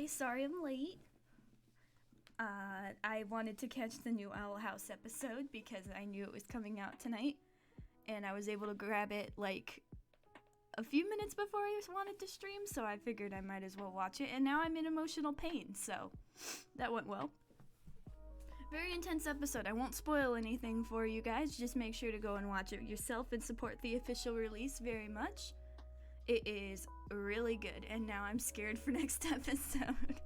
Hi, sorry I'm late. I wanted to catch the new Owl House episode because I knew it was coming out tonight, and I was able to grab it like a few minutes before I wanted to stream, so I figured I might as well watch it, and now I'm in emotional pain, so that went well. Very intense episode. I won't spoil anything for you guys, just make sure to go and watch it yourself and support the official release very much. It is really good, and now I'm scared for next episode.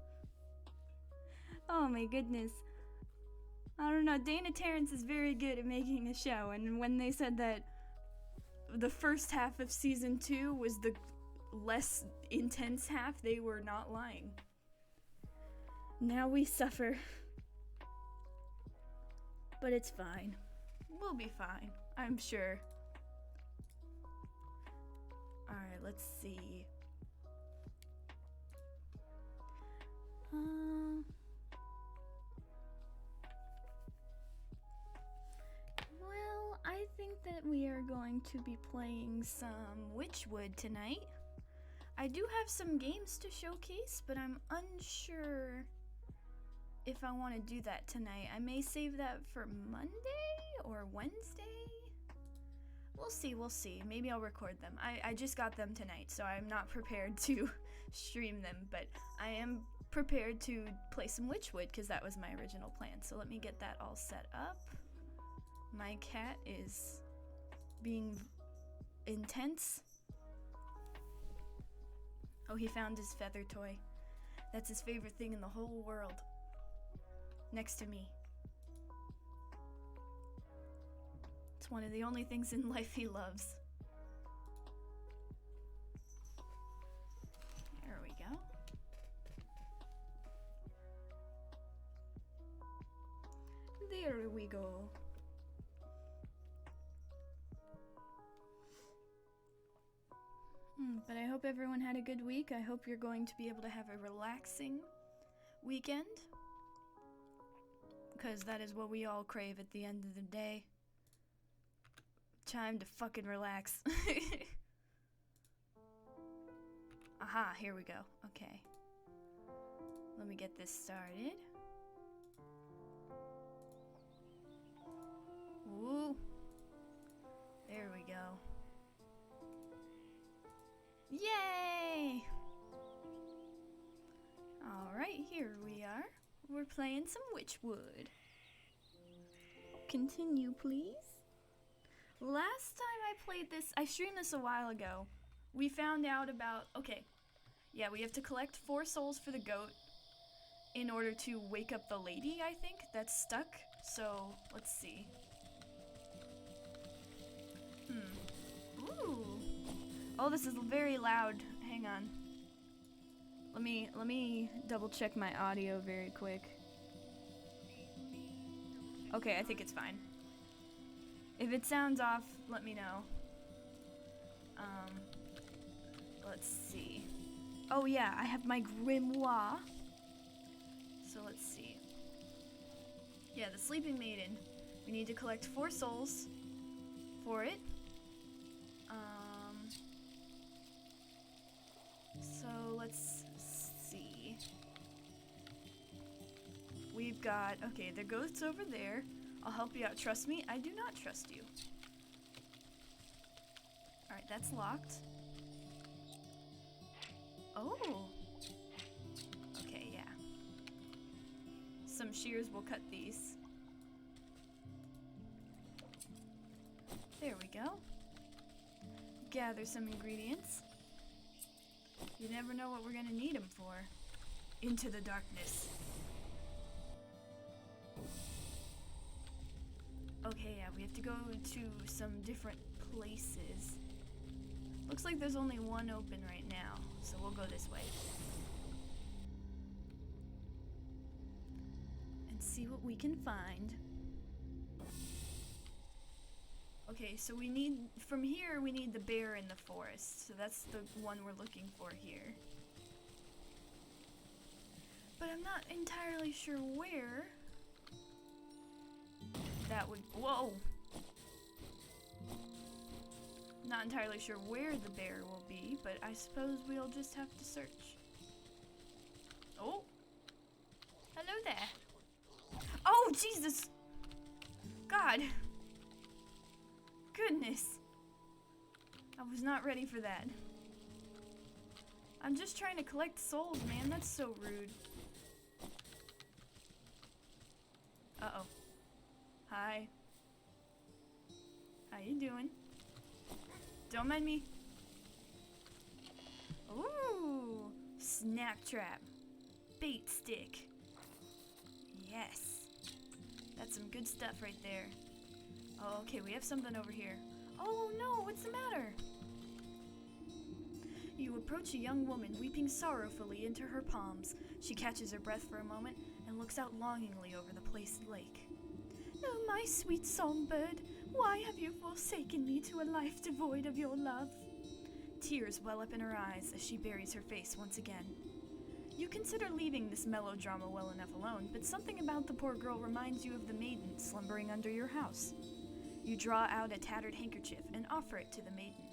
Oh my goodness. I don't know, Dana Terrence is very good at making a show, and when they said that the first half of season 2 was the less intense half, they were not lying. Now we suffer. But it's fine. We'll be fine, I'm sure. Alright, let's see. Well, I think that we are going to be playing some Wytchwood tonight. I do have some games to showcase, but I'm unsure if I want to do that tonight. I may save that for Monday or Wednesday. We'll see. Maybe I'll record them. I just got them tonight, so I'm not prepared to stream them, but I am prepared to play some Wytchwood because that was my original plan. So let me get that all set up. My cat is being intense. Oh, he found his feather toy. That's his favorite thing in the whole world. Next to me. It's one of the only things in life he loves. There we go. There we go. But I hope everyone had a good week. I hope you're going to be able to have a relaxing weekend, because that is what we all crave at the end of the day. Time to fucking relax. Aha, here we go. Okay. Let me get this started. Woo. There we go. Yay! Alright, here we are. We're playing some Wytchwood. Continue, please. Last time I played this, I streamed this a while ago. We found out about, okay, yeah, we have to collect 4 souls for the goat in order to wake up the lady, I think, that's stuck. So, let's see. Ooh. Oh, this is very loud. Hang on. Let me double check my audio very quick. Okay, I think it's fine. If it sounds off, let me know. Let's see. Oh yeah, I have my grimoire. So let's see. Yeah, the Sleeping Maiden. We need to collect 4 souls for it. So let's see. We've got, okay, the ghosts over there. I'll help you out. Trust me, I do not trust you. Alright, that's locked. Oh. Okay, yeah. Some shears will cut these. There we go. Gather some ingredients. You never know what we're gonna need them for. Into the darkness. Okay, yeah, we have to go to some different places. Looks like there's only one open right now, so we'll go this way. And see what we can find. Okay, so we need, from here we need the bear in the forest, so that's the one we're looking for here. But I'm not entirely sure where that would, whoa! Not entirely sure where the bear will be, but I suppose we'll just have to search. Oh. Hello there. Oh, Jesus. God. Goodness. I was not ready for that. I'm just trying to collect souls, man. That's so rude. Uh-oh. Hi. How you doing? Don't mind me. Ooh. Snap trap. Bait stick. Yes. That's some good stuff right there. Oh, okay, we have something over here. Oh no, what's the matter? You approach a young woman weeping sorrowfully into her palms. She catches her breath for a moment and looks out longingly over the placid lake. Oh, my sweet songbird, why have you forsaken me to a life devoid of your love? Tears well up in her eyes as she buries her face once again. You consider leaving this melodrama well enough alone, but something about the poor girl reminds you of the maiden slumbering under your house. You draw out a tattered handkerchief and offer it to the maiden.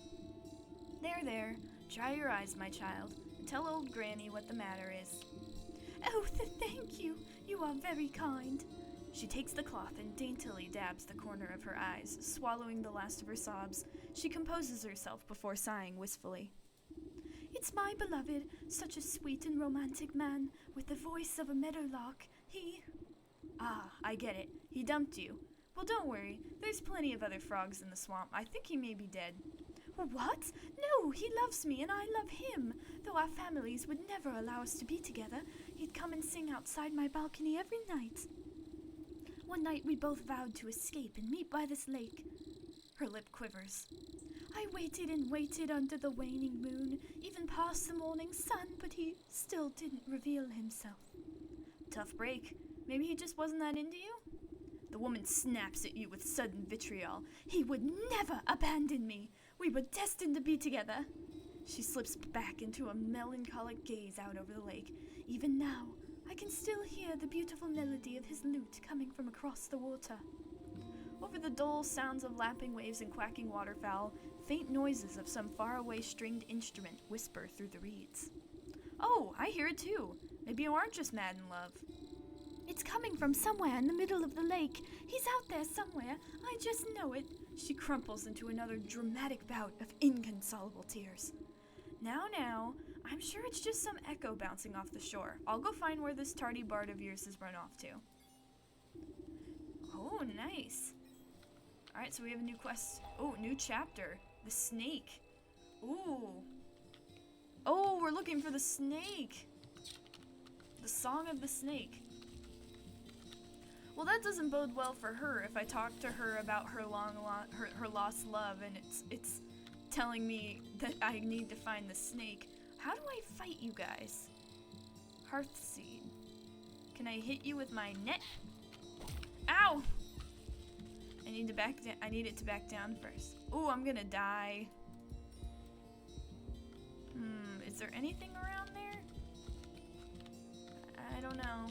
There, dry your eyes, my child, and tell old Granny what the matter is. Oh, thank you. You are very kind. She takes the cloth and daintily dabs the corner of her eyes, swallowing the last of her sobs. She composes herself before sighing wistfully. It's my beloved, such a sweet and romantic man, with the voice of a meadowlark. Ah, I get it. He dumped you. Well, don't worry. There's plenty of other frogs in the swamp. I think he may be dead. What? No, he loves me and I love him. Though our families would never allow us to be together, he'd come and sing outside my balcony every night. One night we both vowed to escape and meet by this lake. Her lip quivers. I waited and waited under the waning moon, even past the morning sun, but he still didn't reveal himself. Tough break. Maybe he just wasn't that into you? The woman snaps at you with sudden vitriol. He would never abandon me. We were destined to be together. She slips back into a melancholic gaze out over the lake. Even now, I can still hear the beautiful melody of his lute coming from across the water. Over the dull sounds of lapping waves and quacking waterfowl, faint noises of some faraway stringed instrument whisper through the reeds. Oh, I hear it too. Maybe you aren't just mad in love. It's coming from somewhere in the middle of the lake. He's out there somewhere. I just know it. She crumples into another dramatic bout of inconsolable tears. Now, I'm sure it's just some echo bouncing off the shore. I'll go find where this tardy bard of yours has run off to. Oh, nice. Alright, so we have a new quest. Oh, new chapter. The snake. Ooh. Oh, we're looking for the snake. The song of the snake. Well, that doesn't bode well for her if I talk to her about her her lost love and it's telling me that I need to find the snake. How do I fight you guys? Hearthseed. Can I hit you with my net? Ow! I need it to back down first. Ooh, I'm gonna die. Is there anything around there? I don't know.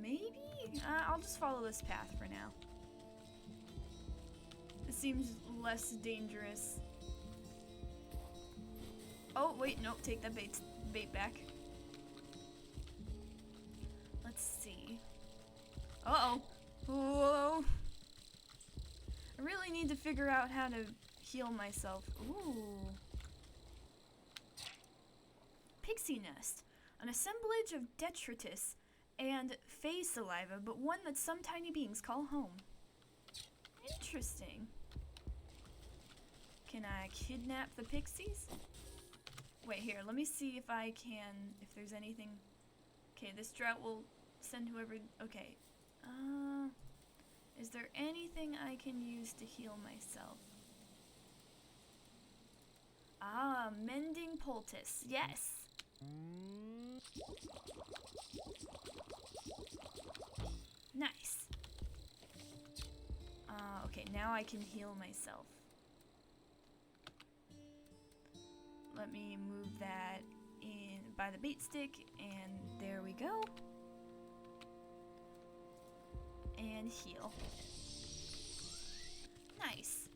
Maybe? I'll just follow this path for now. It seems less dangerous. Oh, wait, nope, take that bait back. Let's see. Uh-oh. Whoa. I really need to figure out how to heal myself. Ooh. Pixie nest. An assemblage of detritus and fey saliva, but one that some tiny beings call home. Interesting. Can I kidnap the pixies? Wait, here, let me see if I can, if there's anything. Okay, this drought will send whoever, okay. Is there anything I can use to heal myself? Ah, mending poultice, yes. Nice. Okay, now I can heal myself. Let me move that in by the bait stick, and there we go. And heal. Nice.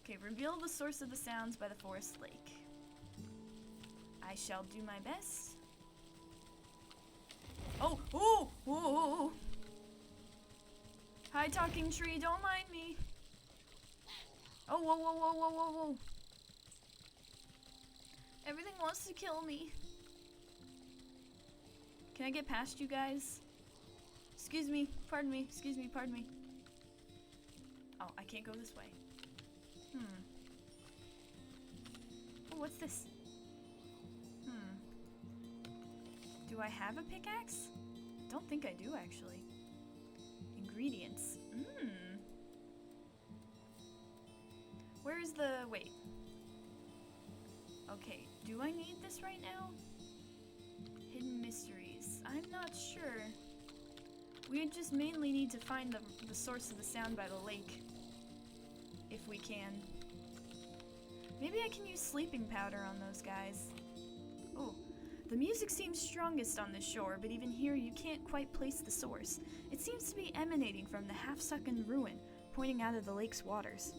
Okay, reveal the source of the sounds by the forest lake. I shall do my best. Oh, oh, oh. Hi, talking tree, don't mind me. Oh, whoa, whoa, whoa, whoa, whoa, whoa. Everything wants to kill me. Can I get past you guys? Excuse me, pardon me, excuse me, pardon me. Oh, I can't go this way. Oh, what's this? Do I have a pickaxe? Don't think I do, actually. Ingredients. Where's the... wait. Okay, do I need this right now? Hidden mysteries. I'm not sure. We just mainly need to find the source of the sound by the lake. If we can. Maybe I can use sleeping powder on those guys. Oh, the music seems strongest on the shore, but even here you can't quite place the source. It seems to be emanating from the half-sunken ruin, pointing out of the lake's waters.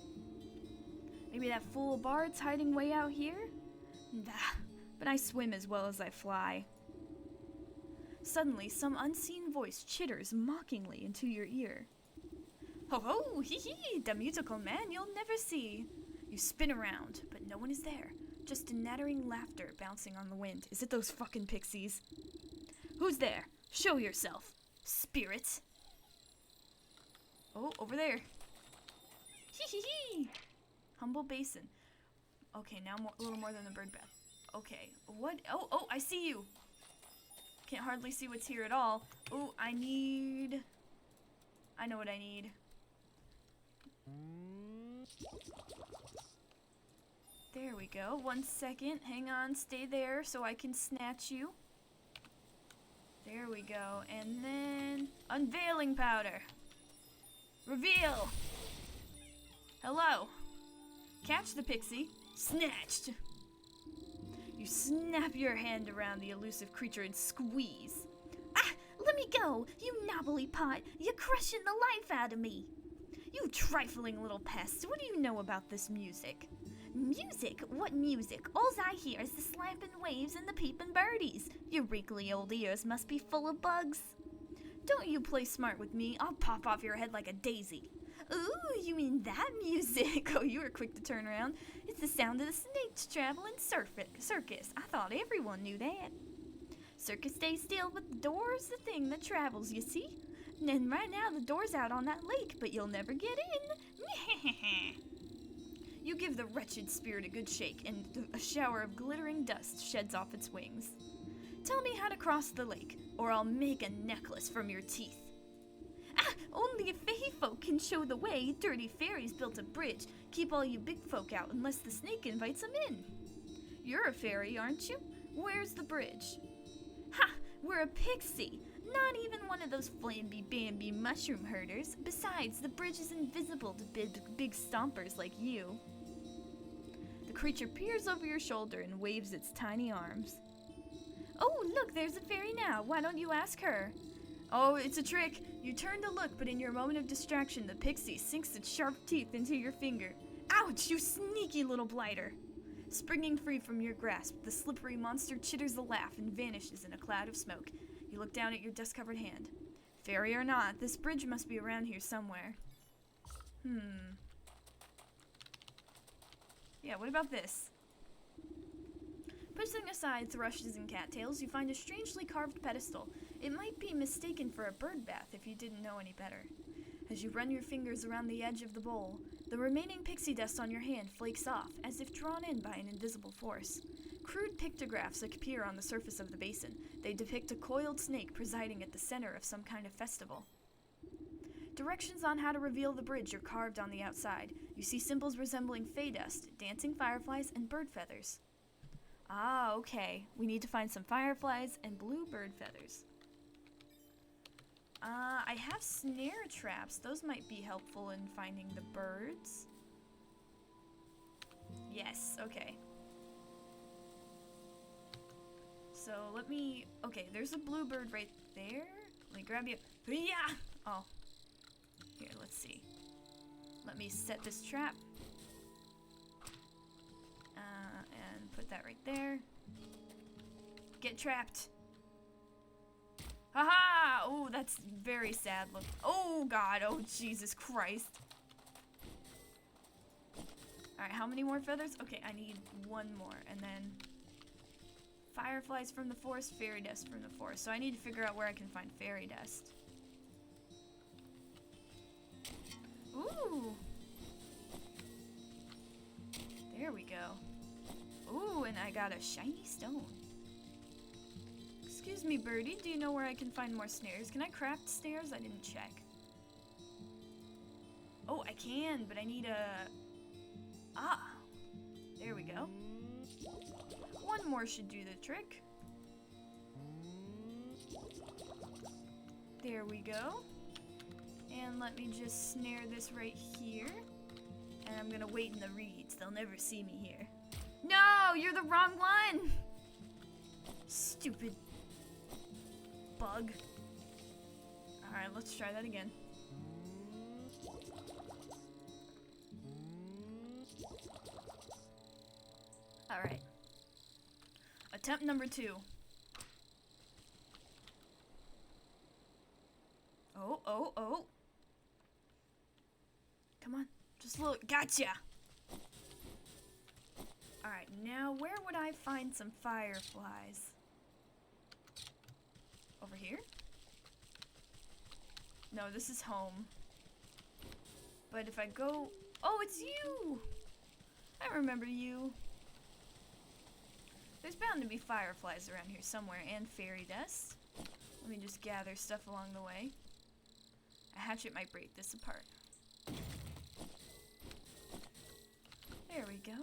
Maybe that fool bard's hiding way out here? Nah, but I swim as well as I fly. Suddenly, some unseen voice chitters mockingly into your ear. Ho ho, hee hee, the musical man you'll never see. You spin around, but no one is there. Just a nattering laughter bouncing on the wind. Is it those fucking pixies? Who's there? Show yourself, spirit. Oh, over there. Hee hee hee. Humble basin. Okay, now a little more than the bird bath. Okay, what? Oh, I see you. Can't hardly see what's here at all. Oh, I know what I need. There we go. 1 second. Hang on. Stay there so I can snatch you. There we go. And then... unveiling powder. Reveal. Hello. Catch the pixie. Snatched. You snap your hand around the elusive creature and squeeze. Ah! Let me go, you knobbly pot! You're crushing the life out of me! You trifling little pest, what do you know about this music? Music? What music? All's I hear is the slapping waves and the peeping birdies. Your wrinkly old ears must be full of bugs. Don't you play smart with me, I'll pop off your head like a daisy. Ooh, you mean that music? Oh, you were quick to turn around. It's the sound of the snakes traveling circus. I thought everyone knew that. Circus stays still, but the door's the thing that travels, you see? And right now the door's out on that lake, but you'll never get in. You give the wretched spirit a good shake, and a shower of glittering dust sheds off its wings. Tell me how to cross the lake, or I'll make a necklace from your teeth. Ah, only a fae folk can show the way. Dirty fairies built a bridge. Keep all you big folk out unless the snake invites them in. You're a fairy, aren't you? Where's the bridge? Ha! We're a pixie. Not even one of those flamby-bamby mushroom herders. Besides, the bridge is invisible to big stompers like you. The creature peers over your shoulder and waves its tiny arms. Oh, look, there's a fairy now. Why don't you ask her? Oh, it's a trick. You turn to look, but in your moment of distraction, the pixie sinks its sharp teeth into your finger. Ouch, you sneaky little blighter! Springing free from your grasp, the slippery monster chitters a laugh and vanishes in a cloud of smoke. You look down at your dust-covered hand. Fairy or not, this bridge must be around here somewhere. Yeah, what about this? Pushing aside thrushes and cattails, you find a strangely carved pedestal. It might be mistaken for a bird bath if you didn't know any better. As you run your fingers around the edge of the bowl, the remaining pixie dust on your hand flakes off, as if drawn in by an invisible force. Crude pictographs appear on the surface of the basin. They depict a coiled snake presiding at the center of some kind of festival. Directions on how to reveal the bridge are carved on the outside. You see symbols resembling fey dust, dancing fireflies, and bird feathers. Ah, okay. We need to find some fireflies and blue bird feathers. I have snare traps. Those might be helpful in finding the birds. Yes, okay. So let me... Okay, there's a blue bird right there. Let me grab you. Yeah! Oh. Here, let's see. Let me set this trap. And put that right there. Get trapped. Haha! Oh, that's very sad look. Oh god, oh Jesus Christ. Alright, how many more feathers? Okay, I need one more, and then fireflies from the forest, fairy dust from the forest. So I need to figure out where I can find fairy dust. Ooh! There we go. Ooh, and I got a shiny stone. Excuse me, birdie, do you know where I can find more snares? Can I craft snares? I didn't check. Oh, I can, but I need a... Ah! There we go. One more should do the trick. There we go. And let me just snare this right here. And I'm gonna wait in the reeds. They'll never see me here. No! You're the wrong one! Stupid bug. Alright, let's try that again. Alright. Attempt number 2. Oh, oh, oh. Come on. Just look. Gotcha! Alright, now where would I find some fireflies? Over here? No, this is home. But if I go... Oh, it's you! I remember you. There's bound to be fireflies around here somewhere, and fairy dust. Let me just gather stuff along the way. A hatchet might break this apart. There we go.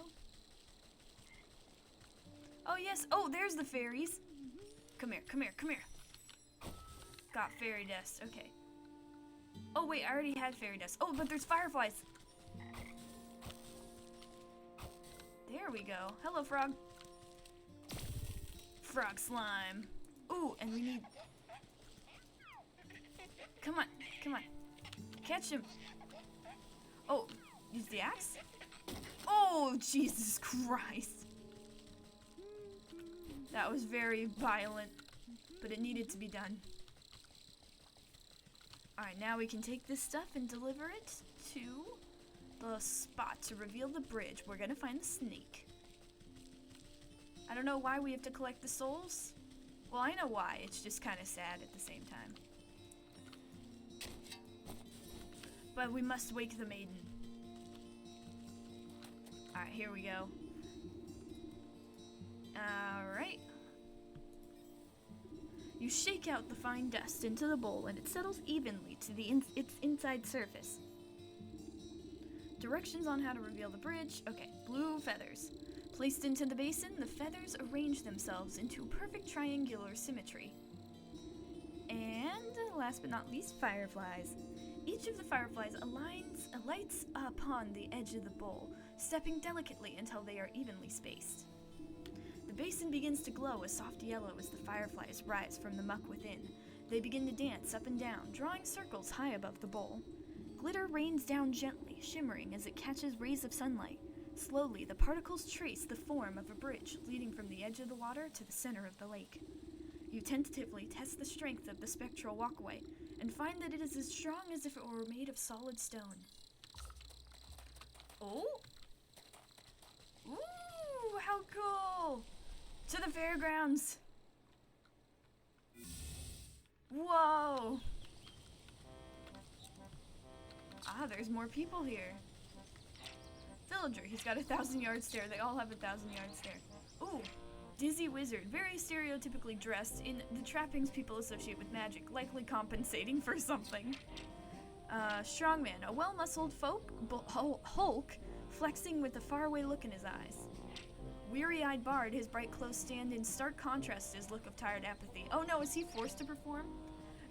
Oh yes, oh there's the fairies. Come here, come here, come here. Got fairy dust, okay. Oh wait, I already had fairy dust. Oh, but there's fireflies. There we go. Hello, frog. Frog slime. Ooh, and we need... Come on, come on. Catch him. Oh, use the axe? Oh, Jesus Christ. That was very violent, but it needed to be done. Alright, now we can take this stuff and deliver it to the spot to reveal the bridge. We're gonna find the snake. I don't know why we have to collect the souls. Well, I know why. It's just kind of sad at the same time. But we must wake the maiden. Alright, here we go. Alright. You shake out the fine dust into the bowl and it settles evenly to its inside surface. Directions on how to reveal the bridge. Okay, blue feathers. Placed into the basin, the feathers arrange themselves into perfect triangular symmetry. And last but not least, fireflies. Each of the fireflies alights upon the edge of the bowl, stepping delicately until they are evenly spaced. The basin begins to glow a soft yellow as the fireflies rise from the muck within. They begin to dance up and down, drawing circles high above the bowl. Glitter rains down gently, shimmering as it catches rays of sunlight. Slowly, the particles trace the form of a bridge leading from the edge of the water to the center of the lake. You tentatively test the strength of the spectral walkway and find that it is as strong as if it were made of solid stone. Oh! Ooh, how cool! To the fairgrounds! Whoa! Ah, there's more people here. Villager, he's got a 1,000-yard stare. They all have a 1,000-yard stare. Ooh, dizzy wizard, very stereotypically dressed in the trappings people associate with magic, likely compensating for something. Strongman, a well-muscled hulk, flexing with a faraway look in his eyes. Weary-eyed bard, his bright clothes stand in stark contrast to his look of tired apathy. Oh no, is he forced to perform?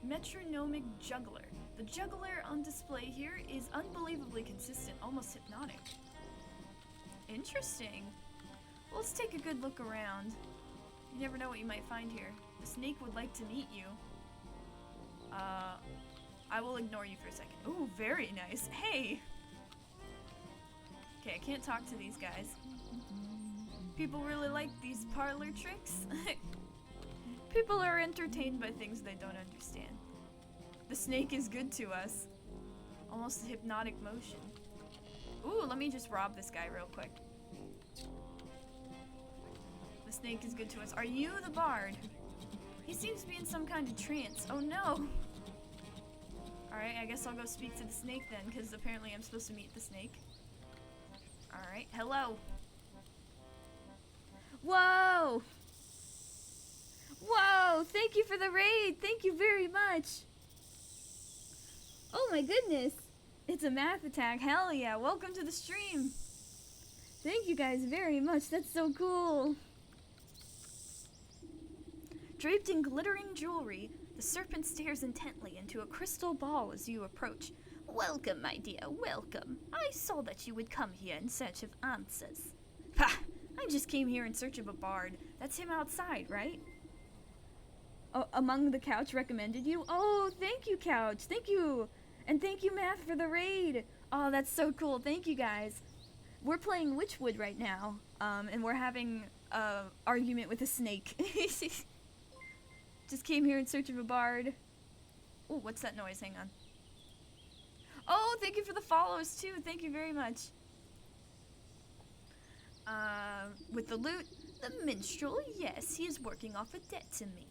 Metronomic juggler. The juggler on display here is unbelievably consistent, almost hypnotic. Interesting. Well, let's take a good look around. You never know what you might find here. The snake would like to meet you. I will ignore you for a second. Ooh, very nice. Hey! Okay, I can't talk to these guys. People really like these parlor tricks. People are entertained by things they don't understand. The snake is good to us. Almost a hypnotic motion. Ooh, let me just rob this guy real quick. The snake is good to us. Are you the bard? He seems to be in some kind of trance. Oh no! Alright, I guess I'll go speak to the snake then, because apparently I'm supposed to meet the snake. Alright, hello. Whoa! Whoa! Thank you for the raid! Thank you very much! Oh my goodness! It's a math attack. Hell yeah! Welcome to the stream! Thank you guys very much. That's so cool! Draped in glittering jewelry, the serpent stares intently into a crystal ball as you approach. Welcome, my dear, welcome. I saw that you would come here in search of answers. Ha! I just came here in search of a bard. That's him outside, right? Oh, among the couch recommended you? Oh, thank you, couch. Thank you. And thank you, Math, for the raid. Oh, that's so cool. Thank you, guys. We're playing Wytchwood right now, and we're having an argument with a snake. Just came here in search of a bard. Oh, what's that noise? Hang on. Oh, thank you for the follows, too. Thank you very much. With the loot, the minstrel, yes, he is working off a debt to me.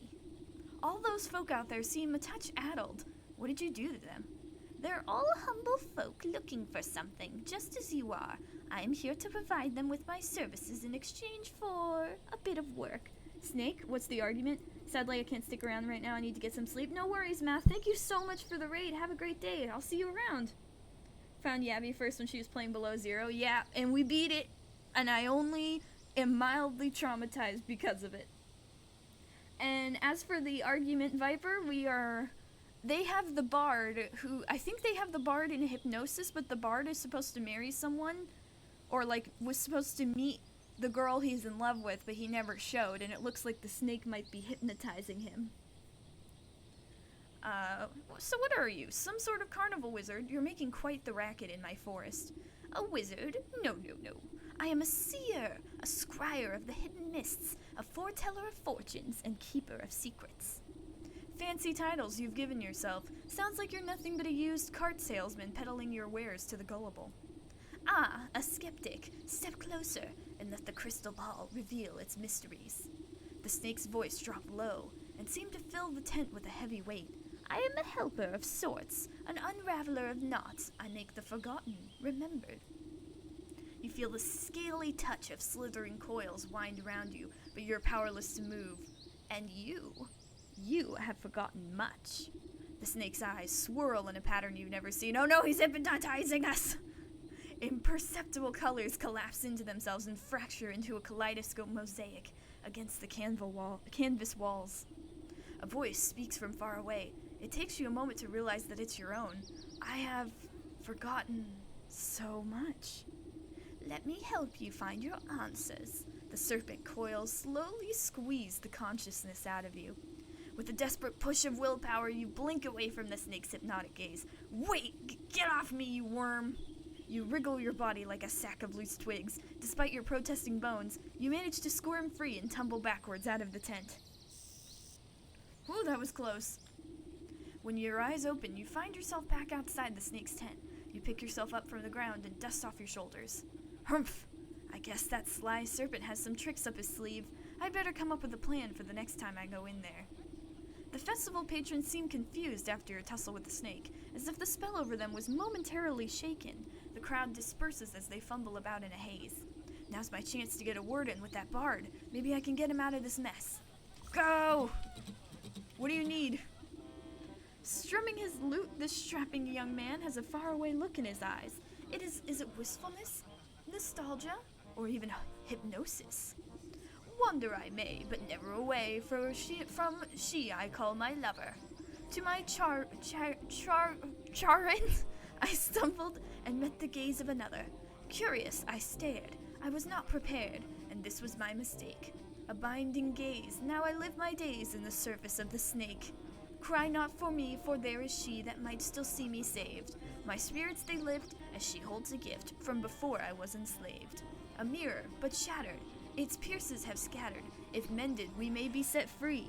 All those folk out there seem a touch addled. What did you do to them? They're all humble folk looking for something, just as you are. I am here to provide them with my services in exchange for a bit of work. Snake, what's the argument? Sadly, I can't stick around right now. I need to get some sleep. No worries, Math. Thank you so much for the raid. Have a great day. I'll see you around. Found Yabby first when she was playing Below Zero. Yeah, and we beat it. And I only am mildly traumatized because of it. And as for the argument, Viper, they have the bard who, I think they have the bard in hypnosis, but the bard is supposed to marry someone, or like was supposed to meet the girl he's in love with, but he never showed, and it looks like the snake might be hypnotizing him. So what are you? Some sort of carnival wizard? You're making quite the racket in my forest. A wizard? No, no, no. I am a seer, a scryer of the hidden mists, a foreteller of fortunes, and keeper of secrets. Fancy titles you've given yourself. Sounds like you're nothing but a used cart salesman peddling your wares to the gullible. Ah, a skeptic. Step closer, and let the crystal ball reveal its mysteries. The snake's voice dropped low, and seemed to fill the tent with a heavy weight. I am a helper of sorts, an unraveler of knots. I make the forgotten remembered. You feel the scaly touch of slithering coils wind around you, but you're powerless to move. And you have forgotten much. The snake's eyes swirl in a pattern you've never seen. Oh no, he's hypnotizing us! Imperceptible colors collapse into themselves and fracture into a kaleidoscope mosaic against the canvas walls. A voice speaks from far away. It takes you a moment to realize that it's your own. I have forgotten so much. Let me help you find your answers. The serpent coils slowly squeeze the consciousness out of you. With a desperate push of willpower, you blink away from the snake's hypnotic gaze. Wait! Get off me, you worm! You wriggle your body like a sack of loose twigs. Despite your protesting bones, you manage to squirm free and tumble backwards out of the tent. Whew, that was close. When your eyes open, you find yourself back outside the snake's tent. You pick yourself up from the ground and dust off your shoulders. Humph! I guess that sly serpent has some tricks up his sleeve. I'd better come up with a plan for the next time I go in there. The festival patrons seem confused after your tussle with the snake, as if the spell over them was momentarily shaken. The crowd disperses as they fumble about in a haze. Now's my chance to get a word in with that bard. Maybe I can get him out of this mess. Go! What do you need? Strumming his lute, this strapping young man has a faraway look in his eyes. Is it wistfulness? Nostalgia? Or even hypnosis? Wander I may, but never away, from she I call my lover. To my charins, I stumbled and met the gaze of another. Curious, I stared. I was not prepared, and this was my mistake. A binding gaze, now I live my days in the surface of the snake. Cry not for me, for there is she that might still see me saved. My spirits they lift, as she holds a gift, from before I was enslaved. A mirror, but shattered, its pierces have scattered. If mended, we may be set free.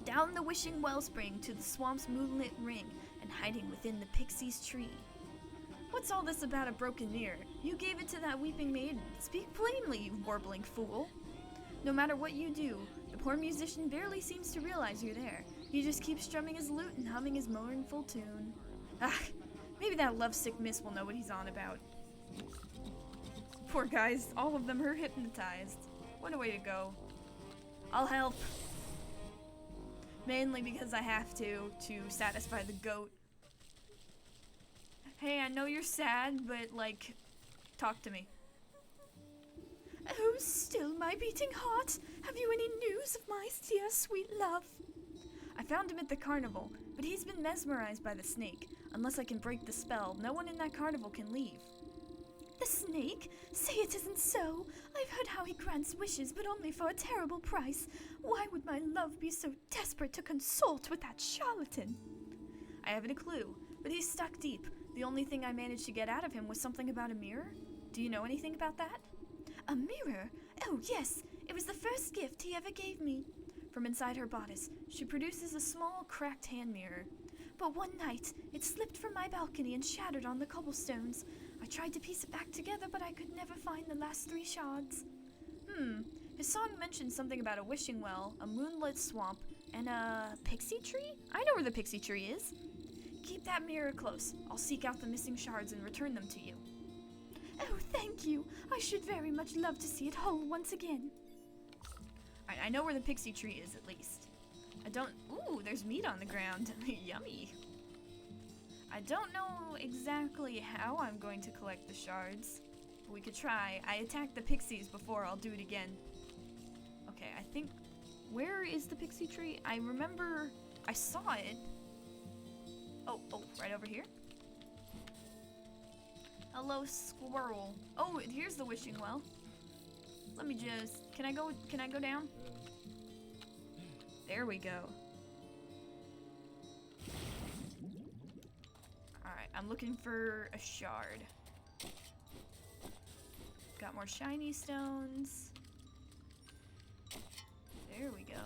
Down the wishing wellspring to the swamp's moonlit ring, and hiding within the pixie's tree. What's all this about a broken mirror? You gave it to that weeping maiden. Speak plainly, you warbling fool. No matter what you do, the poor musician barely seems to realize you're there. He just keeps strumming his lute and humming his mournful tune. Ah, maybe that lovesick miss will know what he's on about. Poor guys, all of them are hypnotized. What a way to go. I'll help. Mainly because I have to satisfy the goat. Hey, I know you're sad, but, like, talk to me. Oh, still my beating heart. Have you any news of my dear sweet love? I found him at the carnival, but he's been mesmerized by the snake. Unless I can break the spell, no one in that carnival can leave. The snake? Say it isn't so. I've heard how he grants wishes, but only for a terrible price. Why would my love be so desperate to consort with that charlatan? I haven't a clue, but he's stuck deep. The only thing I managed to get out of him was something about a mirror. Do you know anything about that? A mirror? Oh, yes. It was the first gift he ever gave me. From inside her bodice, she produces a small, cracked hand mirror. But one night, it slipped from my balcony and shattered on the cobblestones. I tried to piece it back together, but I could never find the last 3 shards. His song mentioned something about a wishing well, a moonlit swamp, and a pixie tree? I know where the pixie tree is. Keep that mirror close. I'll seek out the missing shards and return them to you. Oh, thank you. I should very much love to see it whole once again. I know where the pixie tree is, at least. I don't... Ooh, there's meat on the ground. Yummy. I don't know exactly how I'm going to collect the shards, but we could try. I attacked the pixies before. I'll do it again. Okay, I think... Where is the pixie tree? I remember I saw it. Oh, right over here. Hello, squirrel. Oh, here's the wishing well. Let me just... Can I go down? There we go. Alright, I'm looking for a shard. Got more shiny stones. There we go.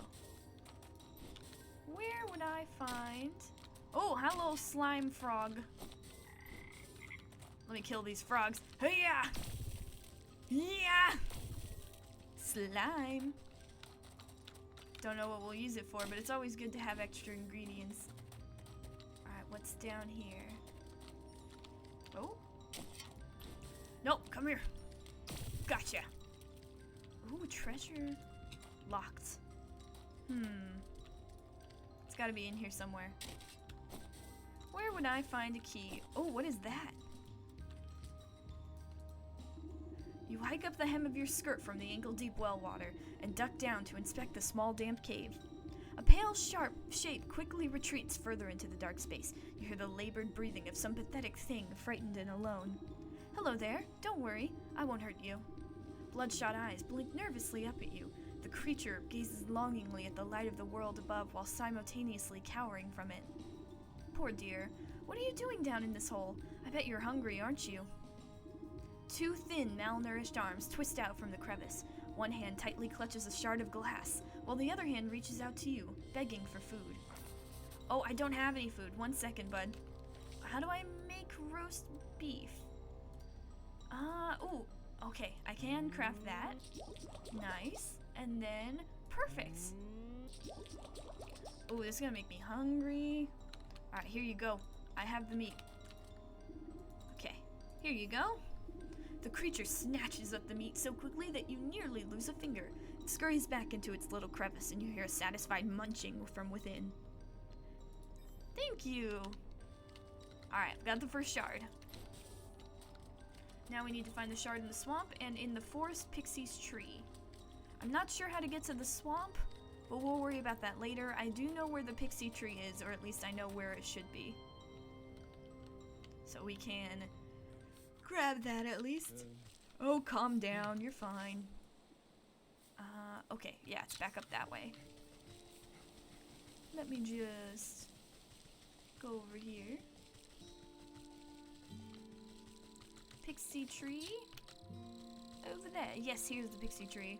Where would I find... Oh, hello, slime frog. Let me kill these frogs. Hey-ya! Yeah! Slime. Don't know what we'll use it for, but it's always good to have extra ingredients. Alright, what's down here? Oh. Nope, come here. Gotcha. Ooh, treasure. Locked. It's gotta be in here somewhere. Where would I find a key? Oh, what is that? You hike up the hem of your skirt from the ankle-deep well water and duck down to inspect the small damp cave. A pale, sharp shape quickly retreats further into the dark space. You hear the labored breathing of some pathetic thing, frightened and alone. Hello there. Don't worry. I won't hurt you. Bloodshot eyes blink nervously up at you. The creature gazes longingly at the light of the world above while simultaneously cowering from it. Poor dear. What are you doing down in this hole? I bet you're hungry, aren't you? 2 thin, malnourished arms twist out from the crevice. One hand tightly clutches a shard of glass, while the other hand reaches out to you, begging for food. Oh, I don't have any food. 1 second, bud. How do I make roast beef? Ooh, okay. I can craft that. Nice. And then, perfect. Ooh, this is gonna make me hungry. Alright, here you go. I have the meat. Okay, here you go. The creature snatches up the meat so quickly that you nearly lose a finger. It scurries back into its little crevice and you hear a satisfied munching from within. Thank you! Alright, got the first shard. Now we need to find the shard in the swamp and in the forest pixie's tree. I'm not sure how to get to the swamp, but we'll worry about that later. I do know where the pixie tree is, or at least I know where it should be. So we can grab that at least. Oh, calm down. You're fine. Okay. Yeah, it's back up that way. Let me just go over here. Pixie tree. Over there. Yes, here's the pixie tree.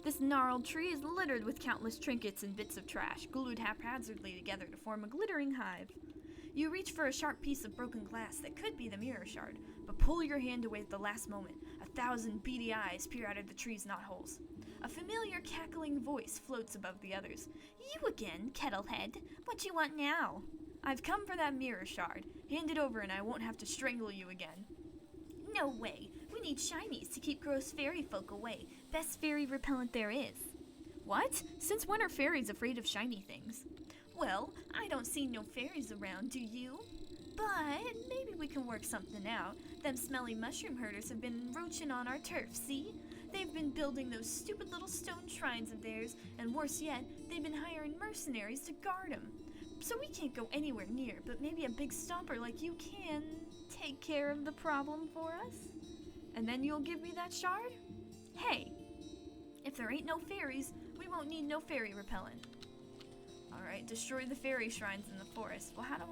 This gnarled tree is littered with countless trinkets and bits of trash, glued haphazardly together to form a glittering hive. You reach for a sharp piece of broken glass that could be the mirror shard, but pull your hand away at the last moment. 1,000 beady eyes peer out of the tree's knotholes. A familiar cackling voice floats above the others. You again, Kettlehead. What you want now? I've come for that mirror shard. Hand it over and I won't have to strangle you again. No way. We need shinies to keep gross fairy folk away. Best fairy repellent there is. What? Since when are fairies afraid of shiny things? Well, I don't see no fairies around, do you? But maybe we can work something out. Them smelly mushroom herders have been roaching on our turf, see? They've been building those stupid little stone shrines of theirs, and worse yet, they've been hiring mercenaries to guard them. So we can't go anywhere near, but maybe a big stomper like you can take care of the problem for us? And then you'll give me that shard? Hey, if there ain't no fairies, we won't need no fairy repellent. Alright, destroy the fairy shrines in the forest. Well, how do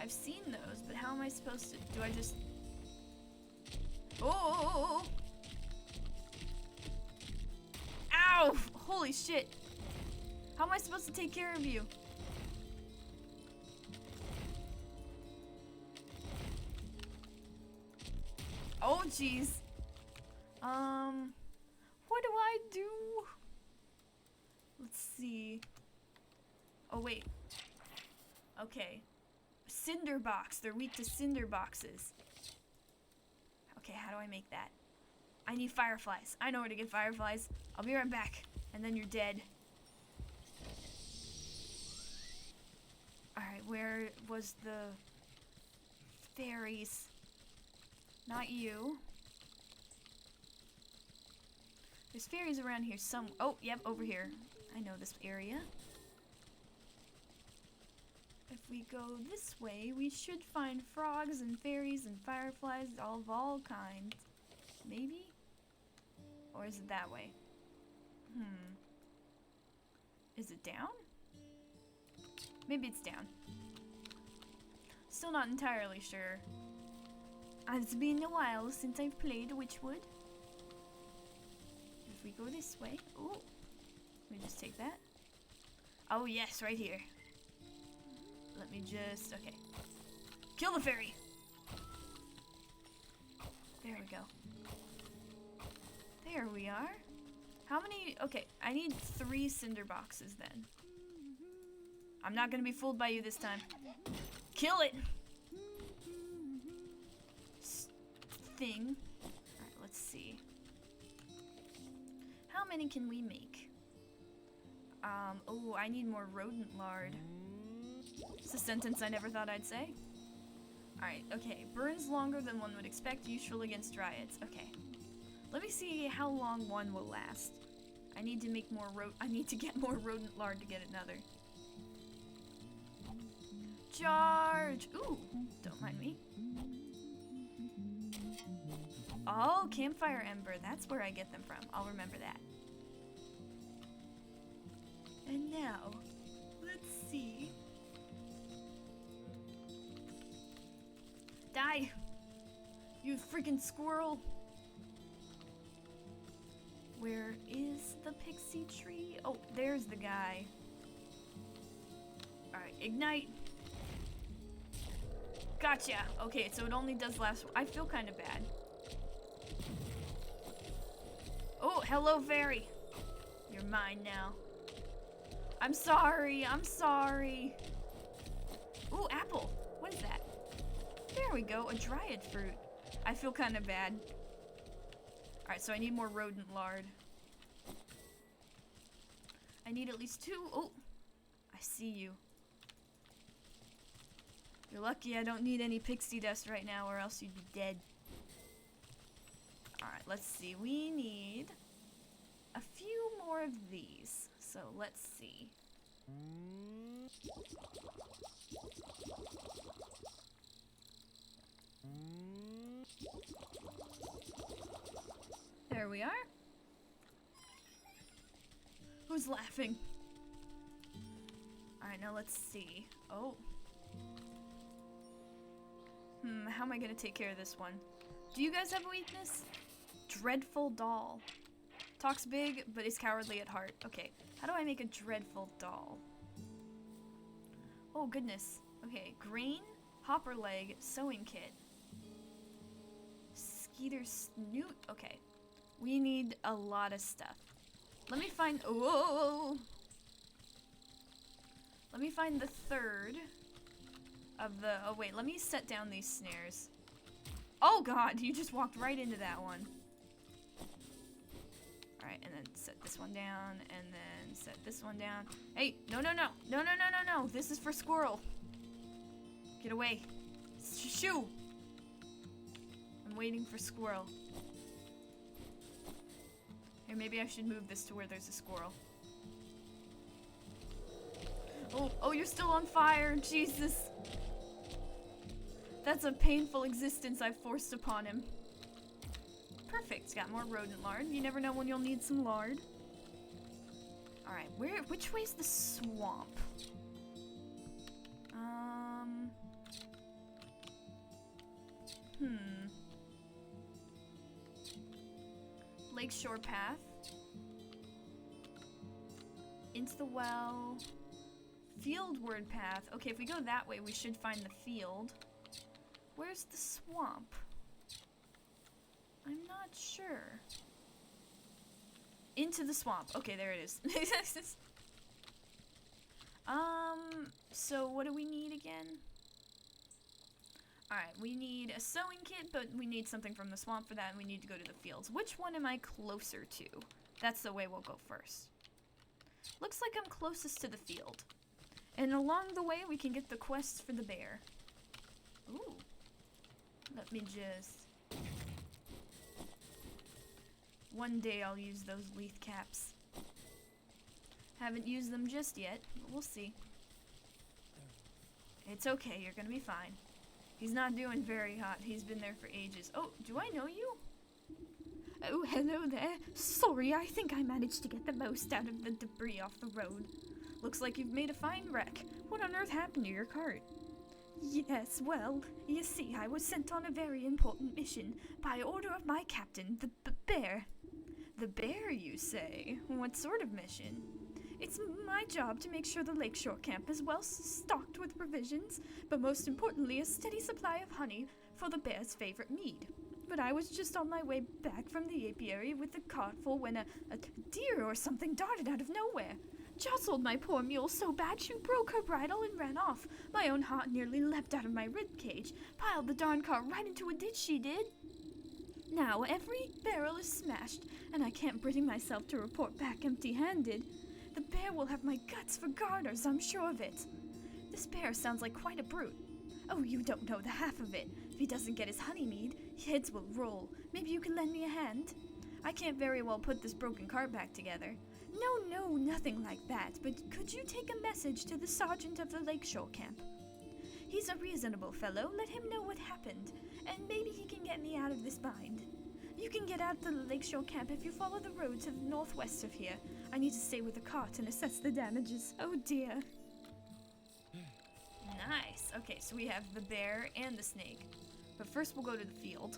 I've seen those, but how am I supposed to... Do I just... Oh! Ow! Holy shit! How am I supposed to take care of you? Oh, jeez. What do I do? Let's see. Oh, wait. Okay. Cinder box. They're weak to cinder boxes. Okay, how do I make that? I need fireflies. I know where to get fireflies. I'll be right back. And then you're dead. Alright, where was the fairies? Not you. There's fairies around here some... Oh, yep, over here. I know this area. If we go this way, we should find frogs and fairies and fireflies of all kinds. Maybe? Or is it that way? Is it down? Maybe it's down. Still not entirely sure. It's been a while since I've played Wytchwood. If we go this way... Ooh. Let me just take that. Oh yes, right here. Let me just... Okay. Kill the fairy! There we go. There we are. How many... Okay, I need 3 cinder boxes then. I'm not gonna be fooled by you this time. Kill it! Thing. Alright, let's see. How many can we make? Oh, I need more rodent lard. It's a sentence I never thought I'd say. Alright, okay. Burns longer than one would expect, useful against dryads. Okay. Let me see how long one will last. I need to make more I need to get more rodent lard to get another. Charge! Ooh, don't mind me. Oh, campfire ember. That's where I get them from. I'll remember that. And now, let's see. Die! You freaking squirrel! Where is the pixie tree? Oh, there's the guy. Alright, ignite. Gotcha! Okay, so it only does last... I feel kind of bad. Oh, hello, fairy. You're mine now. I'm sorry, I'm sorry. Ooh, apple. What is that? There we go, a dryad fruit. I feel kind of bad. Alright, so I need more rodent lard. I need at least 2. Oh, I see you. You're lucky I don't need any pixie dust right now, or else you'd be dead. Alright, let's see. We need a few more of these. So let's see. There we are. Who's laughing? Alright, now let's see. Oh. How am I gonna take care of this one? Do you guys have a weakness? Dreadful doll. Talks big, but is cowardly at heart. Okay, how do I make a dreadful doll? Oh, goodness. Okay, grain, hopper leg, sewing kit. Skeeter snoot. Okay, we need a lot of stuff. Let me find... Whoa! Let me find the third of the... Oh, wait, let me set down these snares. Oh, God, you just walked right into that one. Alright, and then set this one down, and then set this one down. Hey, no, no, no. No, no, no, no, no. This is for squirrel. Get away. Shoo! I'm waiting for squirrel. Here, maybe I should move this to where there's a squirrel. Oh, you're still on fire. Jesus. That's a painful existence I've forced upon him. Perfect. Got more rodent lard. You never know when you'll need some lard. Alright, which way's the swamp? Lakeshore path. Into the well. Fieldward path. Okay, if we go that way, we should find the field. Where's the swamp? I'm not sure. Into the swamp. Okay, there it is. So what do we need again? Alright, we need a sewing kit, but we need something from the swamp for that, and we need to go to the fields. Which one am I closer to? That's the way we'll go first. Looks like I'm closest to the field. And along the way, we can get the quest for the bear. Ooh. Let me just... One day I'll use those leaf caps. Haven't used them just yet, but we'll see. It's okay, you're gonna be fine. He's not doing very hot. He's been there for ages. Oh, do I know you? Oh, hello there. Sorry, I think I managed to get the most out of the debris off the road. Looks like you've made a fine wreck. What on earth happened to your cart? Yes, well, you see, I was sent on a very important mission by order of my captain, the bear. The bear, you say? What sort of mission? It's my job to make sure the lakeshore camp is well stocked with provisions, but most importantly, a steady supply of honey for the bear's favorite mead. But I was just on my way back from the apiary with the cart full when a deer or something darted out of nowhere. Jostled my poor mule so bad she broke her bridle and ran off. My own heart nearly leapt out of my rib cage. Piled the darn cart right into a ditch, she did. Now every barrel is smashed, and I can't bring myself to report back empty-handed. The bear will have my guts for garters, I'm sure of it. This bear sounds like quite a brute. Oh, you don't know the half of it. If he doesn't get his honey mead, heads will roll. Maybe you can lend me a hand? I can't very well put this broken cart back together. No, nothing like that, but could you take a message to the sergeant of the lakeshore camp? He's a reasonable fellow, let him know what happened, and maybe he can get me out of this bind. You can get out to the lakeshore camp if you follow the road to the northwest of here. I need to stay with the cart and assess the damages. Oh dear. Nice. Okay, so we have the bear and the snake. But first we'll go to the field.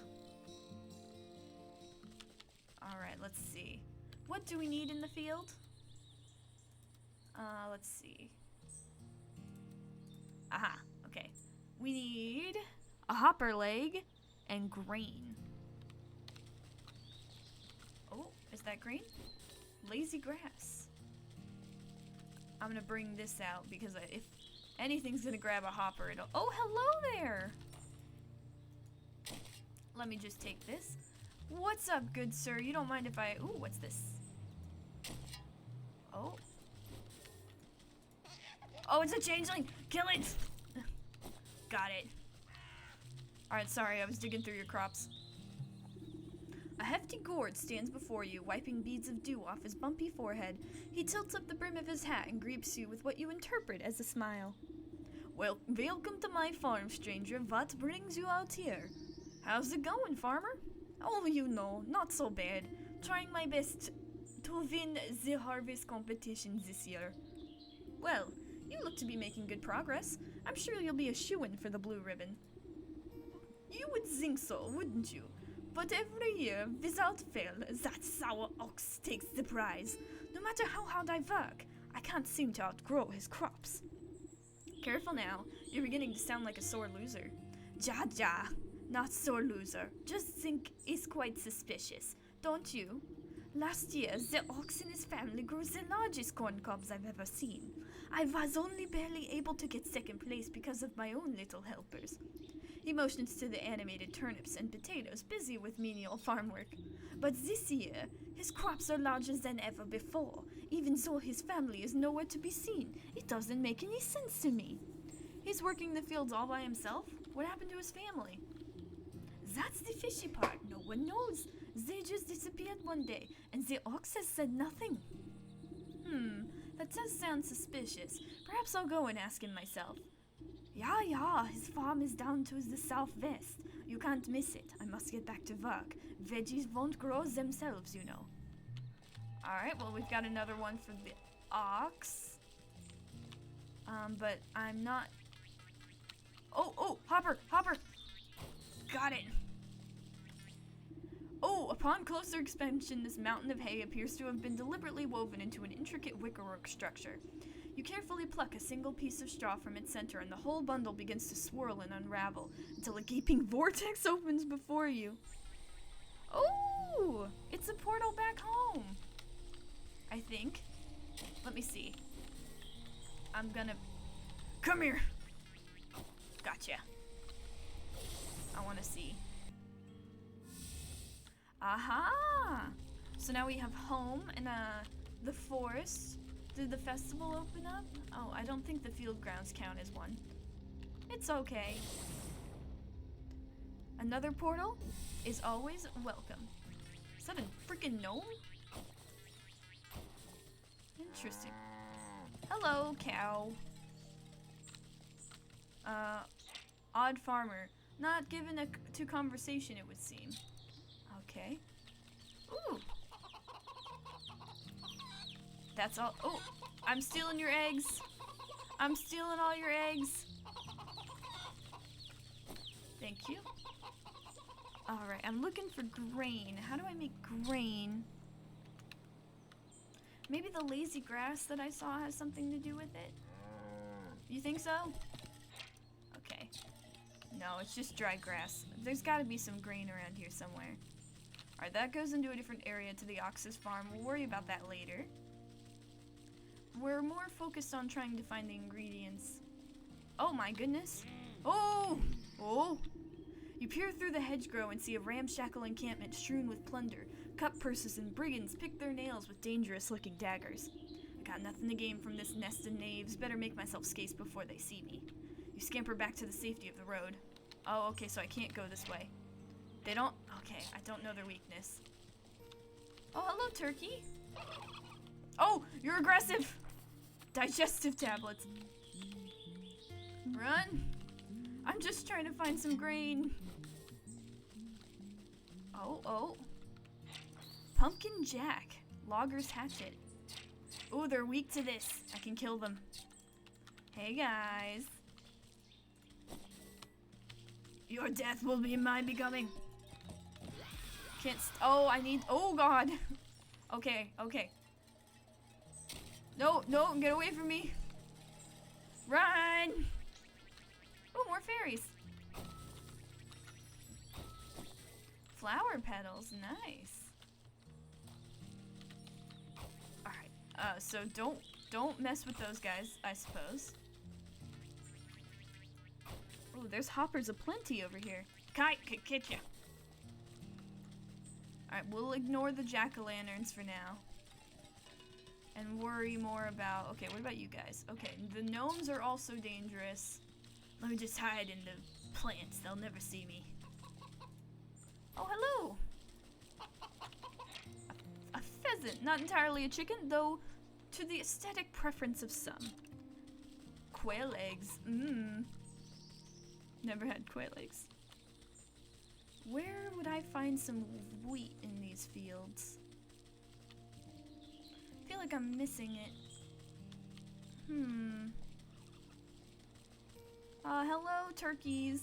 Alright, let's see. What do we need in the field? Let's see. Aha, okay. We need a hopper leg and grain. Oh, is that grain? Lazy grass. I'm gonna bring this out because if anything's gonna grab a hopper, it'll... Oh, hello there! Let me just take this. What's up, good sir? You don't mind if I... Ooh, what's this? Oh. Oh, it's a changeling! Kill it! Got it. Alright, sorry, I was digging through your crops. A hefty gourd stands before you, wiping beads of dew off his bumpy forehead. He tilts up the brim of his hat and greets you with what you interpret as a smile. Well, welcome to my farm, stranger. What brings you out here? How's it going, farmer? Oh, you know, not so bad. Trying my best to win the harvest competition this year. Well, you look to be making good progress. I'm sure you'll be a shoo-in for the blue ribbon. You would think so, wouldn't you? But every year, without fail, that sour ox takes the prize. No matter how hard I work, I can't seem to outgrow his crops. Careful now, you're beginning to sound like a sore loser. Ja, not sore loser. Just think it's quite suspicious, don't you? Last year, the ox and his family grew the largest corn cobs I've ever seen. I was only barely able to get second place because of my own little helpers. He motions to the animated turnips and potatoes busy with menial farm work. But this year, his crops are larger than ever before, even though his family is nowhere to be seen. It doesn't make any sense to me. He's working the fields all by himself? What happened to his family? That's the fishy part. No one knows. They just disappeared one day, and the ox has said nothing. That does sound suspicious. Perhaps I'll go and ask him myself. Yeah, his farm is down to the southwest. You can't miss it. I must get back to work. Veggies won't grow themselves, you know. Alright, well, we've got another one for the ox. But I'm not... Oh, Hopper! Got it! Oh, upon closer inspection, this mountain of hay appears to have been deliberately woven into an intricate wickerwork structure. You carefully pluck a single piece of straw from its center, and the whole bundle begins to swirl and unravel until a gaping vortex opens before you. Oh! It's a portal back home! I think. Let me see. I'm gonna... Come here! Gotcha. I want to see. Aha! So now we have home and the forest. Did the festival open up? Oh, I don't think the field grounds count as one. It's okay. Another portal is always welcome. Is that a freaking gnome? Interesting. Hello, cow. Odd farmer. Not given to conversation, it would seem. Okay. Ooh. That's all. Oh, I'm stealing your eggs. I'm stealing all your eggs. Thank you. Alright, I'm looking for grain. How do I make grain? Maybe the lazy grass that I saw has something to do with it? You think so? Okay. No, it's just dry grass. There's gotta be some grain around here somewhere. Alright, that goes into a different area to the ox's farm. We'll worry about that later. We're more focused on trying to find the ingredients. Oh my goodness. Oh! You peer through the hedgerow and see a ramshackle encampment strewn with plunder. Cut purses and brigands pick their nails with dangerous-looking daggers. I got nothing to gain from this nest of knaves. Better make myself scarce before they see me. You scamper back to the safety of the road. Oh, okay, so I can't go this way. They don't... Okay, I don't know their weakness. Oh, hello, turkey. Oh, you're aggressive. Digestive tablets. Run. I'm just trying to find some grain. Oh. Pumpkin jack. Logger's hatchet. Oh, they're weak to this. I can kill them. Hey, guys. Your death will be my becoming. I need... Oh, God. Okay. No, get away from me. Run. Oh, more fairies. Flower petals, nice. Alright, so don't mess with those guys, I suppose. Oh, there's hoppers aplenty over here. Kite could get you. Alright, we'll ignore the jack-o'-lanterns for now. And worry more about... Okay, what about you guys? Okay, the gnomes are also dangerous. Let me just hide in the plants. They'll never see me. Oh, hello! A pheasant. Not entirely a chicken, though to the aesthetic preference of some. Quail eggs. Never had quail eggs. Where would I find some wheat in these fields? I feel like I'm missing it. Hello, turkeys.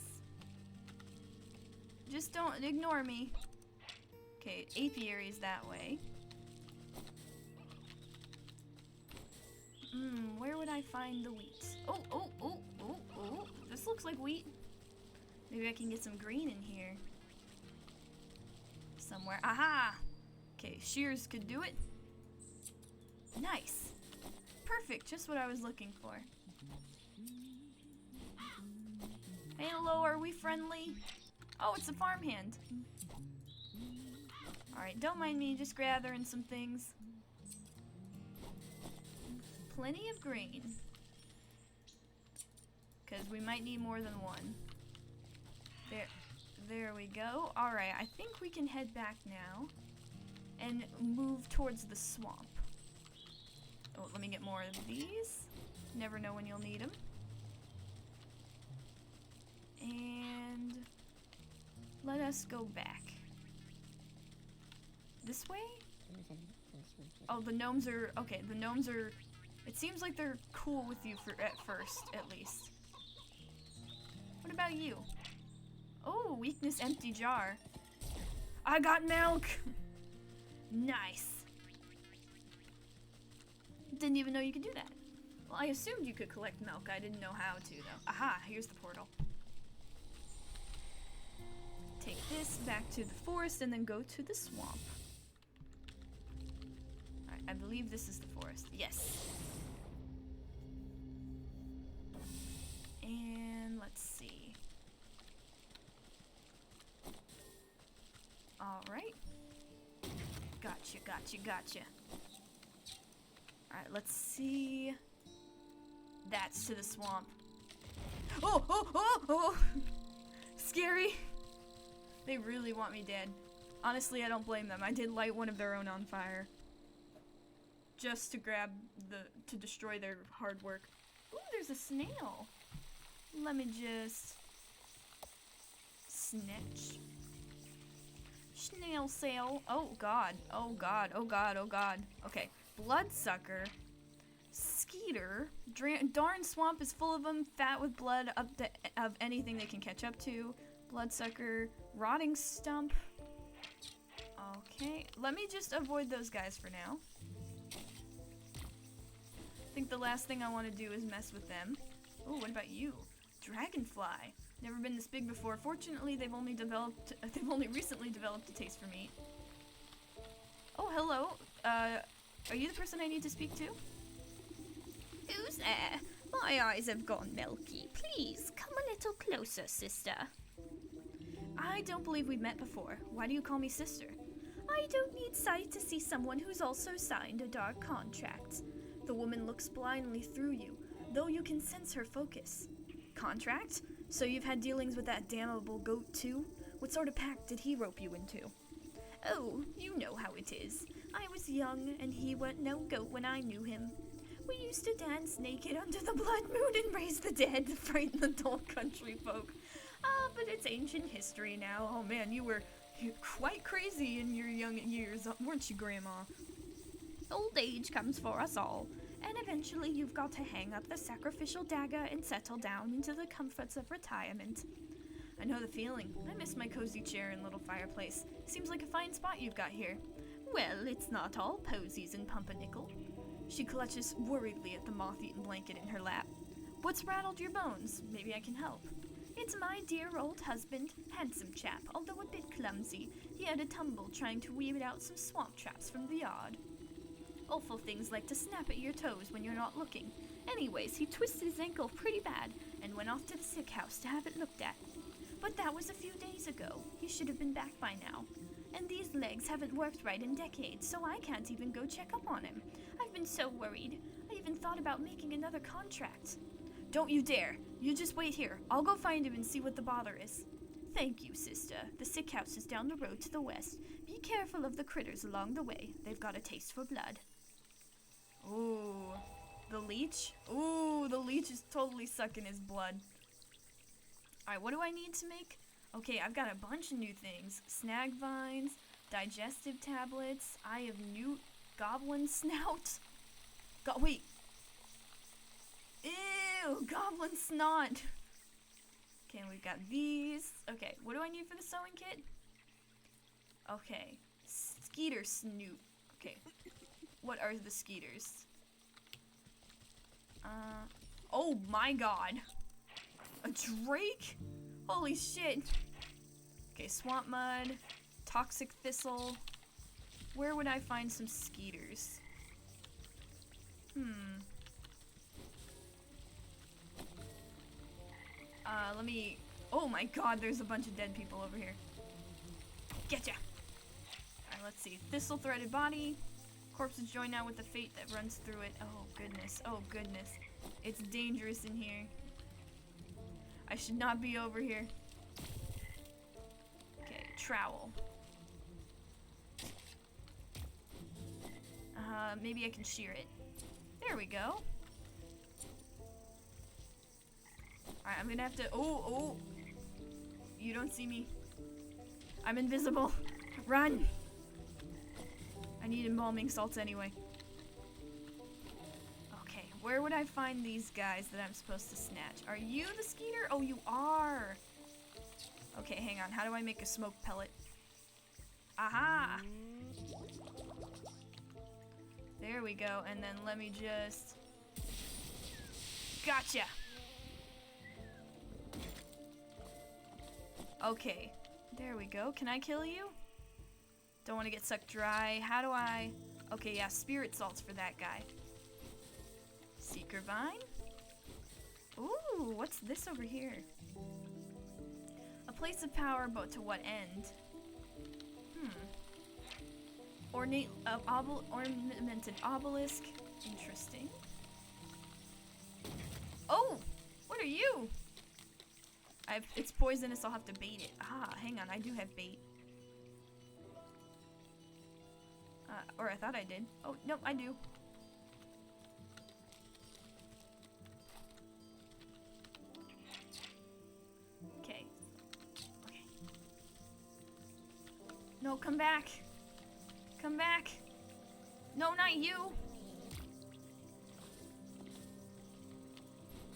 Just don't ignore me. Okay, apiary's that way. Where would I find the wheat? Oh. This looks like wheat. Maybe I can get some green in here. Somewhere. Aha! Okay, shears could do it. Nice. Perfect, just what I was looking for. Hey, hello, are we friendly? Oh, it's a farmhand. Alright, don't mind me, just gathering some things. Plenty of grain. Because we might need more than one. There we go. Alright, I think we can head back now and move towards the swamp. Oh, let me get more of these. Never know when you'll need them. And let us go back. This way? Oh, the gnomes are... Okay, the gnomes are... It seems like they're cool with you at first, at least. What about you? Oh, weakness empty jar. I got milk! Nice. Didn't even know you could do that. Well, I assumed you could collect milk. I didn't know how to, though. Aha, here's the portal. Take this back to the forest and then go to the swamp. Alright, I believe this is the forest. Yes. And let's see. Alright. Gotcha. Alright, let's see. That's to the swamp. Oh! Scary. They really want me dead. Honestly, I don't blame them. I did light one of their own on fire. Just to to destroy their hard work. Ooh, there's a snail. Let me just snitch. Snail sale. Oh god. Okay. Bloodsucker. Skeeter. Darn swamp is full of them. Fat with blood of anything they can catch up to. Bloodsucker. Rotting stump. Okay. Let me just avoid those guys for now. I think the last thing I want to do is mess with them. Oh, what about you? Dragonfly. Never been this big before. Fortunately, they've only recently developed a taste for meat. Oh, hello. Are you the person I need to speak to? Who's there? My eyes have gone milky. Please, come a little closer, sister. I don't believe we've met before. Why do you call me sister? I don't need sight to see someone who's also signed a dark contract. The woman looks blindly through you, though you can sense her focus. Contract? So you've had dealings with that damnable goat too? What sort of pact did he rope you into? Oh, you know how it is. I was young, and he weren't no goat when I knew him. We used to dance naked under the blood moon and raise the dead to frighten the dull country folk. But it's ancient history now. Oh man, you're quite crazy in your young years, weren't you, Grandma? Old age comes for us all, and eventually you've got to hang up the sacrificial dagger and settle down into the comforts of retirement. I know the feeling. I miss my cozy chair and little fireplace. Seems like a fine spot you've got here. Well, it's not all posies and pumpernickel. She clutches worriedly at the moth-eaten blanket in her lap. What's rattled your bones? Maybe I can help. It's my dear old husband, handsome chap, although a bit clumsy. He had a tumble trying to weed out some swamp traps from the yard. Awful things like to snap at your toes when you're not looking. Anyways, he twisted his ankle pretty bad and went off to the sick house to have it looked at. But that was a few days ago. He should have been back by now. And these legs haven't worked right in decades, so I can't even go check up on him. I've been so worried. I even thought about making another contract. Don't you dare. You just wait here. I'll go find him and see what the bother is. Thank you, sister. The sick house is down the road to the west. Be careful of the critters along the way. They've got a taste for blood. Ooh. The leech? Ooh, the leech is totally sucking his blood. Alright, what do I need to make? Okay, I've got a bunch of new things. Snag vines, digestive tablets, eye of newt, goblin snout. Wait. Ew, goblin snot. Okay, we've got these. Okay, what do I need for the sewing kit? Okay, skeeter snoot. Okay. What are the skeeters? Oh my god. A drake? Holy shit. Okay, swamp mud, toxic thistle. Where would I find some skeeters? Let me... Oh my god, there's a bunch of dead people over here. Getcha! Alright, let's see. Thistle threaded body. Corpses join now with the fate that runs through it. Oh goodness, oh goodness. It's dangerous in here. I should not be over here. Okay, trowel. Maybe I can shear it. There we go. Alright, I'm gonna have to... Oh! You don't see me. I'm invisible. Run! I need embalming salts anyway. Okay, where would I find these guys that I'm supposed to snatch? Are you the skeeter? Oh, you are! Okay, hang on. How do I make a smoke pellet? Aha! There we go, and then let me just... Gotcha! Okay, there we go. Can I kill you? Don't want to get sucked dry. How do I... Okay, yeah, spirit salts for that guy. Seeker vine? Ooh, what's this over here? A place of power, but to what end? Ornate, ornamented obelisk. Interesting. Oh! What are you? It's poisonous, I'll have to bait it. Ah, hang on, I do have bait. Or I thought I did. Oh, nope, I do. Okay. Okay. No, come back. Come back. No, not you.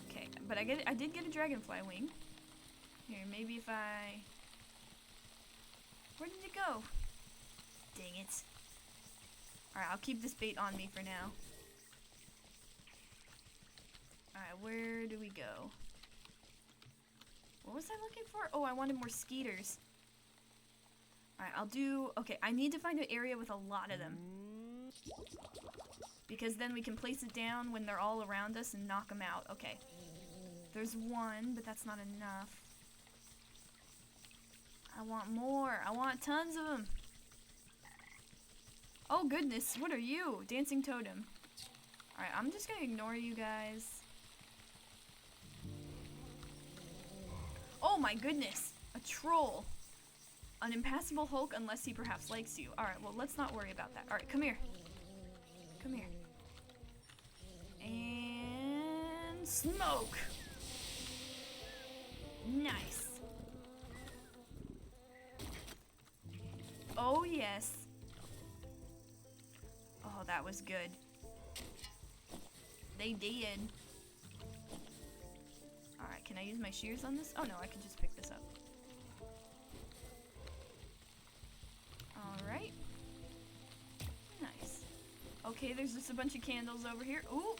Okay, but I did get a dragonfly wing. Here, maybe if I... Where did it go? Dang it. Alright, I'll keep this bait on me for now. Alright, where do we go? What was I looking for? Oh, I wanted more skeeters. Alright, I'll do... Okay, I need to find an area with a lot of them. Because then we can place it down when they're all around us and knock them out. Okay. There's one, but that's not enough. I want more. I want tons of them. Oh goodness, what are you? Dancing totem. Alright, I'm just gonna ignore you guys. Oh my goodness, a troll. An impassable Hulk unless he perhaps likes you. Alright, well let's not worry about that. Alright, come here. Come here. And smoke. Nice. Oh yes. Oh, that was good. They did. Alright, can I use my shears on this? Oh no, I can just pick this up. Alright. Nice. Okay, there's just a bunch of candles over here. Ooh!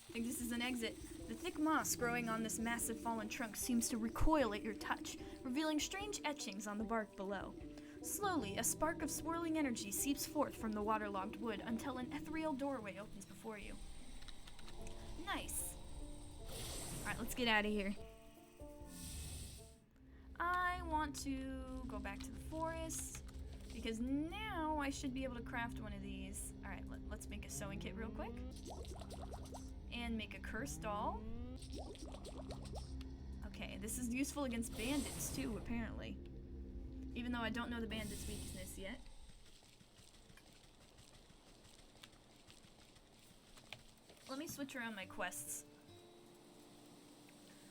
I think this is an exit. The thick moss growing on this massive fallen trunk seems to recoil at your touch, revealing strange etchings on the bark below. Slowly, a spark of swirling energy seeps forth from the waterlogged wood until an ethereal doorway opens before you. Nice. Alright, let's get out of here. I want to go back to the forest, because now I should be able to craft one of these. Alright, let's make a sewing kit real quick. And make a curse doll. Okay, this is useful against bandits too, apparently. Even though I don't know the bandit's weakness yet. Let me switch around my quests.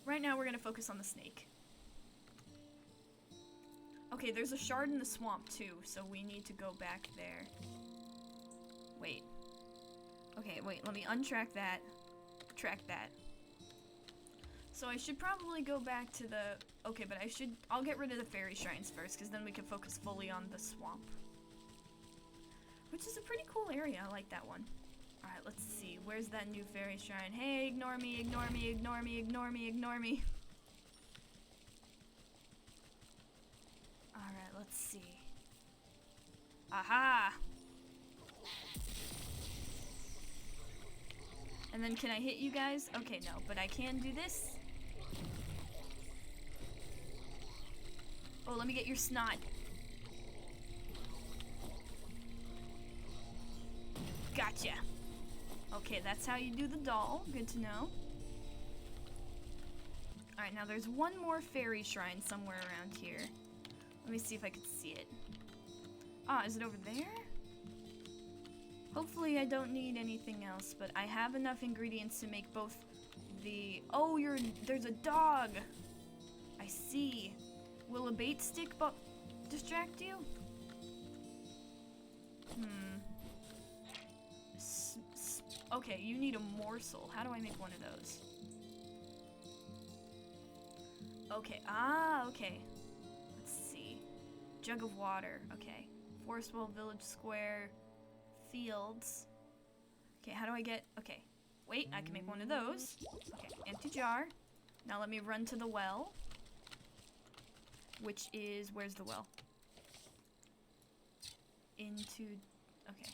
Right now we're gonna focus on the snake. Okay, there's a shard in the swamp too, so we need to go back there. Wait. Okay, wait, let me untrack that. Track that. So I should probably go back to the... Okay, but I'll get rid of the fairy shrines first, because then we can focus fully on the swamp. which is a pretty cool area. I like that one. Alright, let's see. Where's that new fairy shrine? Hey, ignore me, ignore me, ignore me, ignore me, ignore me. Alright, let's see. Aha! And then can I hit you guys? Okay, no, but I can do this. Oh, let me get your snot. Gotcha. Okay, that's how you do the doll. Good to know. Alright, now there's one more fairy shrine somewhere around here. Let me see if I can see it. Ah, is it over there? Hopefully I don't need anything else, but I have enough ingredients to make both the... Oh, there's a dog! I see. Will a bait stick distract you? Okay, you need a morsel. How do I make one of those? Okay, okay. Let's see. Jug of water, okay. Forestwell Village Square, fields. Okay, how do I get, okay. Wait, I can make one of those. Okay, empty jar. Now let me run to the well. Which is, where's the well? Okay.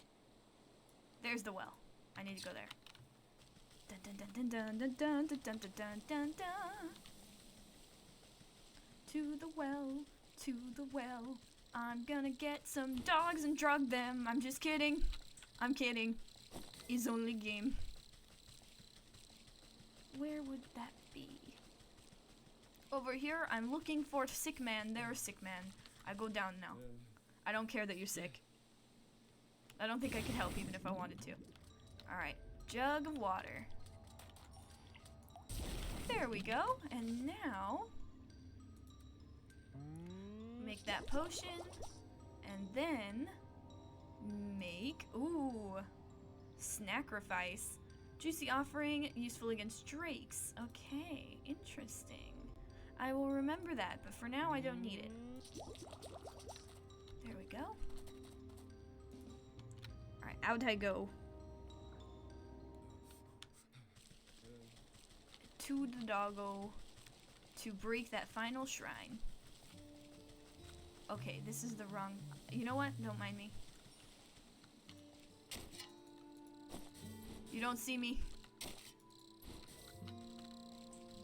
There's the well. I need to go there. Dun dun dun dun dun dun dun dun dun dun dun dun. To the well, to the well. I'm gonna get some dogs and drug them. I'm just kidding. I'm kidding. It's only game. Where would that be? Over here, I'm looking for sick man. There's sick man. I go down now. I don't care that you're sick. I don't think I could help even if I wanted to. Alright, jug of water. There we go. And now, make that potion. And then, make, ooh, snacrifice. Juicy offering, useful against drakes. Okay, interesting. I will remember that, but for now I don't need it. There we go. Alright, out I go. To the doggo to break that final shrine. Okay, this is the wrong... You know what? Don't mind me. You don't see me.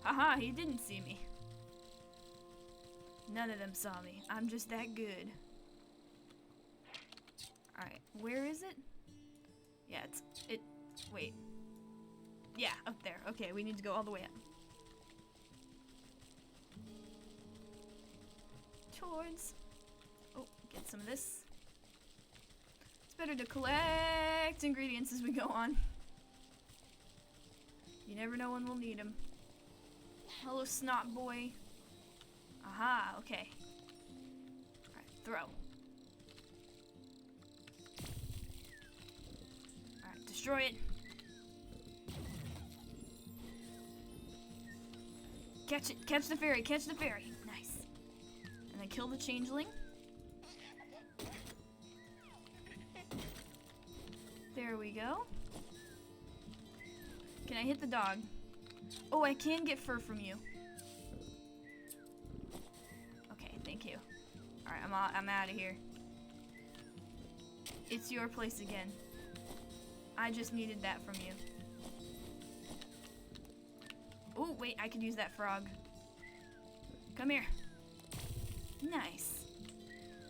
Haha, he didn't see me. None of them saw me. I'm just that good. Alright, where is it? Yeah, wait. Yeah, up there. Okay, we need to go all the way up. Towards... Oh, get some of this. It's better to collect ingredients as we go on. You never know when we'll need them. Hello, snot boy. Aha, okay. Alright, throw. Alright, destroy it. Catch it, catch the fairy, catch the fairy. Nice. And then kill the changeling. There we go. Can I hit the dog? Oh, I can get fur from you. Okay, thank you. Alright, I'm out of here. It's your place again. I just needed that from you. Oh, wait, I could use that frog. Come here. Nice.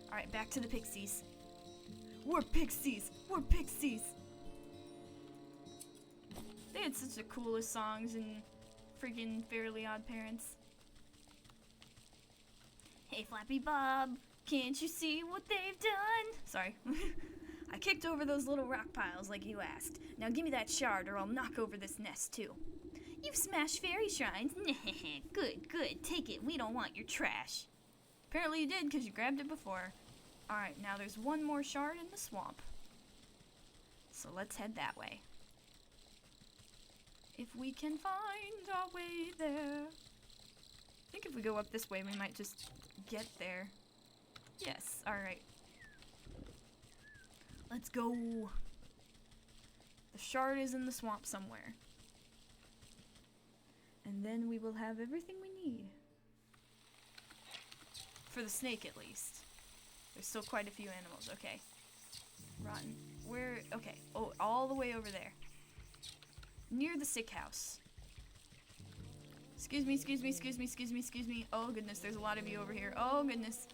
Alright, back to the pixies. We're pixies! We're pixies! They had such the coolest songs in freaking Fairly Odd Parents. Hey, Flappy Bob, can't you see what they've done? Sorry. I kicked over those little rock piles like you asked. Now give me that shard or I'll knock over this nest too. You've smashed fairy shrines. Good, good. Take it. We don't want your trash. Apparently you did because you grabbed it before. Alright, now there's one more shard in the swamp. So let's head that way. If we can find our way there. I think if we go up this way, we might just get there. Yes, alright. Let's go. The shard is in the swamp somewhere. And then we will have everything we need. For the snake, at least. There's still quite a few animals. Okay. Rotten. Where? Okay. Oh, all the way over there. Near the sick house. Excuse me, excuse me, excuse me, excuse me, excuse me. Oh, goodness. There's a lot of you over here. Oh, goodness.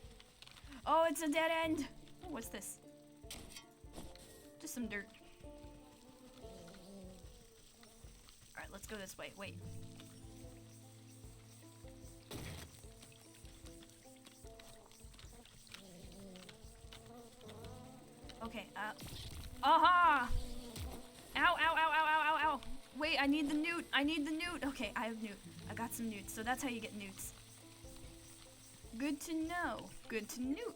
Oh, it's a dead end. Oh, what's this? Just some dirt. Alright, let's go this way. Wait. Okay, aha! Ow, ow, ow, ow, ow, ow, ow! Wait, I need the newt! I need the newt! Okay, I have newt. I got some newts, so that's how you get newts. Good to know. Good to newt.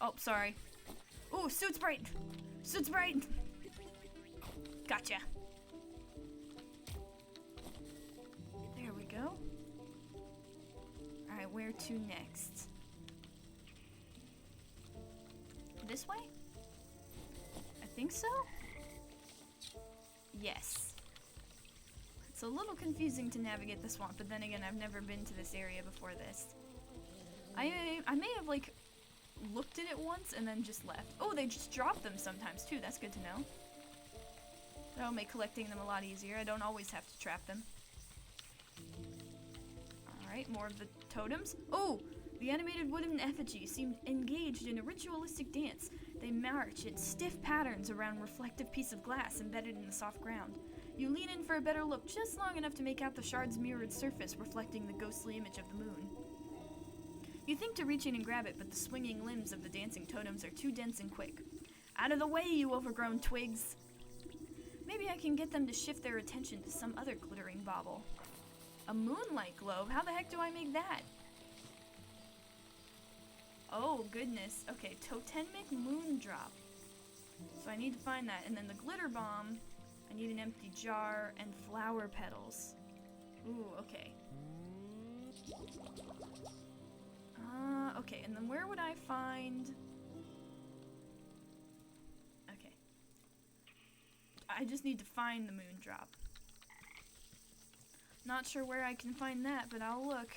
Oh, sorry. Ooh, suit's bright! Suit's bright! Gotcha. There we go. Alright, where to next? This way? I think so? Yes. It's a little confusing to navigate the swamp, but then again, I've never been to this area before this. I may have, like, looked at it once and then just left. Oh, they just drop them sometimes, too. That's good to know. That'll make collecting them a lot easier. I don't always have to trap them. Alright, more of the totems. Oh! The animated wooden effigy seemed engaged in a ritualistic dance. They march in stiff patterns around a reflective piece of glass embedded in the soft ground. You lean in for a better look, just long enough to make out the shard's mirrored surface reflecting the ghostly image of the moon. You think to reach in and grab it, but the swinging limbs of the dancing totems are too dense and quick. Out of the way, you overgrown twigs! Maybe I can get them to shift their attention to some other glittering bauble. A moonlight globe? How the heck do I make that? Oh, goodness. Okay, totemic moon drop. So I need to find that. And then the glitter bomb, I need an empty jar and flower petals. Ooh, okay. Okay, and then where would I find... Okay. I just need to find the moon drop. Not sure where I can find that, but I'll look.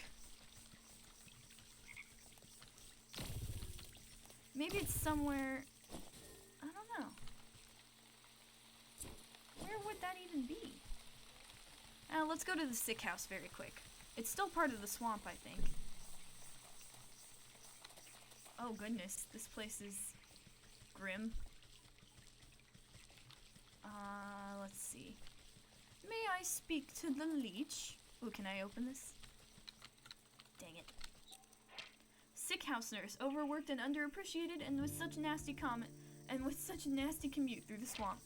Maybe it's somewhere... I don't know. Where would that even be? Let's go to the sick house very quick. It's still part of the swamp, I think. Oh goodness, this place is grim. Let's see. May I speak to the leech? Oh, can I open this? Dang it. Sick house nurse, overworked and underappreciated, and with such nasty commute through the swamp.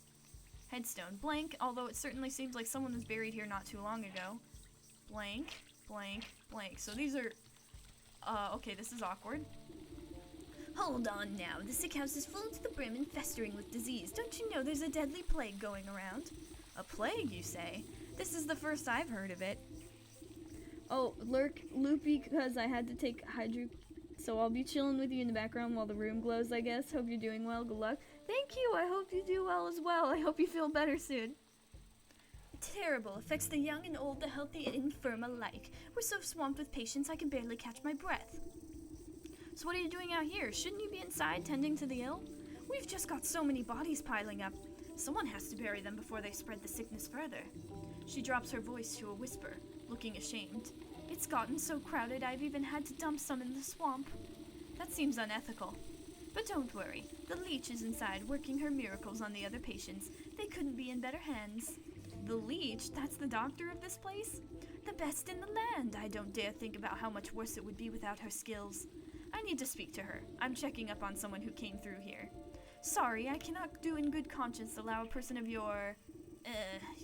Headstone, blank, although it certainly seems like someone was buried here not too long ago. Blank, blank, blank. So these are, okay, this is awkward. Hold on now. The sick house is full to the brim and festering with disease. Don't you know there's a deadly plague going around? A plague, you say? This is the first I've heard of it. Oh, loopy because I had to take hydro... So I'll be chilling with you in the background while the room glows, I guess. Hope you're doing well. Good luck. Thank you. I hope you do well as well. I hope you feel better soon. Terrible. Affects the young and old, the healthy and infirm alike. We're so swamped with patients I can barely catch my breath. So what are you doing out here? Shouldn't you be inside tending to the ill? We've just got so many bodies piling up. Someone has to bury them before they spread the sickness further. She drops her voice to a whisper, looking ashamed. It's gotten so crowded I've even had to dump some in the swamp. That seems unethical. But don't worry, the leech is inside working her miracles on the other patients. They couldn't be in better hands. The leech? That's the doctor of this place? The best in the land. I don't dare think about how much worse it would be without her skills. I need to speak to her. I'm checking up on someone who came through here. Sorry, I cannot do in good conscience allow a person of your,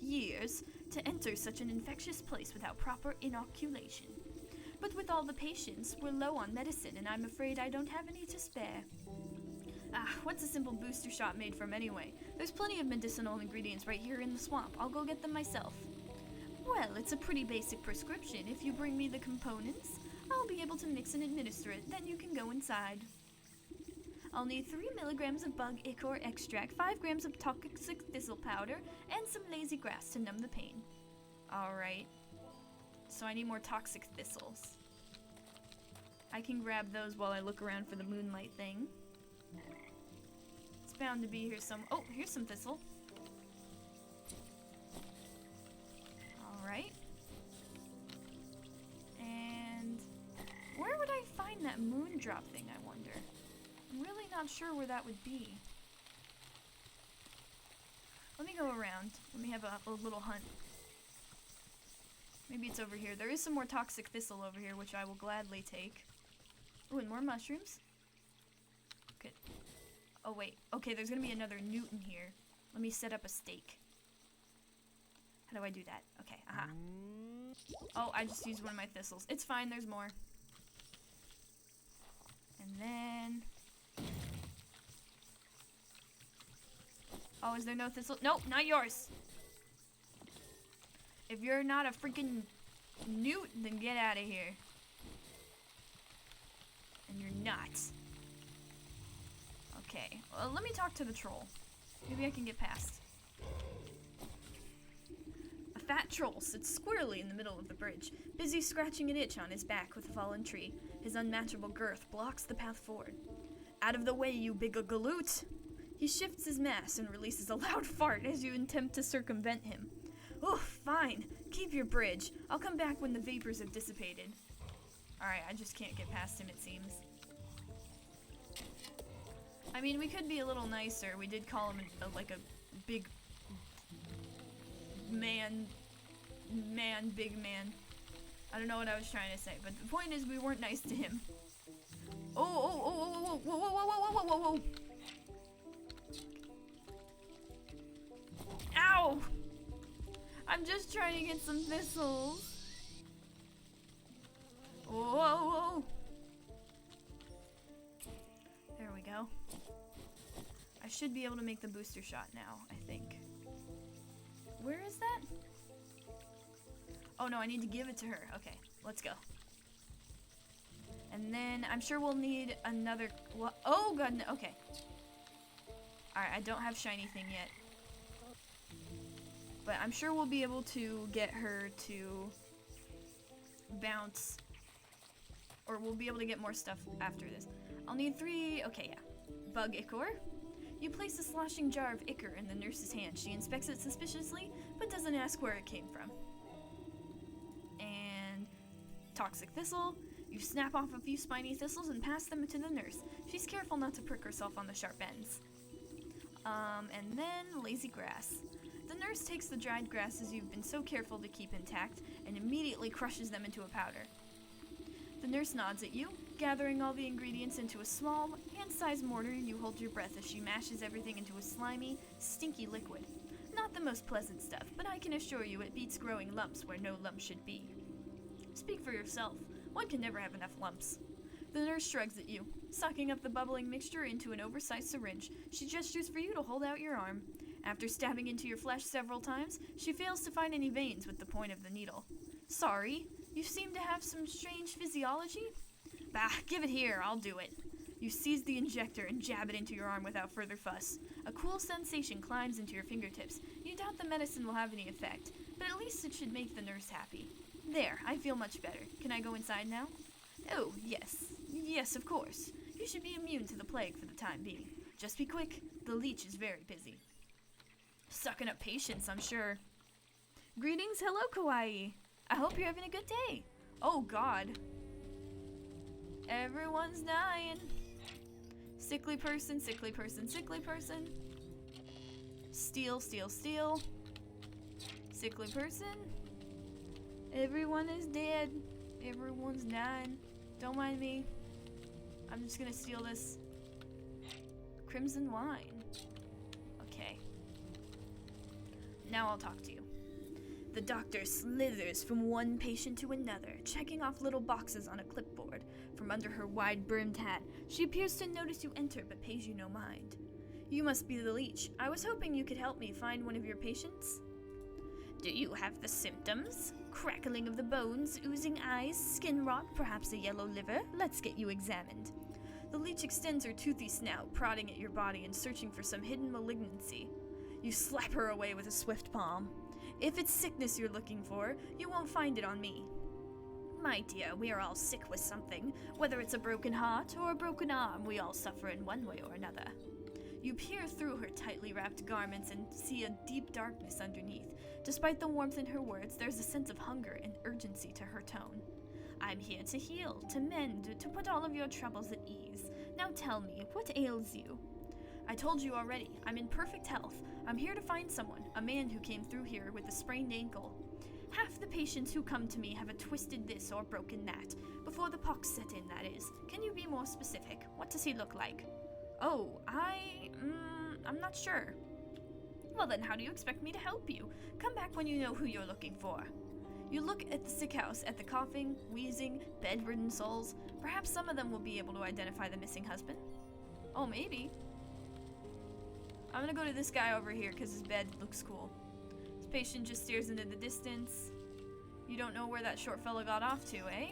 years to enter such an infectious place without proper inoculation. But with all the patients, we're low on medicine, and I'm afraid I don't have any to spare. What's a simple booster shot made from anyway? There's plenty of medicinal ingredients right here in the swamp. I'll go get them myself. Well, it's a pretty basic prescription. If you bring me the components, I'll be able to mix and administer it. Then you can go inside. I'll need 3 milligrams of bug ichor extract, 5 grams of toxic thistle powder, and some lazy grass to numb the pain. Alright. So I need more toxic thistles. I can grab those while I look around for the moonlight thing. It's bound to be here some. Oh, here's some thistle. Alright. And where would I find that moon drop thing, I wonder? I'm really not sure where that would be. Let me go around. Let me have a little hunt. Maybe it's over here. There is some more toxic thistle over here, which I will gladly take. Oh, and more mushrooms. Okay. Oh, wait. Okay, there's gonna be another Newton here. Let me set up a stake. How do I do that? Okay, aha. Oh, I just used one of my thistles. It's fine, there's more. And then... Oh, is there no thistle? Nope, not yours. If you're not a freaking newt, then get out of here. And you're not. Okay, well, let me talk to the troll. Maybe I can get past. A fat troll sits squarely in the middle of the bridge, busy scratching an itch on his back with a fallen tree. His unmatchable girth blocks the path forward. Out of the way, you big galoot! He shifts his mass and releases a loud fart as you attempt to circumvent him. Oh, fine. Keep your bridge. I'll come back when the vapors have dissipated. Alright, I just can't get past him, it seems. I mean, we could be a little nicer. We did call him like a big man, big man. I don't know what I was trying to say, but the point is we weren't nice to him. Oh, whoa. Ow! I'm just trying to get some thistles. Whoa. There we go. I should be able to make the booster shot now, I think. Where is that? Oh no, I need to give it to her. Okay, let's go. And then I'm sure we'll need another... Oh god, no, okay. Alright, I don't have shiny thing yet. But I'm sure we'll be able to get her to bounce. Or we'll be able to get more stuff after this. I'll need 3... Okay, yeah. Bug ichor. You place a sloshing jar of ichor in the nurse's hand. She inspects it suspiciously, but doesn't ask where it came from. And toxic thistle. You snap off a few spiny thistles and pass them to the nurse. She's careful not to prick herself on the sharp ends. And then lazy grass. The nurse takes the dried grasses you've been so careful to keep intact and immediately crushes them into a powder. The nurse nods at you, gathering all the ingredients into a small, hand-sized mortar. You hold your breath as she mashes everything into a slimy, stinky liquid. Not the most pleasant stuff, but I can assure you it beats growing lumps where no lumps should be. Speak for yourself. One can never have enough lumps. The nurse shrugs at you, sucking up the bubbling mixture into an oversized syringe. She gestures for you to hold out your arm. After stabbing into your flesh several times, she fails to find any veins with the point of the needle. Sorry, you seem to have some strange physiology? Bah, give it here, I'll do it. You seize the injector and jab it into your arm without further fuss. A cool sensation climbs into your fingertips. You doubt the medicine will have any effect, but at least it should make the nurse happy. There, I feel much better. Can I go inside now? Oh, yes. Yes, of course. You should be immune to the plague for the time being. Just be quick. The leech is very busy. Sucking up patience, I'm sure. Greetings, hello, Kawaii. I hope you're having a good day. Oh, God. Everyone's dying. Sickly person, sickly person, sickly person. Steal, steal, steal. Sickly person. Everyone is dead. Everyone's dying. Don't mind me. I'm just gonna steal this crimson wine. Okay. Now I'll talk to you. The doctor slithers from one patient to another, checking off little boxes on a clipboard. From under her wide-brimmed hat, she appears to notice you enter but pays you no mind. You must be the leech. I was hoping you could help me find one of your patients. Do you have the symptoms? Crackling of the bones, oozing eyes, skin rot, perhaps a yellow liver? Let's get you examined. The leech extends her toothy snout, prodding at your body and searching for some hidden malignancy. You slap her away with a swift palm. If it's sickness you're looking for, you won't find it on me. My dear, we are all sick with something. Whether it's a broken heart or a broken arm, we all suffer in one way or another. You peer through her tightly wrapped garments and see a deep darkness underneath. Despite the warmth in her words, there's a sense of hunger and urgency to her tone. I'm here to heal, to mend, to put all of your troubles at ease. Now tell me, what ails you? I told you already, I'm in perfect health. I'm here to find someone, a man who came through here with a sprained ankle. Half the patients who come to me have a twisted this or broken that. Before the pox set in, that is. Can you be more specific? What does he look like? Oh, I'm not sure. Well then, how do you expect me to help you? Come back when you know who you're looking for. You look at the sick house, at the coughing, wheezing, bedridden souls. Perhaps some of them will be able to identify the missing husband. Oh, maybe. I'm gonna go to this guy over here because his bed looks cool. This patient just stares into the distance. You don't know where that short fella got off to, eh?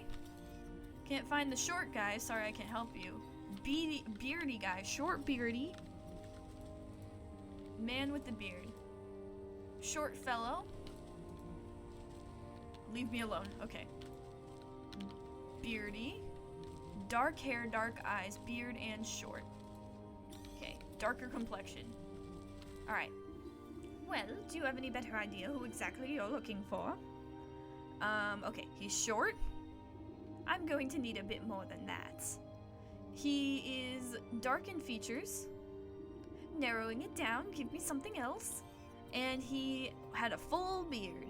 Can't find the short guy. Sorry, I can't help you. Beardy guy. Short beardy. Man with the beard. Short fellow. Leave me alone. Okay. Beardy. Dark hair, dark eyes, beard, and short. Okay. Darker complexion. Alright. Well, do you have any better idea who exactly you're looking for? Okay. He's short. I'm going to need a bit more than that. He is dark in features. Narrowing it down, give me something else. And he had a full beard.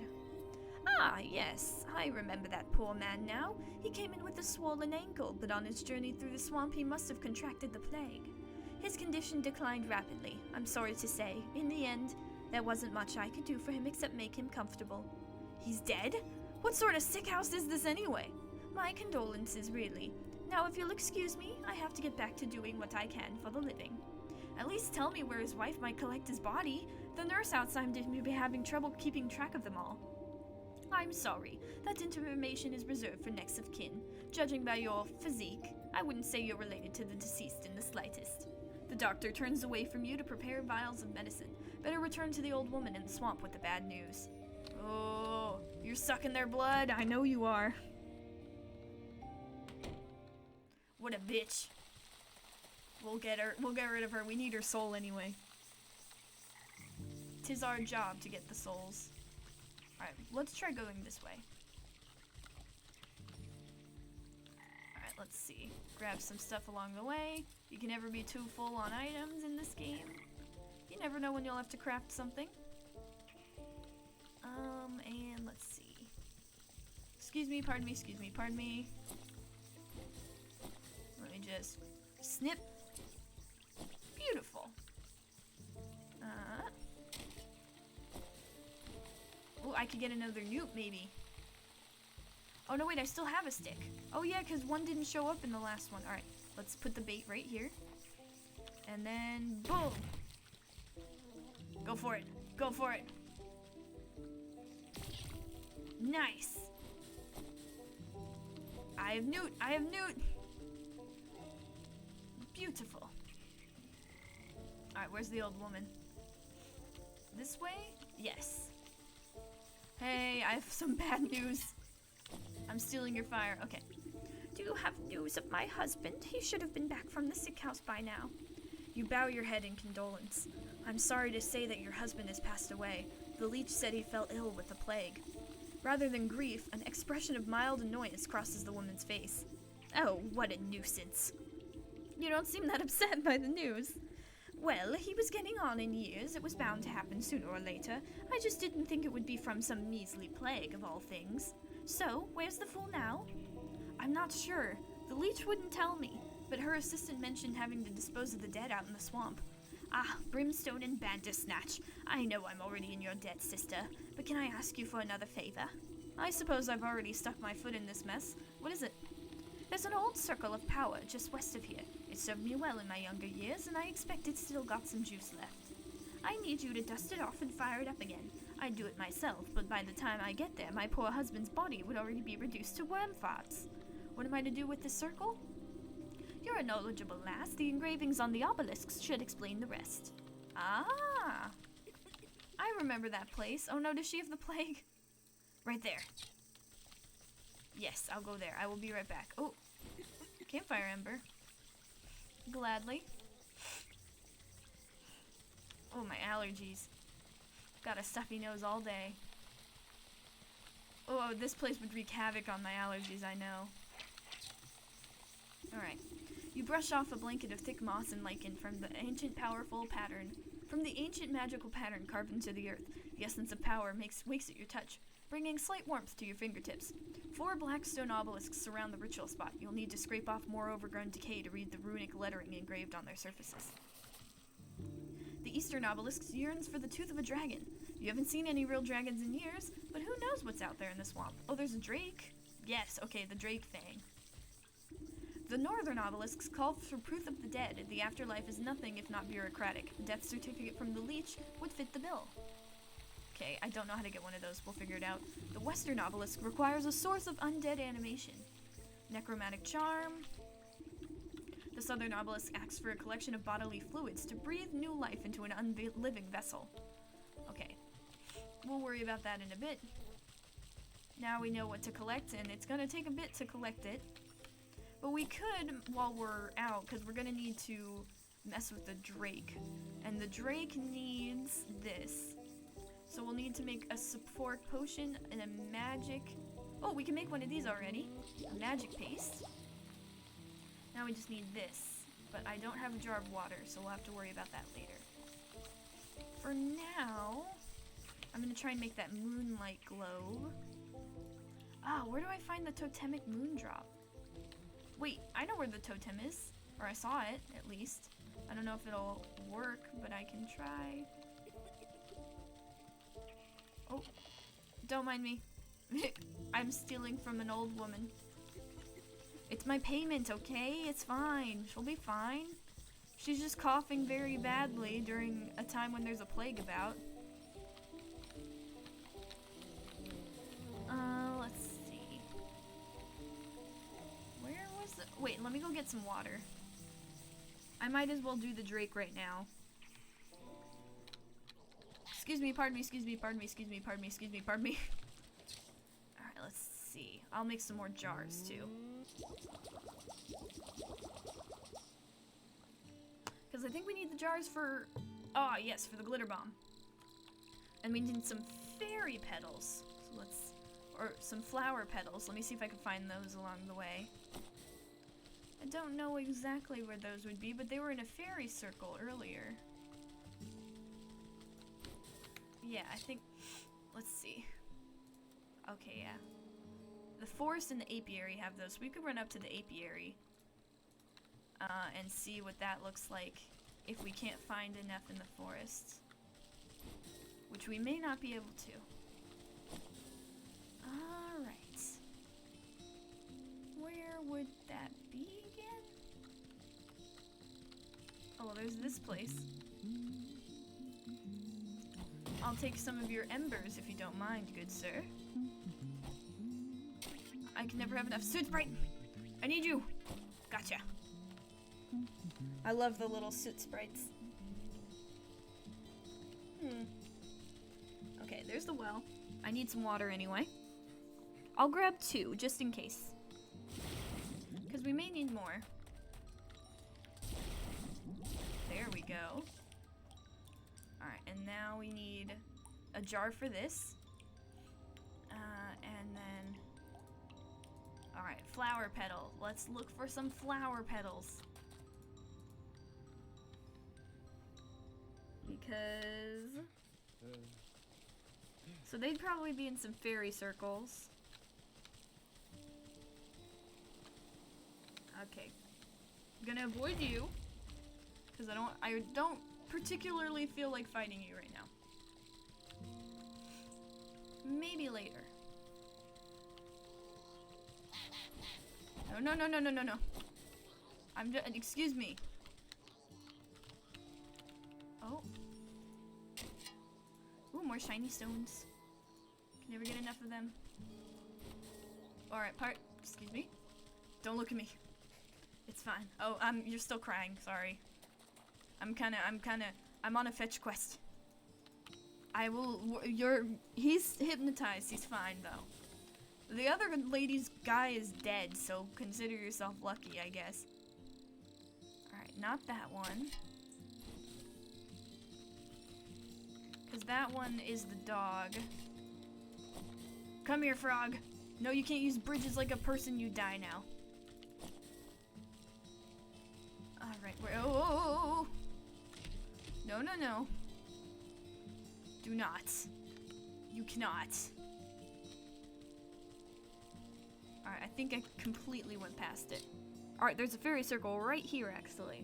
Ah, yes, I remember that poor man now. He came in with a swollen ankle, but on his journey through the swamp he must have contracted the plague. His condition declined rapidly, I'm sorry to say. In the end, there wasn't much I could do for him except make him comfortable. He's dead? What sort of sick house is this anyway? My condolences, really. Now, if you'll excuse me, I have to get back to doing what I can for the living. At least tell me where his wife might collect his body. The nurse outside seemed to be having trouble keeping track of them all. I'm sorry. That information is reserved for next of kin. Judging by your physique, I wouldn't say you're related to the deceased in the slightest. The doctor turns away from you to prepare vials of medicine. Better return to the old woman in the swamp with the bad news. Oh, you're sucking their blood? I know you are. What a bitch. We'll get rid of her. We need her soul anyway. 'Tis our job to get the souls. Alright, let's try going this way. Alright, let's see. Grab some stuff along the way. You can never be too full on items in this game. You never know when you'll have to craft something. And let's see. Excuse me, pardon me. Let me just snip. Beautiful. Oh, I could get another newt, maybe. Oh, no, wait, I still have a stick. Oh, yeah, because one didn't show up in the last one. All right, let's put the bait right here. And then, boom. Go for it. Go for it. Nice. I have newt. I have newt. Beautiful. All right, where's the old woman? This way? Yes. Hey, I have some bad news. I'm stealing your fire. Okay. Do you have news of my husband? He should have been back from the sick house by now. You bow your head in condolence. I'm sorry to say that your husband has passed away. The leech said he fell ill with the plague. Rather than grief, an expression of mild annoyance crosses the woman's face. Oh, what a nuisance. You don't seem that upset by the news. Well, he was getting on in years. It was bound to happen sooner or later. I just didn't think it would be from some measly plague, of all things. So, where's the fool now? I'm not sure. The leech wouldn't tell me, but her assistant mentioned having to dispose of the dead out in the swamp. Ah, brimstone and bandersnatch. I know I'm already in your debt, sister, but can I ask you for another favor? I suppose I've already stuck my foot in this mess. What is it? There's an old circle of power just west of here. It served me well in my younger years, and I expect it's still got some juice left. I need you to dust it off and fire it up again. I'd do it myself, but by the time I get there, my poor husband's body would already be reduced to worm farts. What am I to do with this circle? You're a knowledgeable lass. The engravings on the obelisks should explain the rest. Ah! I remember that place. Oh no, does she have the plague? Right there. Yes, I'll go there. I will be right back. Oh, campfire ember. Gladly. Oh, my allergies. Got a stuffy nose all day. Oh, this place would wreak havoc on my allergies, I know. Alright. You brush off a blanket of thick moss and lichen from the ancient magical pattern carved into the earth. The essence of power wakes at your touch, bringing slight warmth to your fingertips. 4 black stone obelisks surround the ritual spot. You'll need to scrape off more overgrown decay to read the runic lettering engraved on their surfaces. The eastern obelisk yearns for the tooth of a dragon. You haven't seen any real dragons in years, but who knows what's out there in the swamp? Oh, there's a drake. Yes, okay, the drake thing. The northern obelisks call for proof of the dead. The afterlife is nothing if not bureaucratic. A death certificate from the leech would fit the bill. Okay, I don't know how to get one of those. We'll figure it out. The western obelisk requires a source of undead animation. Necromantic charm. The southern obelisk asks for a collection of bodily fluids to breathe new life into an unliving vessel. Okay, we'll worry about that in a bit. Now we know what to collect, and it's gonna take a bit to collect it. But we could, while we're out, because we're gonna need to mess with the drake. And the drake needs this. So we'll need to make a support potion and a magic... Oh, we can make one of these already. A magic paste. Now we just need this. But I don't have a jar of water, so we'll have to worry about that later. For now, I'm gonna try and make that moonlight globe. Ah, where do I find the totemic moon drop? Wait, I know where the totem is. Or I saw it, at least. I don't know if it'll work, but I can try. Oh, don't mind me. I'm stealing from an old woman. It's my payment, okay? It's fine. She'll be fine. She's just coughing very badly during a time when there's a plague about. Let's see. Where was it? Wait, let me go get some water. I might as well do the drake right now. Excuse me, pardon me, excuse me, pardon me, excuse me, pardon me, excuse me, pardon me. Alright, let's see. I'll make some more jars, too. Because I think we need the jars for... Ah, yes, for the glitter bomb. And we need some fairy petals. So let's... Or some flower petals. Let me see if I can find those along the way. I don't know exactly where those would be, but they were in a fairy circle earlier. Yeah, I think... Let's see. Okay, yeah. The forest and the apiary have those. We could run up to the apiary. And see what that looks like if we can't find enough in the forest. Which we may not be able to. Alright. Where would that be again? Oh, there's this place. I'll take some of your embers if you don't mind, good sir. I can never have enough. Soot Sprite! I need you! Gotcha. I love the little soot sprites. Okay, there's the well. I need some water anyway. I'll grab 2, just in case. Because we may need more. There we go. Alright, and now we need a jar for this. And then... Alright, flower petal. Let's look for some flower petals. Because... So they'd probably be in some fairy circles. Okay. I'm gonna avoid you. Because I don't particularly feel like fighting you right now. Maybe later. No, no, no, no, no, no, no. I'm just, excuse me. Oh. Ooh, more shiny stones. Can never get enough of them. Alright, excuse me. Don't look at me. It's fine. Oh, you're still crying. Sorry. I'm on a fetch quest. He's hypnotized. He's fine, though. The other lady's guy is dead, so consider yourself lucky, I guess. Alright, not that one. Because that one is the dog. Come here, frog. No, you can't use bridges like a person. You die now. Alright, oh. No. Do not. You cannot. Alright, I think I completely went past it. Alright, there's a fairy circle right here, actually.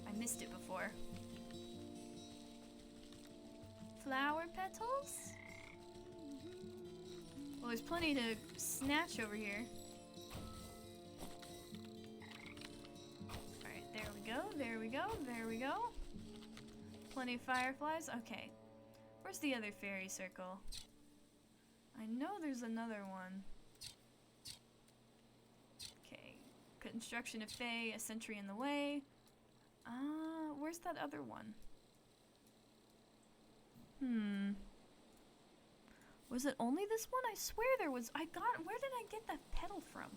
I missed it before. Flower petals? Well, there's plenty to snatch over here. Alright, there we go. Plenty of fireflies. Okay. Where's the other fairy circle? I know there's another one. Okay. Construction of Fae, a century in the way. Where's that other one? Was it only this one? I swear there was. Where did I get that petal from?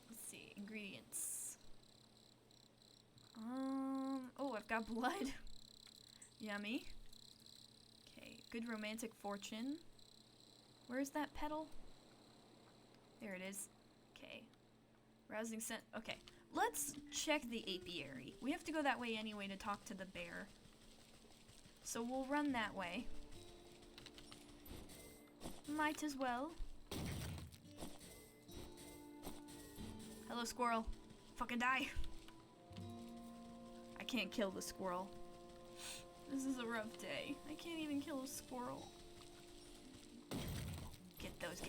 Let's see. Ingredients. Oh, I've got blood. Yummy. Okay, good romantic fortune. Where's that petal? There it is. Okay. Rousing scent. Okay, let's check the apiary. We have to go that way anyway to talk to the bear. So we'll run that way. Might as well. Hello, squirrel. Fucking die. I can't kill the squirrel. This is a rough day. I can't even kill a squirrel. Get those.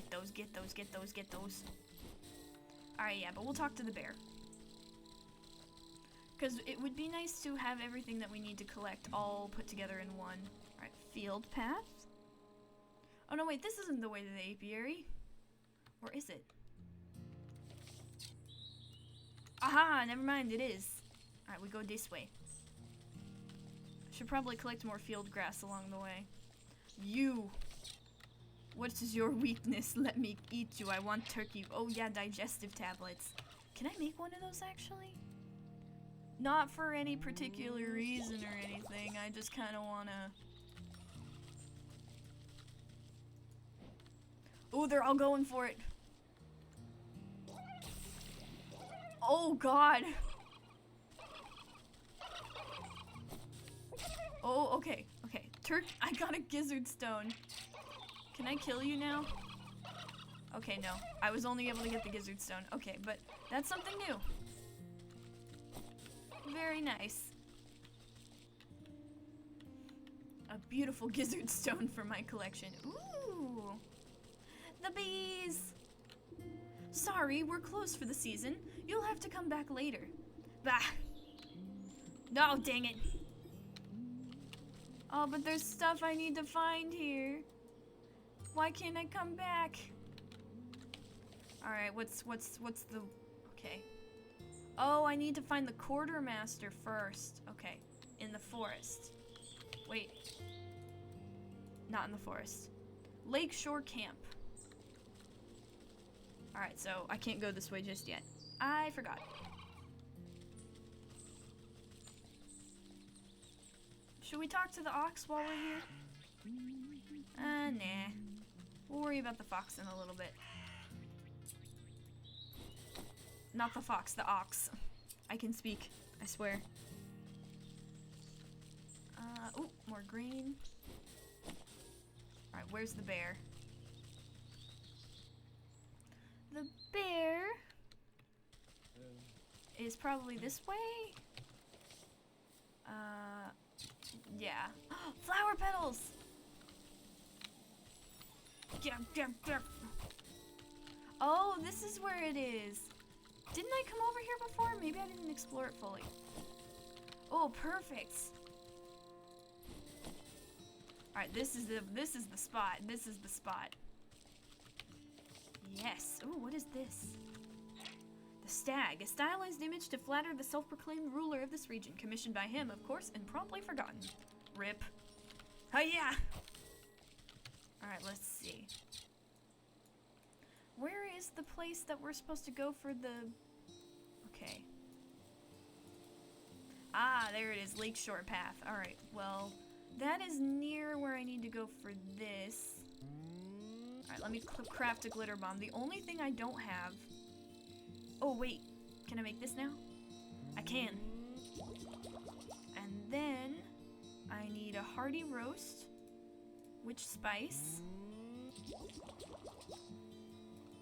Alright, yeah, but we'll talk to the bear. Because it would be nice to have everything that we need to collect all put together in one. Alright, field path. Oh no, wait, this isn't the way to the apiary. Or is it? Aha, never mind, it is. Alright, we go this way. Should probably collect more field grass along the way. You! What is your weakness? Let me eat you. I want turkey. Oh yeah, digestive tablets. Can I make one of those actually? Not for any particular reason or anything. I just kind of want to... Oh, they're all going for it. Oh god. Oh, okay. I got a gizzard stone. Can I kill you now? Okay, no. I was only able to get the gizzard stone. Okay, but that's something new. Very nice. A beautiful gizzard stone for my collection. Ooh! The bees! Sorry, we're closed for the season. You'll have to come back later. Bah! No, dang it. Oh, but there's stuff I need to find here. Why can't I come back? Alright, what's the... Okay. Oh, I need to find the quartermaster first. Okay, in the forest. Wait. Not in the forest. Lakeshore Camp. Alright, so I can't go this way just yet. I forgot. Should we talk to the ox while we're here? Nah. We'll worry about the fox in a little bit. Not the fox, the ox. I can speak, I swear. Ooh, more green. Alright, where's the bear? The bear is probably this way. Yeah. Flower petals! Oh, this is where it is. Didn't I come over here before? Maybe I didn't explore it fully. Oh, perfect. Alright, this is the spot. This is the spot. Yes. Ooh, what is this? The Stag, a stylized image to flatter the self-proclaimed ruler of this region, commissioned by him, of course, and promptly forgotten. Rip. Hi-ya! Alright, let's see. Where is the place that we're supposed to go for the... Okay. Ah, there it is, Lakeshore Path. Alright, well, that is near where I need to go for this. Alright, let me craft a glitter bomb. The only thing I don't have... Oh, wait. Can I make this now? I can. And then I need a hearty roast. Which spice?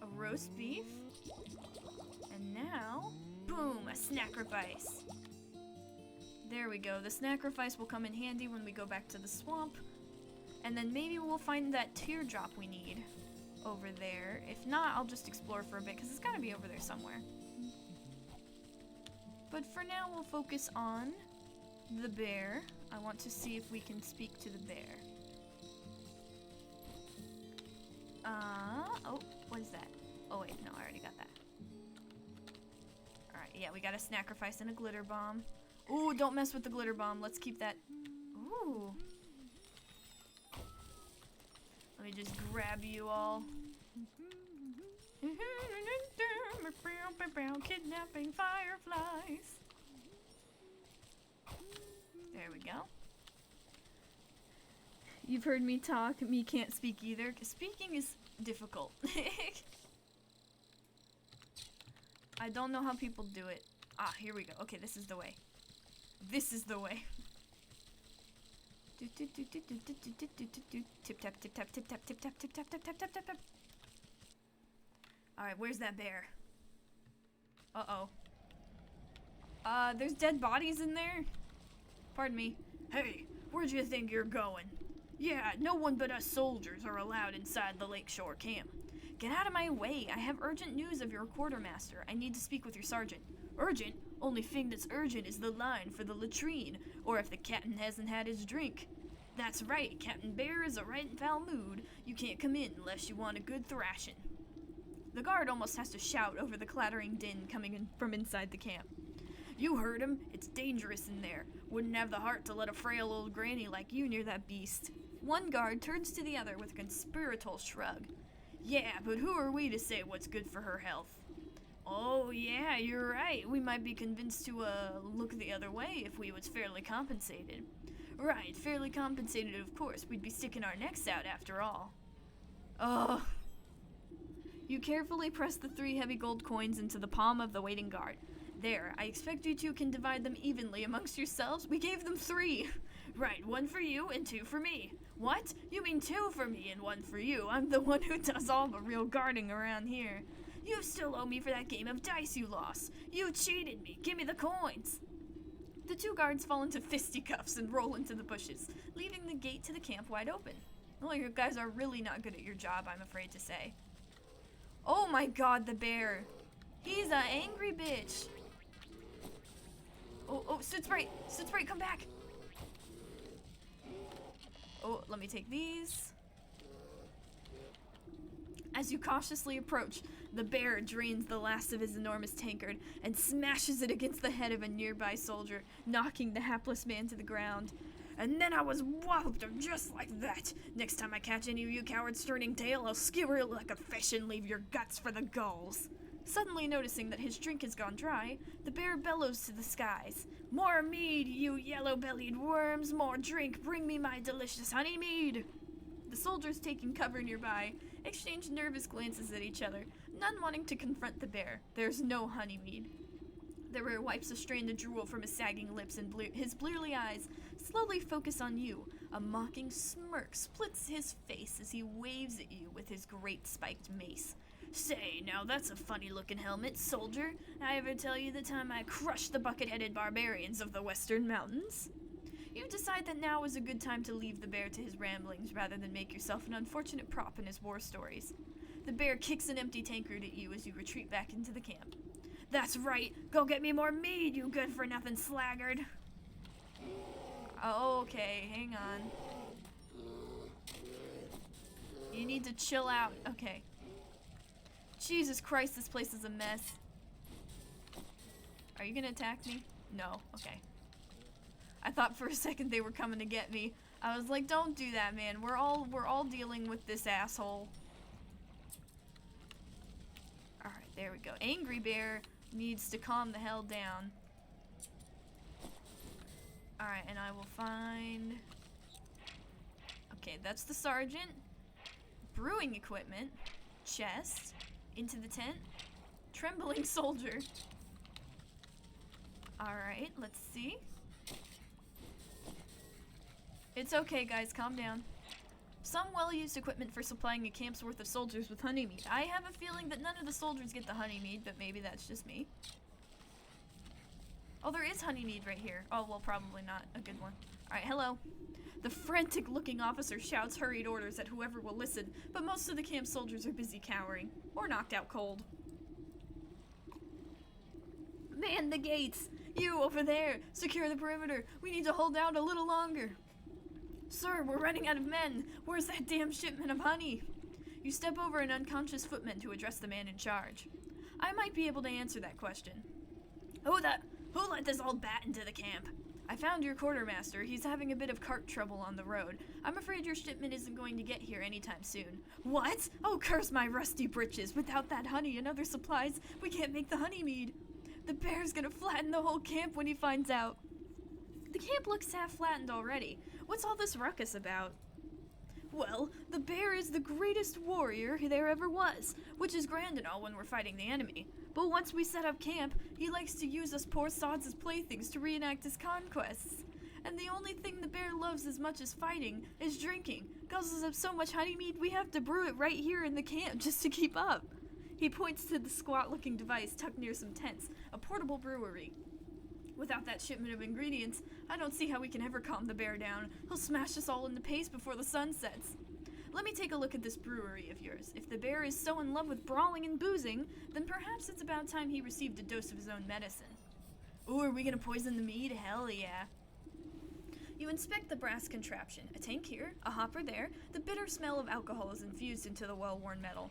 A roast beef. And now, boom, a snacrifice. There we go. The snacrifice will come in handy when we go back to the swamp. And then maybe we'll find that teardrop we need over there. If not, I'll just explore for a bit, because it's got to be over there somewhere. But for now, we'll focus on the bear. I want to see if we can speak to the bear. Oh, what is that? Oh wait, no, I already got that. Alright, yeah, we got a snacrifice and a glitter bomb. Ooh, don't mess with the glitter bomb. Let's keep that. Ooh. Let me just grab you all. Kidnapping fireflies. There we go. You've heard me talk. Me can't speak either, because speaking is difficult. I don't know how people do it. Ah, here we go. Okay, this is the way. This is the way. Tip tap tip tap tip tap tip tap tip tap tap tap tap tap tap. Alright, where's that bear? Uh-oh. There's dead bodies in there? Pardon me. Hey, where'd you think you're going? Yeah, no one but us soldiers are allowed inside the lakeshore camp. Get out of my way. I have urgent news of your quartermaster. I need to speak with your sergeant. Urgent? Only thing that's urgent is the line for the latrine, or if the captain hasn't had his drink. That's right, Captain Bear is a right and foul mood. You can't come in unless you want a good thrashing. The guard almost has to shout over the clattering din coming in from inside the camp. You heard him. It's dangerous in there. Wouldn't have the heart to let a frail old granny like you near that beast. One guard turns to the other with a conspiratorial shrug. Yeah, but who are we to say what's good for her health? Oh, yeah, you're right. We might be convinced to, look the other way if we was fairly compensated. Right, fairly compensated, of course. We'd be sticking our necks out after all. Oh. You carefully press the 3 heavy gold coins into the palm of the waiting guard. There, I expect you two can divide them evenly amongst yourselves. We gave them 3. Right, 1 for you and 2 for me. What? You mean 2 for me and 1 for you? I'm the one who does all the real guarding around here. You still owe me for that game of dice you lost. You cheated me. Give me the coins. The 2 guards fall into fisticuffs and roll into the bushes, leaving the gate to the camp wide open. Well, you guys are really not good at your job, I'm afraid to say. Oh my god, the bear. He's an angry bitch. Oh, Soot Sprite, come back. Oh, let me take these. As you cautiously approach, the bear drains the last of his enormous tankard and smashes it against the head of a nearby soldier, knocking the hapless man to the ground. And then I was whopped just like that. Next time I catch any of you cowards turning tail, I'll skewer you like a fish and leave your guts for the gulls. Suddenly noticing that his drink has gone dry, the bear bellows to the skies. More mead, you yellow-bellied worms! More drink! Bring me my delicious honey mead! The soldiers taking cover nearby exchange nervous glances at each other, none wanting to confront the bear. There's no honey mead. The bear wipes a strand of drool from his sagging lips and his bleary eyes slowly focus on you. A mocking smirk splits his face as he waves at you with his great spiked mace. Say, now that's a funny-looking helmet, soldier. I ever tell you the time I crushed the bucket-headed barbarians of the Western Mountains? You decide that now is a good time to leave the bear to his ramblings rather than make yourself an unfortunate prop in his war stories. The bear kicks an empty tankard at you as you retreat back into the camp. That's right! Go get me more mead, you good-for-nothing slaggard! Oh, okay, hang on. You need to chill out. Okay. Jesus Christ, this place is a mess. Are you gonna attack me? No. Okay. I thought for a second they were coming to get me. I was like, don't do that, man. We're all dealing with this asshole. Alright, there we go. Angry Bear needs to calm the hell down. Alright, and I will find... Okay, that's the sergeant. Brewing equipment. Chest. Into the tent. Trembling soldier. Alright, let's see. It's okay, guys, calm down. Some well-used equipment for supplying a camp's worth of soldiers with honey mead. I have a feeling that none of the soldiers get the honey mead, but maybe that's just me. Oh, there is honey mead right here. Oh, well, probably not a good one. Alright, hello. The frantic-looking officer shouts hurried orders at whoever will listen, but most of the camp soldiers are busy cowering, or knocked out cold. Man the gates! You, over there! Secure the perimeter! We need to hold out a little longer! Sir, we're running out of men! Where's that damn shipment of honey? You step over an unconscious footman to address the man in charge. I might be able to answer that question. Who let this old bat into the camp? I found your quartermaster. He's having a bit of cart trouble on the road. I'm afraid your shipment isn't going to get here anytime soon. What? Oh, curse my rusty britches. Without that honey and other supplies, we can't make the honey mead. The bear's gonna flatten the whole camp when he finds out. The camp looks half flattened already. What's all this ruckus about? Well, the bear is the greatest warrior there ever was, which is grand and all when we're fighting the enemy. But once we set up camp, he likes to use us poor sods as playthings to reenact his conquests. And the only thing the bear loves as much as fighting is drinking. Guzzles up so much honey mead we have to brew it right here in the camp just to keep up. He points to the squat-looking device tucked near some tents, a portable brewery. Without that shipment of ingredients, I don't see how we can ever calm the bear down. He'll smash us all into paste before the sun sets. Let me take a look at this brewery of yours. If the bear is so in love with brawling and boozing, then perhaps it's about time he received a dose of his own medicine. Ooh, are we gonna poison the mead? Hell yeah. You inspect the brass contraption. A tank here, a hopper there. The bitter smell of alcohol is infused into the well-worn metal.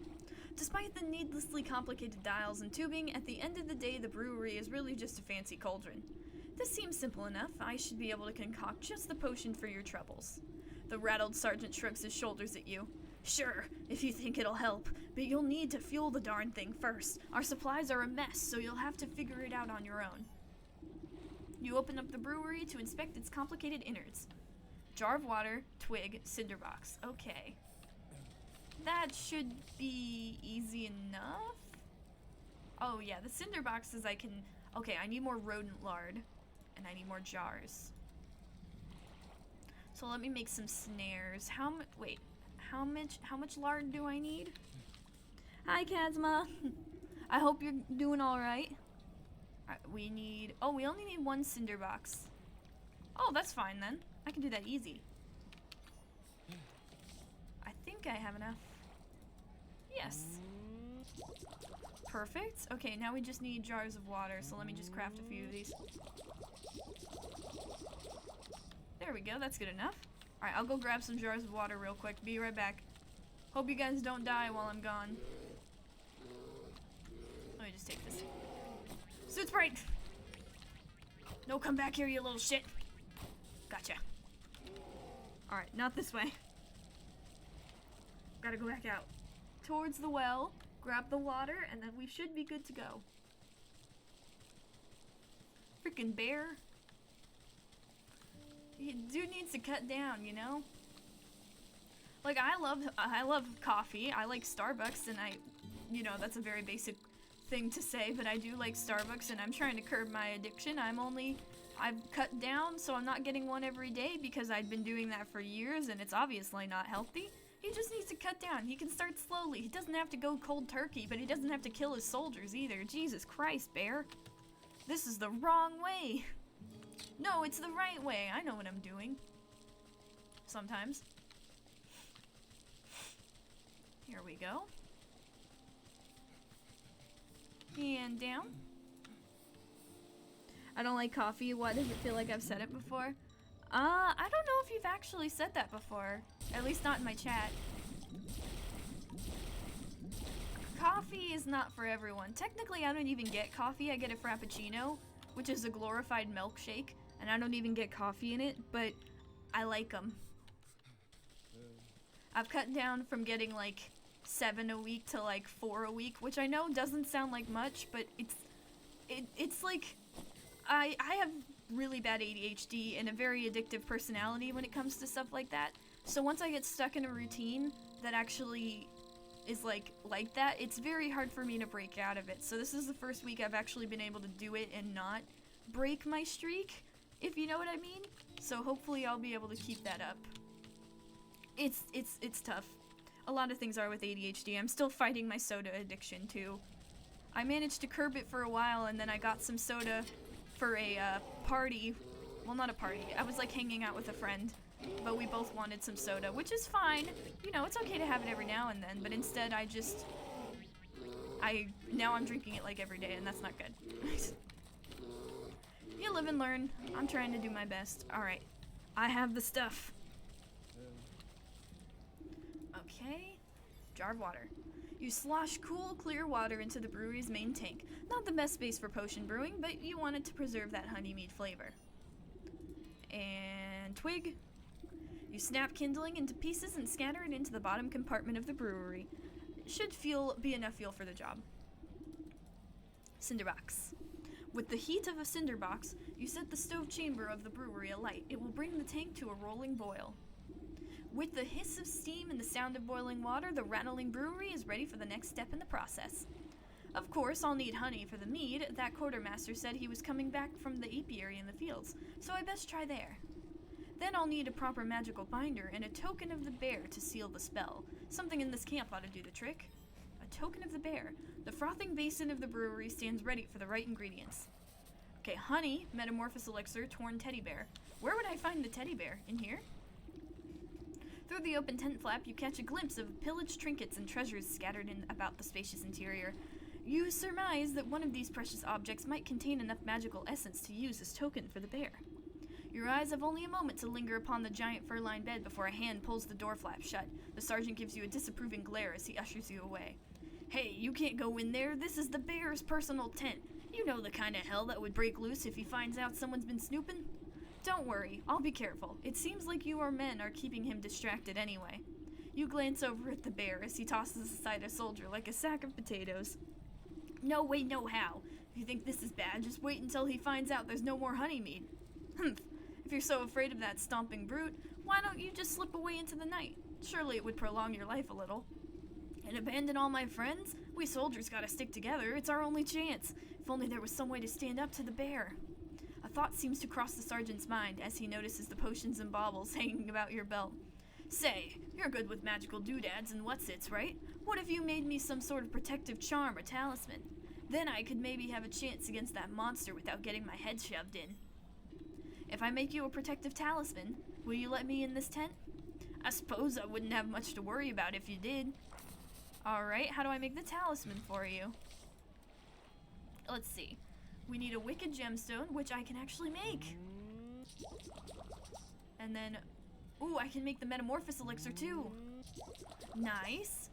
Despite the needlessly complicated dials and tubing, at the end of the day the brewery is really just a fancy cauldron. This seems simple enough. I should be able to concoct just the potion for your troubles. The rattled sergeant shrugs his shoulders at you. Sure, if you think it'll help, but you'll need to fuel the darn thing first. Our supplies are a mess, so you'll have to figure it out on your own. You open up the brewery to inspect its complicated innards. Jar of water, twig, cinderbox. Okay. That should be easy enough. Oh yeah, the cinder boxes I can... Okay, I need more rodent lard. And I need more jars. So let me make some snares. How much lard do I need? Hi, Kazma. I hope you're doing alright. Alright, we need... Oh, we only need one cinder box. Oh, that's fine then. I can do that easy. I think I have enough. Yes. Perfect. Okay, now we just need jars of water, so let me just craft a few of these. There we go, that's good enough. Alright, I'll go grab some jars of water real quick. Be right back. Hope you guys don't die while I'm gone. Let me just take this. Suit's bright! No, come back here, you little shit. Gotcha. Alright, not this way. Gotta go back out. Towards the well, grab the water, and then we should be good to go. Freaking bear. Dude needs to cut down, you know? Like, I love coffee. I like Starbucks, and you know, that's a very basic thing to say, but I do like Starbucks, and I'm trying to curb my addiction. I've cut down, so I'm not getting one every day because I've been doing that for years, and it's obviously not healthy. He just needs to cut down. He can start slowly. He doesn't have to go cold turkey, but he doesn't have to kill his soldiers either. Jesus Christ, bear. This is the wrong way. No, it's the right way. I know what I'm doing. Sometimes. Here we go. And down. I don't like coffee. Why does it feel like I've said it before? I don't know if you've actually said that before. At least not in my chat. Coffee is not for everyone. Technically, I don't even get coffee. I get a frappuccino, which is a glorified milkshake, and I don't even get coffee in it, but I like them. I've cut down from getting like 7 a week to like 4 a week, which I know doesn't sound like much, but it's like I have really bad ADHD and a very addictive personality when it comes to stuff like that. So once I get stuck in a routine that actually is like that, it's very hard for me to break out of it. So this is the first week I've actually been able to do it and not break my streak, if you know what I mean. So hopefully I'll be able to keep that up. It's tough. A lot of things are with ADHD. I'm still fighting my soda addiction too. I managed to curb it for a while, and then I got some soda for a party. Well, not a party. I was like hanging out with a friend, but we both wanted some soda, which is fine. You know, it's okay to have it every now and then, but instead now I'm drinking it like every day, and that's not good. You live and learn. I'm trying to do my best. Alright. I have the stuff. Okay. Jar of water. You slosh cool, clear water into the brewery's main tank. Not the best space for potion brewing, but you wanted to preserve that honeymead flavor. And twig. You snap kindling into pieces and scatter it into the bottom compartment of the brewery. It should be enough fuel for the job. Cinderbox. With the heat of a cinderbox, you set the stove chamber of the brewery alight. It will bring the tank to a rolling boil. With the hiss of steam and the sound of boiling water, the rattling brewery is ready for the next step in the process. Of course, I'll need honey for the mead. That quartermaster said he was coming back from the apiary in the fields, so I best try there. Then I'll need a proper magical binder and a token of the bear to seal the spell. Something in this camp ought to do the trick. A token of the bear. The frothing basin of the brewery stands ready for the right ingredients. Okay, honey, metamorphosis elixir, torn teddy bear. Where would I find the teddy bear? In here? Through the open tent flap, you catch a glimpse of pillaged trinkets and treasures scattered about the spacious interior. You surmise that one of these precious objects might contain enough magical essence to use as token for the bear. Your eyes have only a moment to linger upon the giant fur-lined bed before a hand pulls the door flap shut. The sergeant gives you a disapproving glare as he ushers you away. Hey, you can't go in there. This is the bear's personal tent. You know the kind of hell that would break loose if he finds out someone's been snooping. Don't worry, I'll be careful. It seems like you or men are keeping him distracted anyway. You glance over at the bear as he tosses aside a soldier like a sack of potatoes. No way, no how. If you think this is bad, just wait until he finds out there's no more honeymead. Humph. If you're so afraid of that stomping brute, why don't you just slip away into the night? Surely it would prolong your life a little. And abandon all my friends? We soldiers gotta stick together. It's our only chance. If only there was some way to stand up to the bear. A thought seems to cross the sergeant's mind as he notices the potions and baubles hanging about your belt. Say, you're good with magical doodads and whatsits, right? What if you made me some sort of protective charm or talisman? Then I could maybe have a chance against that monster without getting my head shoved in. If I make you a protective talisman, will you let me in this tent? I suppose I wouldn't have much to worry about if you did. Alright, how do I make the talisman for you? Let's see. We need a wicked gemstone, which I can actually make. And then, ooh, I can make the metamorphosis elixir too. Nice.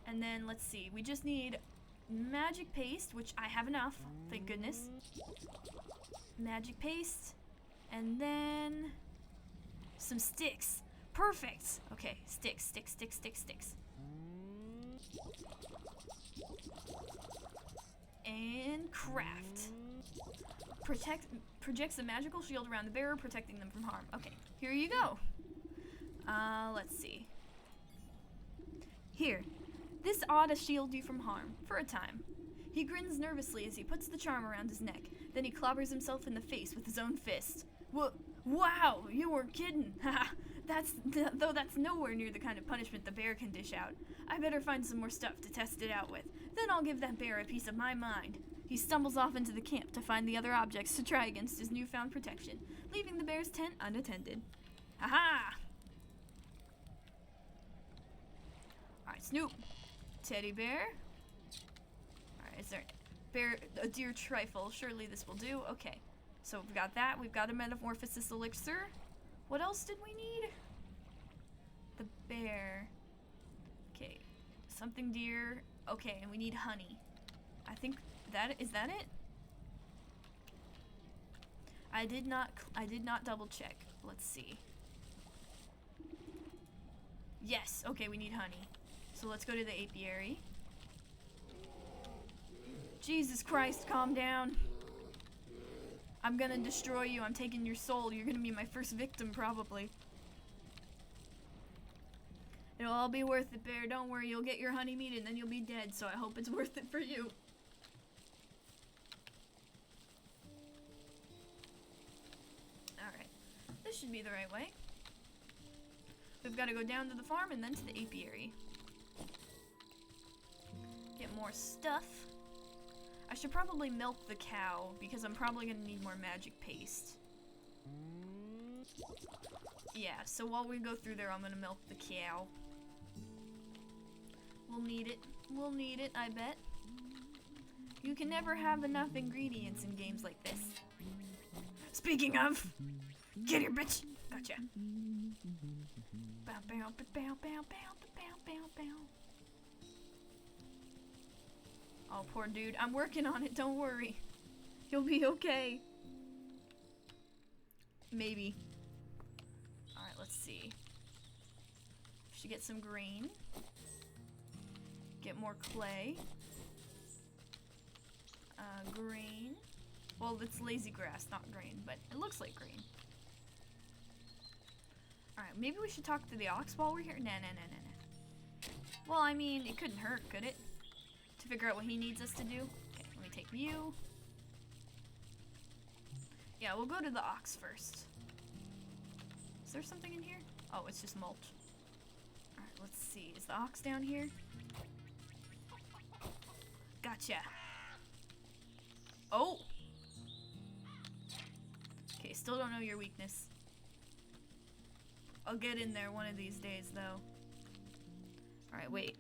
And then, let's see, we just need magic paste, which I have enough, thank goodness. Magic paste. And then some sticks. Perfect. Okay, sticks. And craft. Projects a magical shield around the bearer, protecting them from harm. Okay, here you go. Let's see. Here, this ought to shield you from harm, for a time. He grins nervously as he puts the charm around his neck. Then he clobbers himself in the face with his own fist. Wow, you weren't kidding. Haha, though that's nowhere near the kind of punishment the bear can dish out. I better find some more stuff to test it out with. Then I'll give that bear a piece of my mind. He stumbles off into the camp to find the other objects to try against his newfound protection, leaving the bear's tent unattended. Ha-ha! Alright, Snoop. Teddy bear. Alright, is there a deer trifle? Surely this will do. Okay. So we've got that. We've got a metamorphosis elixir. What else did we need? The bear. Okay. Something deer. Okay, and we need honey. I think is that it? I did not double check. Let's see. Yes, okay, we need honey. So let's go to the apiary. Jesus Christ, calm down. I'm gonna destroy you. I'm taking your soul. You're gonna be my first victim, probably. It'll all be worth it, Bear. Don't worry, you'll get your honey meat and then you'll be dead, so I hope it's worth it for you. Alright. This should be the right way. We've got to go down to the farm and then to the apiary. Get more stuff. I should probably milk the cow because I'm probably going to need more magic paste. Yeah, so while we go through there, I'm going to milk the cow. We'll need it. We'll need it, I bet. You can never have enough ingredients in games like this. Speaking of, get here, bitch. Gotcha. Bow, bow, bow, bow, bow, bow, bow, bow. Oh, poor dude. I'm working on it. Don't worry. You'll be okay. Maybe. Alright, let's see. Should get some grain. Get more clay. Grain. Well, it's lazy grass, not grain, but it looks like grain. Alright, maybe we should talk to the ox while we're here. Nah. Well, I mean, it couldn't hurt, could it? To figure out what he needs us to do. Okay, let me take you. Yeah, we'll go to the ox first. Is there something in here? Oh, it's just mulch. Alright, let's see. Is the ox down here? Gotcha. Oh! Okay, still don't know your weakness. I'll get in there one of these days, though. Alright, wait.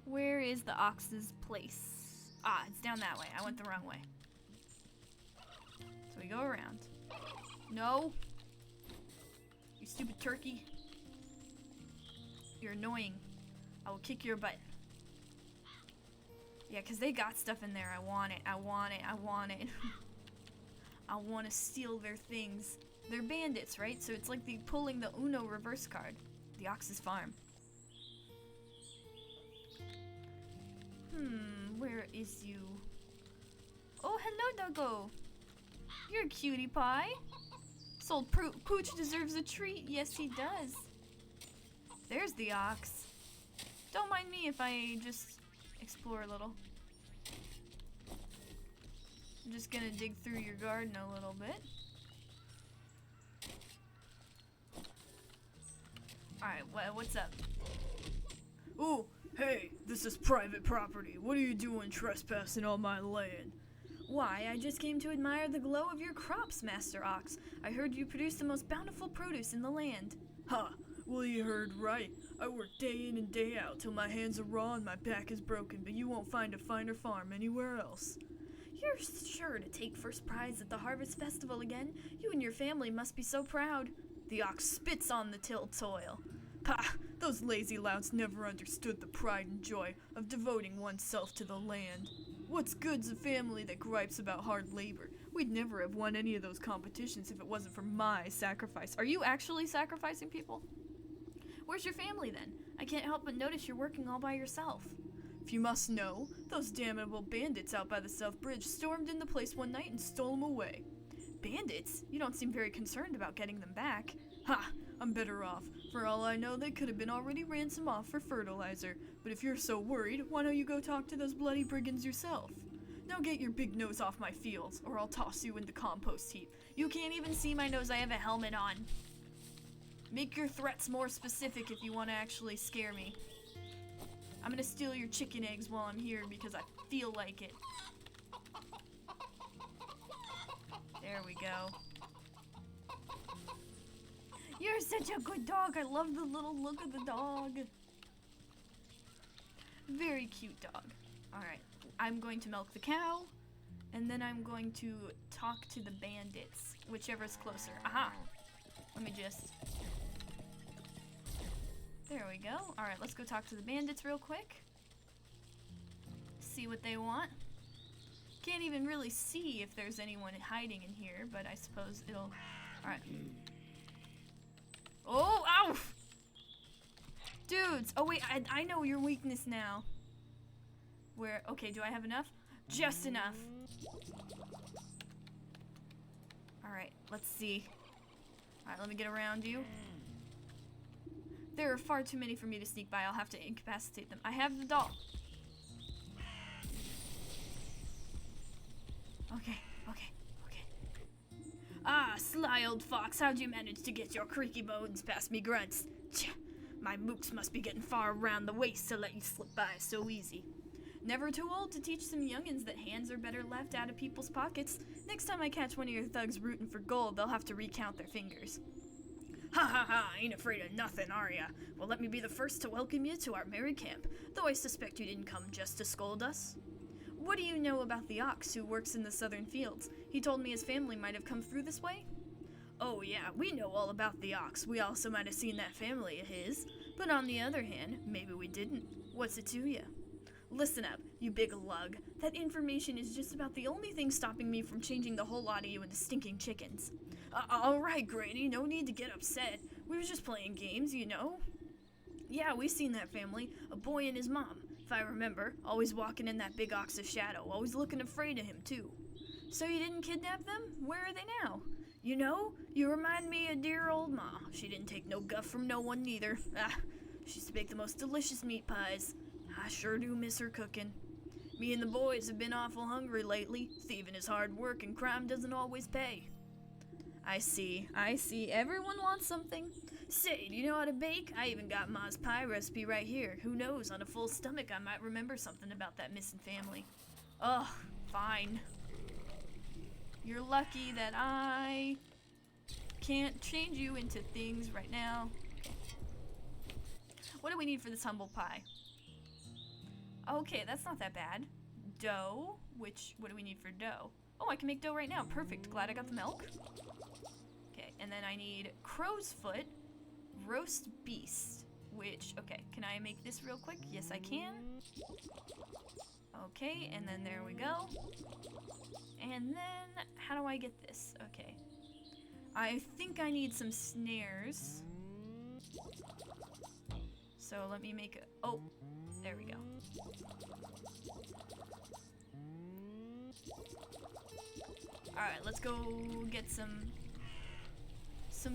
Where is the ox's place? Ah, it's down that way. I went the wrong way. So we go around. No! You stupid turkey. You're annoying. I will kick your butt. Yeah, because they got stuff in there. I want it. I want it. I want it. I want to steal their things. They're bandits, right? So it's like the pulling the Uno reverse card. The Ox's farm. Where is you? Oh, hello, doggo. You're a cutie pie. This old pooch deserves a treat. Yes, he does. There's the ox. Don't mind me if I just explore a little. I'm just gonna dig through your garden a little bit. Alright, what's up? Ooh, hey, this is private property. What are you doing trespassing on my land? Why, I just came to admire the glow of your crops, Master Ox. I heard you produce the most bountiful produce in the land. Ha! Well, you heard right. I work day in and day out till my hands are raw and my back is broken, but you won't find a finer farm anywhere else. You're sure to take first prize at the Harvest Festival again. You and your family must be so proud. The ox spits on the tilled soil. Pah! Those lazy louts never understood the pride and joy of devoting oneself to the land. What's good's a family that gripes about hard labor? We'd never have won any of those competitions if it wasn't for my sacrifice. Are you actually sacrificing people? Where's your family then? I can't help but notice you're working all by yourself. If you must know, those damnable bandits out by the South Bridge stormed in the place one night and stole them away. Bandits? You don't seem very concerned about getting them back. Ha! I'm better off. For all I know, they could have been already ransomed off for fertilizer. But if you're so worried, why don't you go talk to those bloody brigands yourself? Now get your big nose off my fields, or I'll toss you in the compost heap. You can't even see my nose, I have a helmet on. Make your threats more specific if you want to actually scare me. I'm gonna steal your chicken eggs while I'm here because I feel like it. There we go. You're such a good dog. I love the little look of the dog. Very cute dog. Alright, I'm going to milk the cow, and then I'm going to talk to the bandits, whichever's closer. Aha! Let me just... There we go. Alright, let's go talk to the bandits real quick. See what they want. Can't even really see if there's anyone hiding in here, but I suppose it'll... Alright. Oh, ow! Dudes! Oh wait, I know your weakness now. Where, okay, do I have enough? Just enough. Alright, let's see. Alright, let me get around you. There are far too many for me to sneak by. I'll have to incapacitate them. I have the doll. Okay. Ah, sly old fox, how'd you manage to get your creaky bones past me grunts? Tch, my mooks must be getting far around the waist to let you slip by so easy. Never too old to teach some youngins that hands are better left out of people's pockets. Next time I catch one of your thugs rooting for gold, they'll have to recount their fingers. Ha ha ha, ain't afraid of nothing, are ya? Well, let me be the first to welcome you to our merry camp, though I suspect you didn't come just to scold us. What do you know about the ox who works in the southern fields? He told me his family might have come through this way. Oh yeah, we know all about the ox. We also might have seen that family of his. But on the other hand, maybe we didn't. What's it to ya? Listen up, you big lug. That information is just about the only thing stopping me from changing the whole lot of you into stinking chickens. Alright, Granny, no need to get upset. We were just playing games, you know. Yeah, we seen that family. A boy and his mom. If I remember, always walking in that big ox's shadow, always looking afraid of him, too. So you didn't kidnap them? Where are they now? You know, you remind me of dear old Ma. She didn't take no guff from no one neither. She used to bake the most delicious meat pies. I sure do miss her cooking. Me and the boys have been awful hungry lately. Thieving is hard work and crime doesn't always pay. I see. Everyone wants something. Say, do you know how to bake? I even got Ma's pie recipe right here. Who knows, on a full stomach I might remember something about that missing family. Ugh, fine. You're lucky that I can't change you into things right now. Okay. What do we need for this humble pie? Okay, that's not that bad. Dough, what do we need for dough? Oh, I can make dough right now. Perfect. Glad I got the milk. Okay, and then I need crow's foot, roast beast, okay, can I make this real quick? Yes, I can. Okay, and then there we go. And then, how do I get this? Okay. I think I need some snares. So let me make oh, there we go. Alright, let's go get some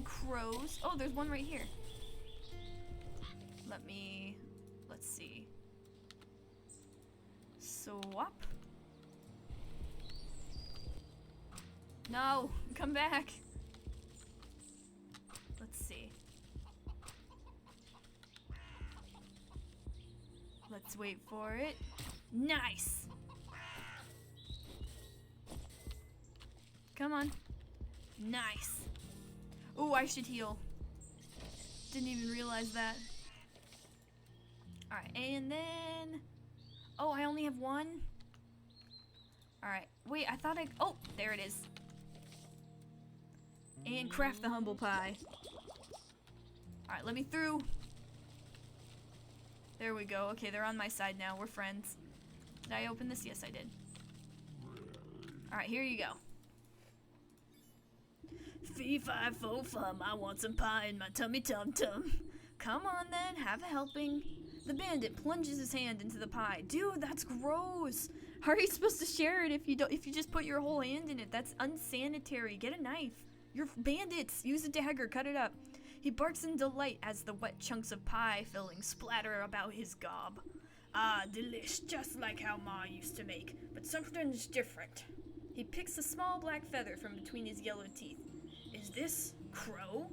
crows. Oh, there's one right here. Let's see. Swap. No, come back. Let's see. Let's wait for it. Nice. Come on. Nice. Ooh, I should heal. Didn't even realize that. Alright, and then... Oh, I only have one? Alright, wait, I thought oh, there it is. And craft the humble pie. Alright, let me through. There we go. Okay, they're on my side now. We're friends. Did I open this? Yes, I did. Alright, here you go. Fee, fi, fo, fum, I want some pie in my tummy tum-tum. Come on then, have a helping. The bandit plunges his hand into the pie. Dude, that's gross. How are you supposed to share it if you just put your whole hand in it? That's unsanitary. Get a knife. You're bandits. Use a dagger. Cut it up. He barks in delight as the wet chunks of pie filling splatter about his gob. Ah, delish, just like how Ma used to make, but something's different. He picks a small black feather from between his yellow teeth. Is this crow?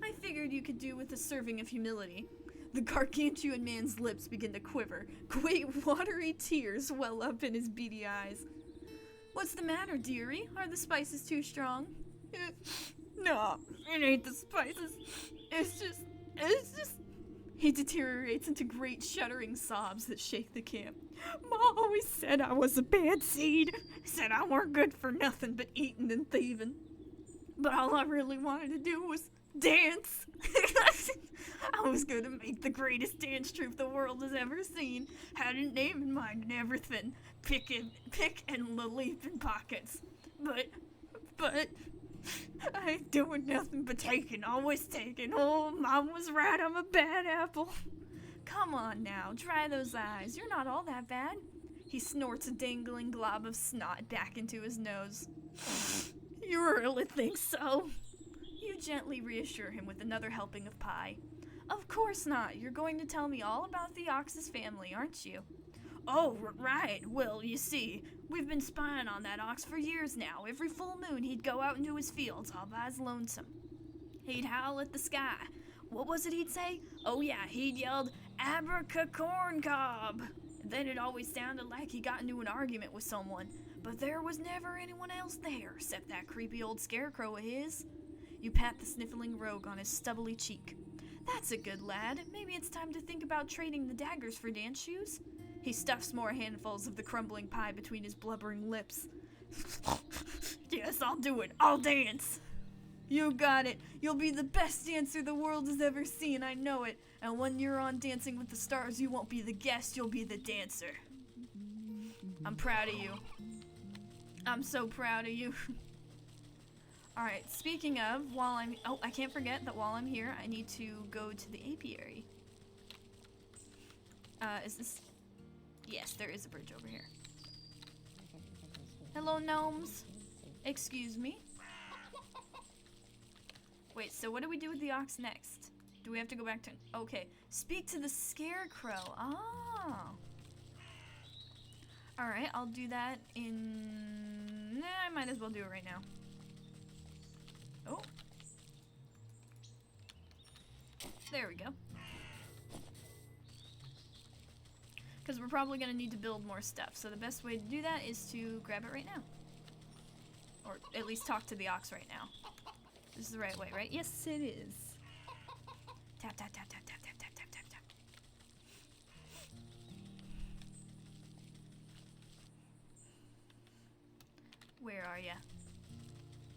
I figured you could do with a serving of humility. The gargantuan man's lips begin to quiver. Great watery tears well up in his beady eyes. What's the matter, dearie? Are the spices too strong? No, it ain't the spices. It's just... He deteriorates into great shuddering sobs that shake the camp. Ma always said I was a bad seed. Said I weren't good for nothing but eating and thieving. But all I really wanted to do was Dance! I was gonna make the greatest dance troupe the world has ever seen. Had a name in mind and everything. Pick and leap in pockets. But, I ain't doing nothing but taking, always taking. Oh, Mom was right, I'm a bad apple. Come on now, dry those eyes. You're not all that bad. He snorts a dangling glob of snot back into his nose. You really think so? You gently reassure him with another helping of pie. Of course not. You're going to tell me all about the Ox's family, aren't you? Oh, right. Well, you see, we've been spying on that ox for years now. Every full moon, he'd go out into his fields all by his lonesome. He'd howl at the sky. What was it he'd say? Oh, yeah, he'd yelled, "Abraca-corn-cob!" Then it always sounded like he got into an argument with someone. But there was never anyone else there, except that creepy old scarecrow of his. You pat the sniffling rogue on his stubbly cheek. That's a good lad. Maybe it's time to think about trading the daggers for dance shoes. He stuffs more handfuls of the crumbling pie between his blubbering lips. Yes, I'll do it. I'll dance. You got it. You'll be the best dancer the world has ever seen, I know it. And when you're on Dancing with the Stars, you won't be the guest, you'll be the dancer. I'm proud of you. I'm so proud of you. Alright, speaking of, I can't forget that while I'm here, I need to go to the apiary. Is this... Yes, there is a bridge over here. Hello, gnomes. Excuse me. Wait, so what do we do with the ox next? Do we have to go back to... Okay, speak to the scarecrow. Oh. Alright, I'll do that in... Nah, I might as well do it right now. Oh. There we go. Because we're probably going to need to build more stuff, so the best way to do that is to grab it right now. Or at least talk to the ox right now. This is the right way, right? Yes, it is. Tap, tap, tap, tap, tap, tap, tap, tap, tap, tap. Where are ya?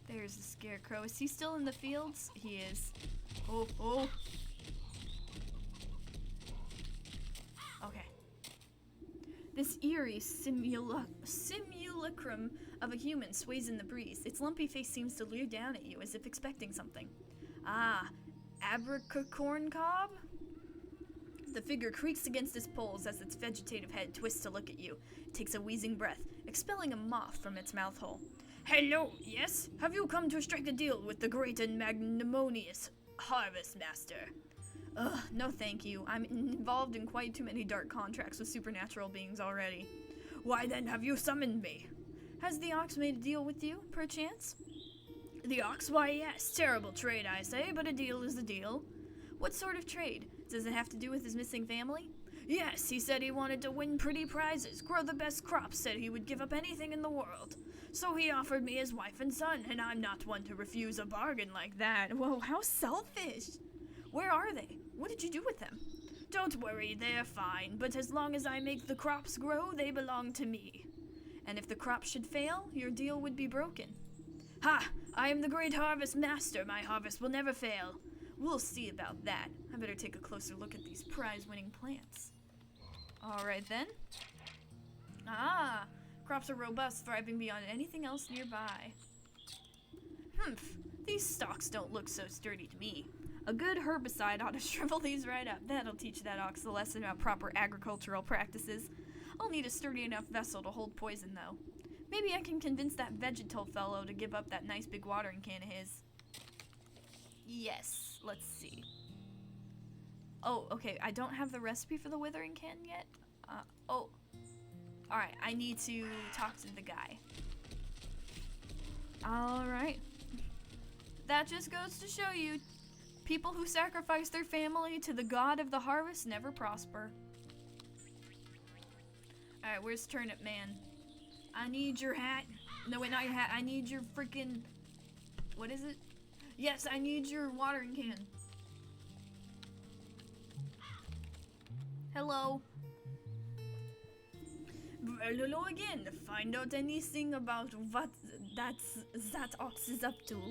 There's the scarecrow. Is he still in the fields? He is. Oh, oh. Okay. This eerie simulacrum of a human sways in the breeze. Its lumpy face seems to leer down at you as if expecting something. Ah, Abraca-corn-cob? The figure creaks against its poles as its vegetative head twists to look at you. It takes a wheezing breath, expelling a moth from its mouth hole. Hello, yes? Have you come to strike a deal with the great and magnanimous Harvest Master? Ugh, no thank you. I'm involved in quite too many dark contracts with supernatural beings already. Why then have you summoned me? Has the ox made a deal with you, perchance? The ox? Why, yes. Terrible trade, I say, but a deal is a deal. What sort of trade? Does it have to do with his missing family? Yes, he said he wanted to win pretty prizes, grow the best crops, said he would give up anything in the world. So he offered me his wife and son, and I'm not one to refuse a bargain like that. Whoa, how selfish. Where are they? What did you do with them? Don't worry, they're fine, but as long as I make the crops grow, they belong to me. And if the crops should fail, your deal would be broken. Ha! I am the great harvest master. My harvest will never fail. We'll see about that. I better take a closer look at these prize-winning plants. Alright then. Ah! Crops are robust, thriving beyond anything else nearby. Humph. These stalks don't look so sturdy to me. A good herbicide ought to shrivel these right up. That'll teach that ox a lesson about proper agricultural practices. I'll need a sturdy enough vessel to hold poison, though. Maybe I can convince that vegetal fellow to give up that nice big watering can of his. Yes, let's see. Oh, okay, I don't have the recipe for the withering can yet. Oh. Alright, I need to talk to the guy. Alright. That just goes to show you, people who sacrifice their family to the god of the harvest never prosper. Alright, where's Turnip Man? I need your hat. No, wait, not your hat. I need your freaking... What is it? Yes, I need your watering can. Hello. Well, hello again. Find out anything about what that ox is up to.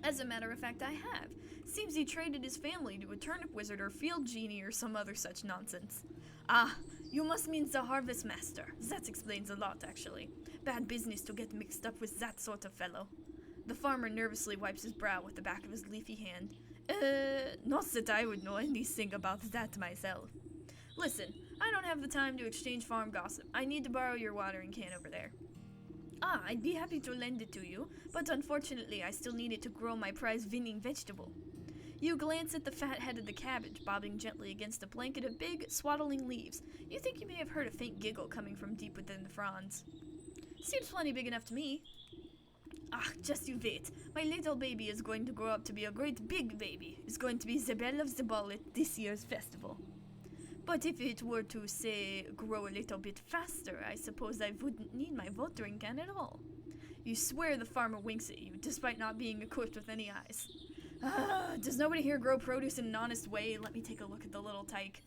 As a matter of fact, I have. Seems he traded his family to a turnip wizard or field genie or some other such nonsense. Ah, you must mean the harvest master. That explains a lot, actually. Bad business to get mixed up with that sort of fellow. The farmer nervously wipes his brow with the back of his leafy hand. Not that I would know anything about that myself. Listen, I don't have the time to exchange farm gossip. I need to borrow your watering can over there. Ah, I'd be happy to lend it to you, but unfortunately I still need it to grow my prize-winning vegetable. You glance at the fat head of the cabbage bobbing gently against a blanket of big, swaddling leaves. You think you may have heard a faint giggle coming from deep within the fronds. Seems plenty big enough to me. Ah, just you wait. My little baby is going to grow up to be a great big baby. It's going to be the belle of the ball at this year's festival. But if it were to, say, grow a little bit faster, I suppose I wouldn't need my watering can at all. You swear the farmer winks at you, despite not being equipped with any eyes. Ah, does nobody here grow produce in an honest way? Let me take a look at the little tyke.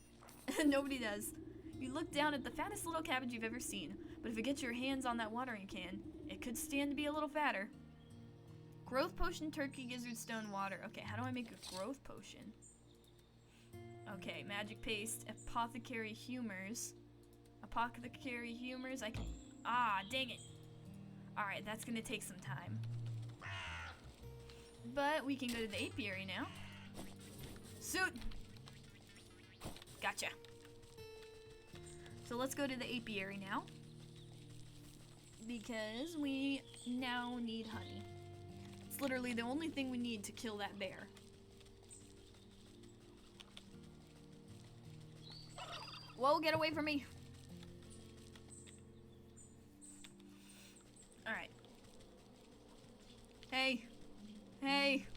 Nobody does. You look down at the fattest little cabbage you've ever seen, but if you get your hands on that watering can, it could stand to be a little fatter. Growth potion, turkey, gizzard, stone, water. Okay, how do I make a growth potion? Okay, magic paste, apothecary humors. Apothecary humors, I can... Ah, dang it. Alright, that's gonna take some time. But we can go to the apiary now. Suit! Gotcha. So let's go to the apiary now. Because we now need honey. It's literally the only thing we need to kill that bear. Whoa, get away from me. Alright. Hey. Hey.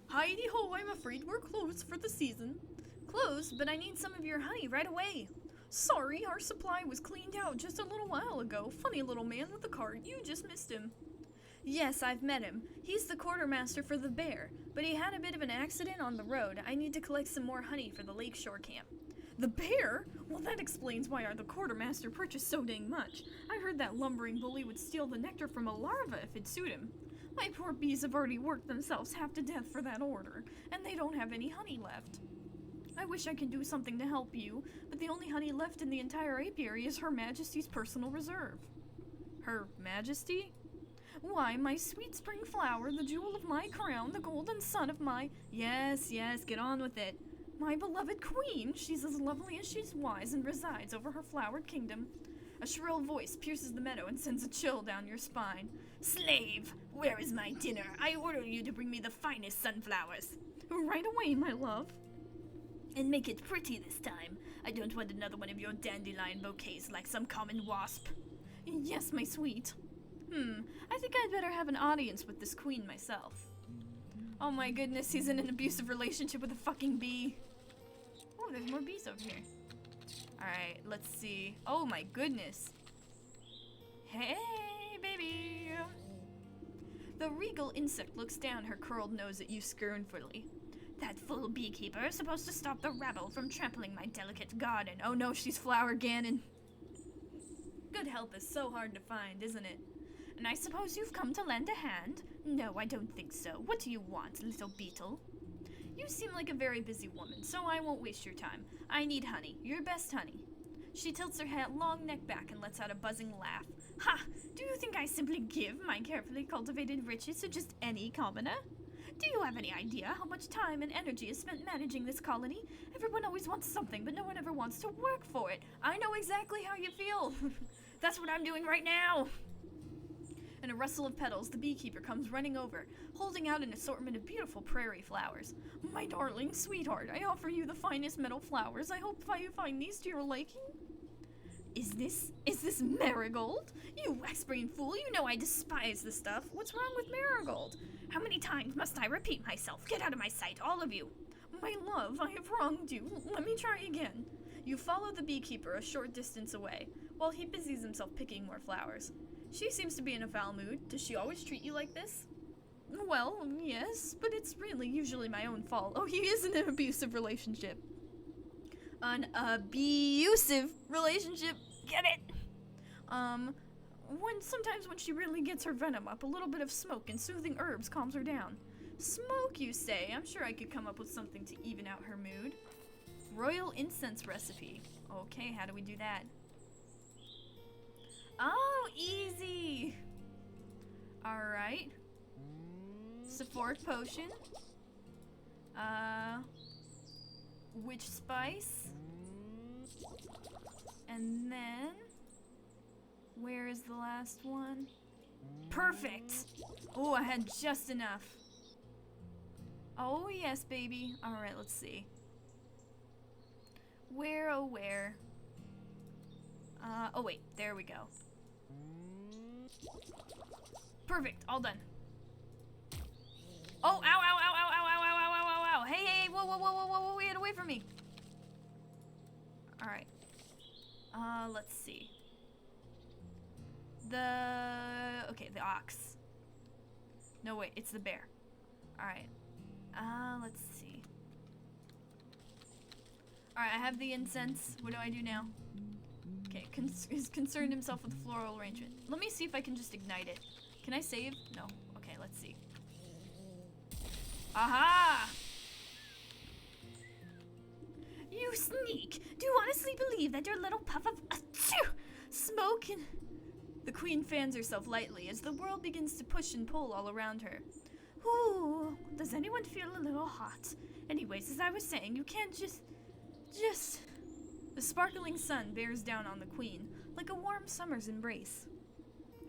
Heidi ho, I'm afraid we're closed for the season. Closed, but I need some of your honey right away. Sorry, our supply was cleaned out just a little while ago. Funny little man with the cart, you just missed him. Yes, I've met him. He's the quartermaster for the bear, but he had a bit of an accident on the road. I need to collect some more honey for the lakeshore camp. The bear? Well, that explains why the quartermaster purchased so dang much. I heard that lumbering bully would steal the nectar from a larva if it suit him. My poor bees have already worked themselves half to death for that order, and they don't have any honey left. I wish I could do something to help you, but the only honey left in the entire apiary is Her Majesty's personal reserve. Her Majesty? Why, my sweet spring flower, the jewel of my crown, the golden son of my... Yes, get on with it. My beloved queen. She's as lovely as she's wise and resides over her flowered kingdom. A shrill voice pierces the meadow and sends a chill down your spine. Slave, where is my dinner? I order you to bring me the finest sunflowers. Right away, my love. And make it pretty this time. I don't want another one of your dandelion bouquets like some common wasp. Yes, my sweet. I think I'd better have an audience with this queen myself. Oh my goodness, he's in an abusive relationship with a fucking bee. Oh, there's more bees over here. Alright, let's see. Oh my goodness. Hey, baby. The regal insect looks down her curled nose at you scornfully. That fool beekeeper is supposed to stop the rabble from trampling my delicate garden. Oh no, she's Flower Ganon. Good help is so hard to find, isn't it? And I suppose you've come to lend a hand? No, I don't think so. What do you want, little beetle? You seem like a very busy woman, so I won't waste your time. I need honey, your best honey. She tilts her long neck back and lets out a buzzing laugh. Ha! Do you think I simply give my carefully cultivated riches to just any commoner? Do you have any idea how much time and energy is spent managing this colony? Everyone always wants something, but no one ever wants to work for it. I know exactly how you feel. That's what I'm doing right now. In a rustle of petals, the beekeeper comes running over, holding out an assortment of beautiful prairie flowers. My darling sweetheart, I offer you the finest meadow flowers. I hope you find these to your liking. Is this marigold? You wax-brained fool, you know I despise this stuff. What's wrong with marigold? How many times must I repeat myself? Get out of my sight, all of you. My love, I have wronged you. Let me try again. You follow the beekeeper a short distance away, while he busies himself picking more flowers. She seems to be in a foul mood. Does she always treat you like this? Well, yes, but it's really usually my own fault. Oh, he is in an abusive relationship. An abusive relationship. Get it? Sometimes when she really gets her venom up, a little bit of smoke and soothing herbs calms her down. Smoke, you say? I'm sure I could come up with something to even out her mood. Royal incense recipe. Okay, how do we do that? Oh, easy! Alright. Sephoric potion. Witch spice. And then... where is the last one? Perfect! Oh, I had just enough. Oh, yes, baby. Alright, let's see. Where, oh, where? Oh, wait. There we go. Perfect. All done. Oh, ow, ow, ow, ow, ow, ow, ow, ow, ow, ow, ow. Hey, hey, whoa, whoa, whoa, whoa, whoa, whoa, get away from me. Alright. Let's see. Okay, the ox. No, wait, it's the bear. Alright. Let's see. Alright, I have the incense. What do I do now? Okay, he's concerned himself with the floral arrangement. Let me see if I can just ignite it. Can I save? No. Okay, let's see. Aha! You sneak! Do you honestly believe that your little puff of smoke and... The queen fans herself lightly as the world begins to push and pull all around her. Ooh, does anyone feel a little hot? Anyways, as I was saying, you can't just... The sparkling sun bears down on the queen, like a warm summer's embrace.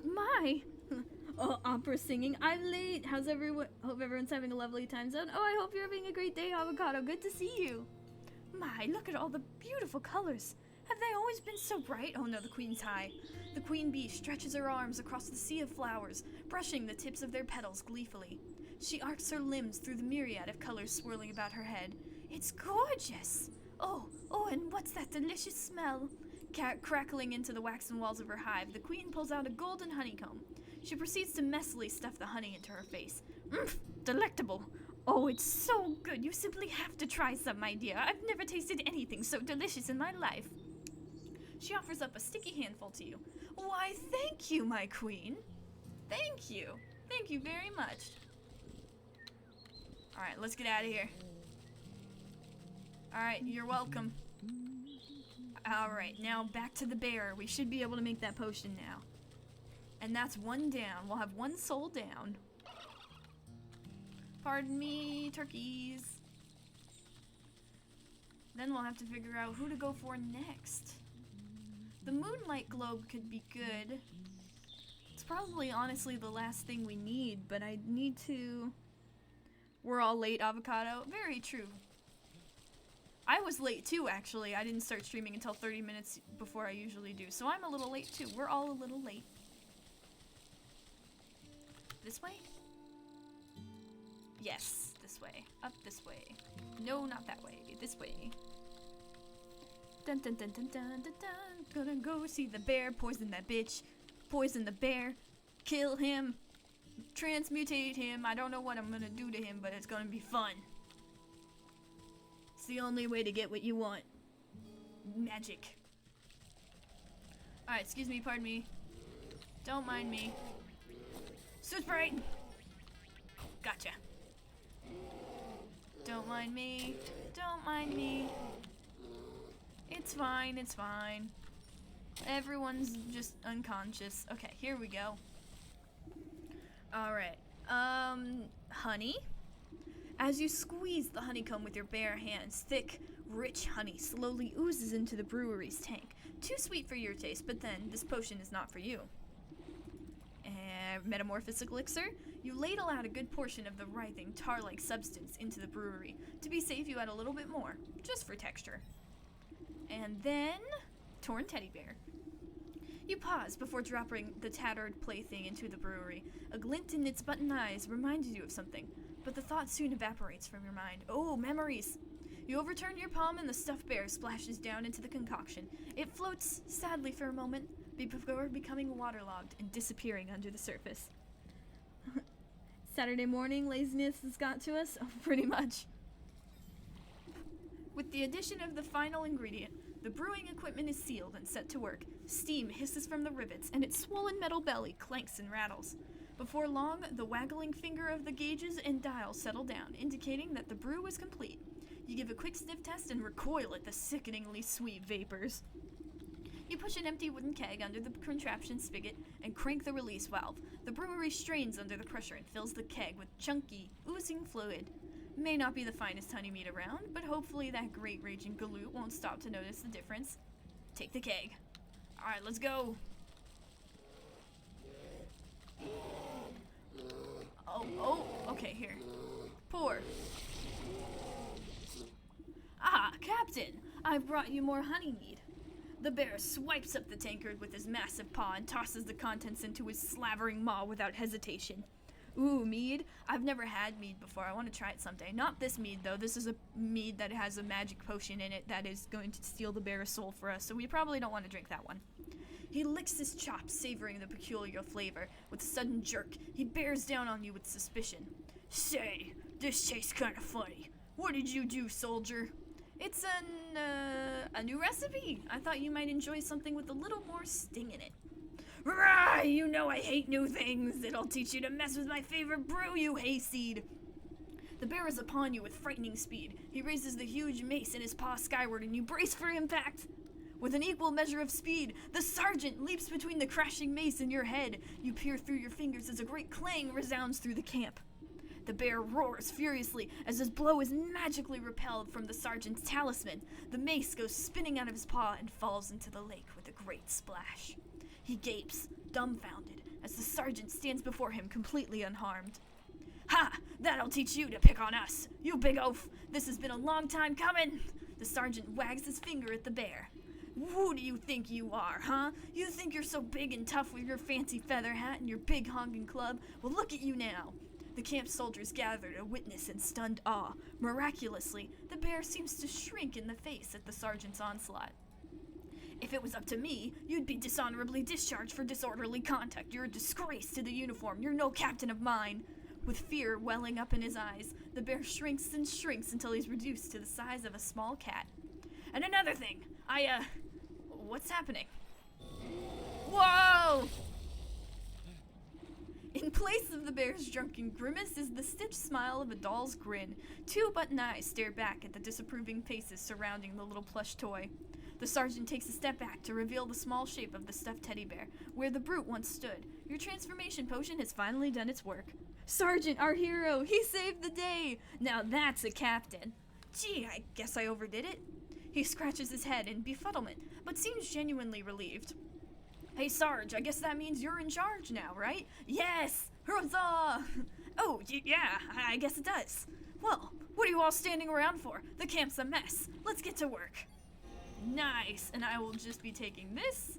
My! Oh, opera singing. I'm late. How's everyone? Hope everyone's having a lovely time zone. Oh, I hope you're having a great day, Avocado. Good to see you. My, look at all the beautiful colors. Have they always been so bright? Oh no, the queen's high. The queen bee stretches her arms across the sea of flowers, brushing the tips of their petals gleefully. She arcs her limbs through the myriad of colors swirling about her head. It's gorgeous! Oh, and what's that delicious smell? Crackling into the waxen walls of her hive, the queen pulls out a golden honeycomb. She proceeds to messily stuff the honey into her face. Delectable! Oh, it's so good. You simply have to try some, my dear. I've never tasted anything so delicious in my life. She offers up a sticky handful to you. Why, thank you, my queen. Thank you. Thank you very much. Alright, let's get out of here. Alright, you're welcome. Alright, now back to the bear. We should be able to make that potion now. And that's one down. We'll have one soul down. Pardon me, turkeys. Then we'll have to figure out who to go for next. The moonlight globe could be good. It's probably honestly the last thing we need, but I need to... We're all late, Avocado. Very true. I was late too, actually. I didn't start streaming until 30 minutes before I usually do, so I'm a little late too. We're all a little late. This way? Yes, this way. Up this way. No, not that way. This way. Dun dun dun dun dun dun dun. Gonna go see the bear, poison that bitch. Poison the bear. Kill him. Transmutate him. I don't know what I'm gonna do to him, but it's gonna be fun. It's the only way to get what you want. Magic. Alright, excuse me, pardon me. Don't mind me. Suit bright. Gotcha. Don't mind me. Don't mind me. It's fine, it's fine. Everyone's just unconscious. Okay, here we go. Alright. Honey? As you squeeze the honeycomb with your bare hands, thick, rich honey slowly oozes into the brewery's tank. Too sweet for your taste, but then this potion is not for you. Metamorphosis elixir? You ladle out a good portion of the writhing, tar-like substance into the brewery. To be safe, you add a little bit more, just for texture. And then... torn teddy bear. You pause before dropping the tattered plaything into the brewery. A glint in its button eyes reminds you of something, but the thought soon evaporates from your mind. Oh, memories! You overturn your palm and the stuffed bear splashes down into the concoction. It floats sadly for a moment, before becoming waterlogged and disappearing under the surface. Saturday morning laziness has got to us? Oh, pretty much. With the addition of the final ingredient, the brewing equipment is sealed and set to work. Steam hisses from the rivets, and its swollen metal belly clanks and rattles. Before long, the waggling finger of the gauges and dial settle down, indicating that the brew is complete. You give a quick sniff test and recoil at the sickeningly sweet vapors. You push an empty wooden keg under the contraption spigot and crank the release valve. The brewery strains under the pressure and fills the keg with chunky, oozing fluid. May not be the finest honey mead around, but hopefully that great raging galoot won't stop to notice the difference. Take the keg. Alright, let's go. Okay, here. Pour. Ah, Captain! I've brought you more honey mead. The bear swipes up the tankard with his massive paw and tosses the contents into his slavering maw without hesitation. Ooh, mead? I've never had mead before. I want to try it someday. Not this mead, though. This is a mead that has a magic potion in it that is going to steal the bear's soul for us, so we probably don't want to drink that one. He licks his chops, savoring the peculiar flavor. With a sudden jerk, he bears down on you with suspicion. Say, this tastes kind of funny. What did you do, soldier? It's a new recipe. I thought you might enjoy something with a little more sting in it. Rah! You know I hate new things. It'll teach you to mess with my favorite brew, you hayseed. The bear is upon you with frightening speed. He raises the huge mace in his paw skyward and you brace for impact. With an equal measure of speed, the sergeant leaps between the crashing mace and your head. You peer through your fingers as a great clang resounds through the camp. The bear roars furiously as his blow is magically repelled from the sergeant's talisman. The mace goes spinning out of his paw and falls into the lake with a great splash. He gapes, dumbfounded, as the sergeant stands before him completely unharmed. Ha! That'll teach you to pick on us, you big oaf! This has been a long time coming! The sergeant wags his finger at the bear. Who do you think you are, huh? You think you're so big and tough with your fancy feather hat and your big honking club? Well, look at you now. The camp soldiers gather to witness in stunned awe. Miraculously, the bear seems to shrink in the face at the sergeant's onslaught. If it was up to me, you'd be dishonorably discharged for disorderly conduct. You're a disgrace to the uniform. You're no captain of mine. With fear welling up in his eyes, the bear shrinks and shrinks until he's reduced to the size of a small cat. And another thing, what's happening? Whoa! In place of the bear's drunken grimace is the stitched smile of a doll's grin. Two button eyes stare back at the disapproving faces surrounding the little plush toy. The sergeant takes a step back to reveal the small shape of the stuffed teddy bear, where the brute once stood. Your transformation potion has finally done its work. Sergeant, our hero, he saved the day! Now that's a captain. Gee, I guess I overdid it. He scratches his head in befuddlement, but seems genuinely relieved. Hey, Sarge, I guess that means you're in charge now, right? Yes! Huzzah! Oh, yeah, I guess it does. Well, what are you all standing around for? The camp's a mess. Let's get to work. Nice, and I will just be taking this.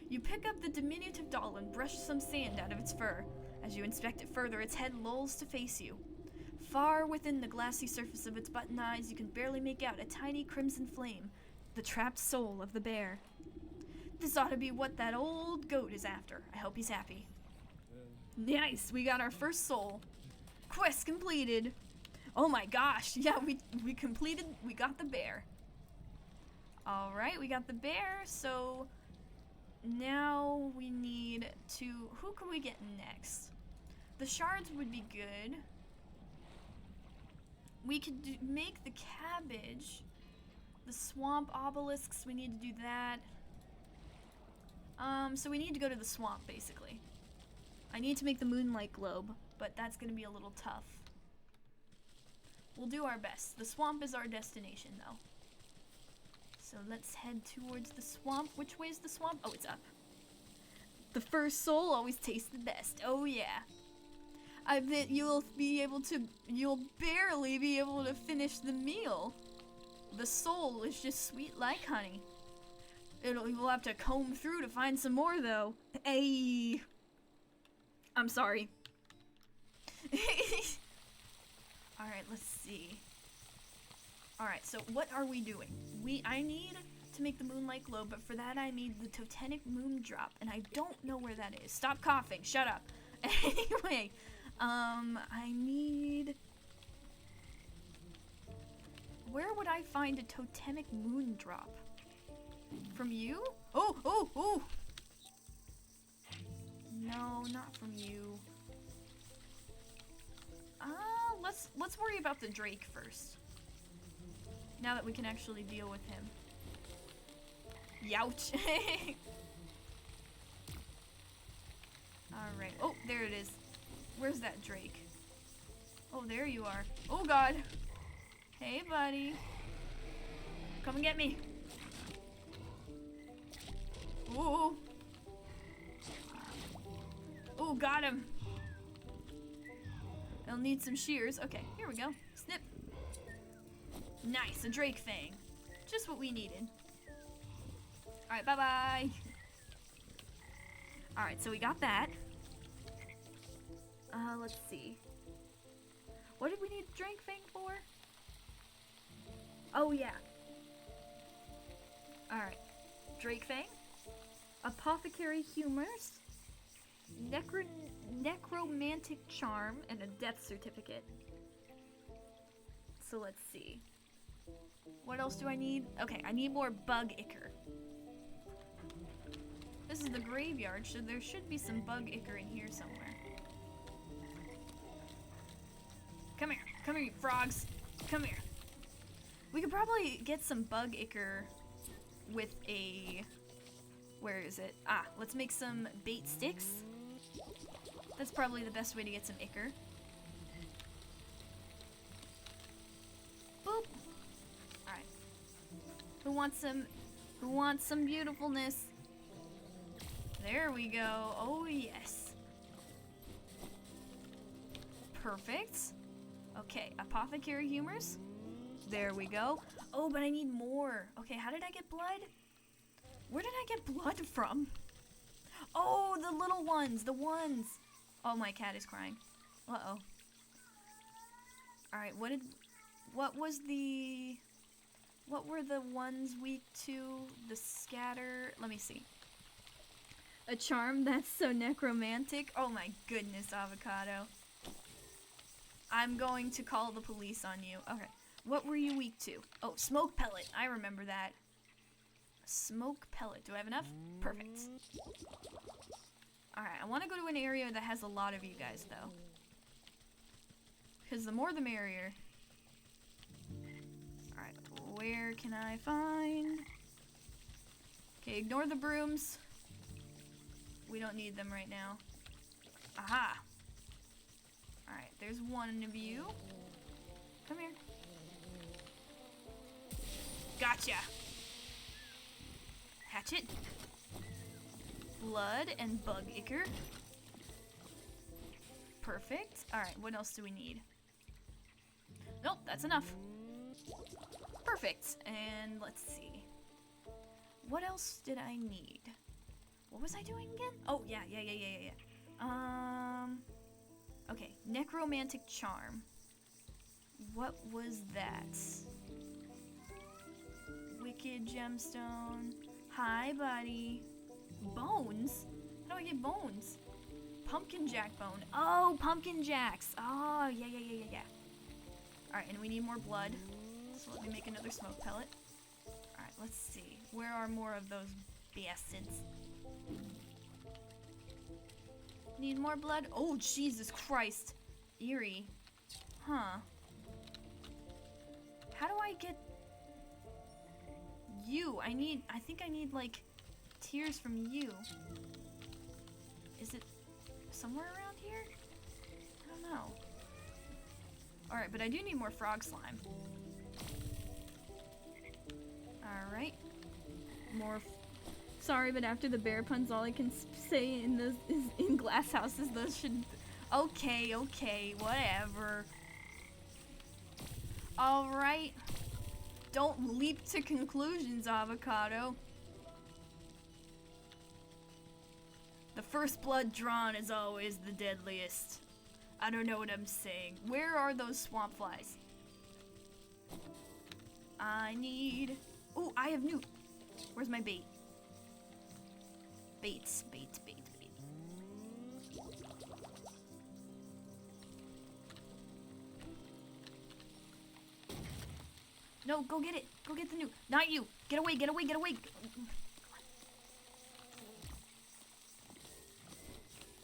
You pick up the diminutive doll and brush some sand out of its fur. As you inspect it further, its head lolls to face you. Far within the glassy surface of its button eyes, you can barely make out a tiny crimson flame, the trapped soul of the bear. This ought to be what that old goat is after. I hope he's happy. Nice, we got our first soul. Quest completed. Oh my gosh, yeah, we got the bear. Alright, we got the bear, so now we need to, who can we get next? The shards would be good. We could make the cabbage. The swamp obelisks, we need to do that. So we need to go to the swamp, basically. I need to make the moonlight globe, but that's gonna be a little tough. We'll do our best. The swamp is our destination, though. So let's head towards the swamp. Which way is the swamp? Oh, it's up. The first soul always tastes the best. Oh, yeah. I bet you'll barely be able to finish the meal. The soul is just sweet like honey. You'll have to comb through to find some more, though. Hey. I'm sorry. Alright, let's see. Alright, so what are we doing? I need to make the moonlight glow, but for that I need the totemic moon drop, and I don't know where that is. Stop coughing, shut up. Anyway, I need... Where would I find a totemic moon drop? From you? Oh! No, not from you. let's worry about the Drake first. Now that we can actually deal with him. Youch. Alright. Oh, there it is. Where's that Drake? Oh, there you are. Oh, God. Hey, buddy. Come and get me. Ooh. Ooh, got him. I'll need some shears. Okay, here we go. Snip. Nice, a Drake Fang. Just what we needed. Alright, bye-bye. Alright, so we got that. Let's see. What did we need Drake Fang for? Oh, yeah. Alright. Drake Fang. Apothecary Humors. Necromantic Charm. And a death certificate. So let's see. What else do I need? Okay, I need more bug ichor. This is the graveyard, so there should be some bug ichor in here somewhere. Come here, you frogs. Come here. We could probably get some bug ichor with a... Where is it? Ah, let's make some bait sticks. That's probably the best way to get some ichor. Boop. Alright. Who wants some beautifulness? There we go. Oh, yes. Perfect. Okay, apothecary humors. There we go. Oh, but I need more. Okay, how did I get blood? Where did I get blood from? Oh, the little ones. The ones. Oh, my cat is crying. Uh-oh. Alright, what were the ones weak to? The scatter. Let me see. A charm that's so necromantic. Oh my goodness, Avocado. I'm going to call the police on you. Okay. What were you weak to? Oh, smoke pellet. I remember that. Smoke pellet. Do I have enough? Perfect. Alright, I want to go to an area that has a lot of you guys, though. Because the more the merrier. Alright, where can I find... Okay, ignore the brooms. We don't need them right now. Aha! Alright, there's one of you. Come here. Gotcha! Hatchet. Blood and bug ichor. Perfect. Alright, what else do we need? Nope, that's enough. Perfect. And let's see. What else did I need? What was I doing again? Oh, yeah. Okay, necromantic charm. What was that? Wicked gemstone. Hi, buddy. Bones? How do I get bones? Pumpkin jack bone. Oh, pumpkin jacks. Oh, yeah. Alright, and we need more blood. So let me make another smoke pellet. Alright, let's see. Where are more of those bastards? Need more blood? Oh, Jesus Christ. Eerie. Huh. How do I get you? I think I need, like, tears from you. Is it somewhere around here? I don't know. Alright, but I do need more frog slime. Alright. More... Sorry, but after the bear puns, all I can say in this is in glass houses. Those should... Okay, whatever. Alright. Don't leap to conclusions, Avocado. The first blood drawn is always the deadliest. I don't know what I'm saying. Where are those swamp flies? I need... Ooh, I have newt. Where's my bait? Bait. No, go get it. Go get the newt. Not you. Get away.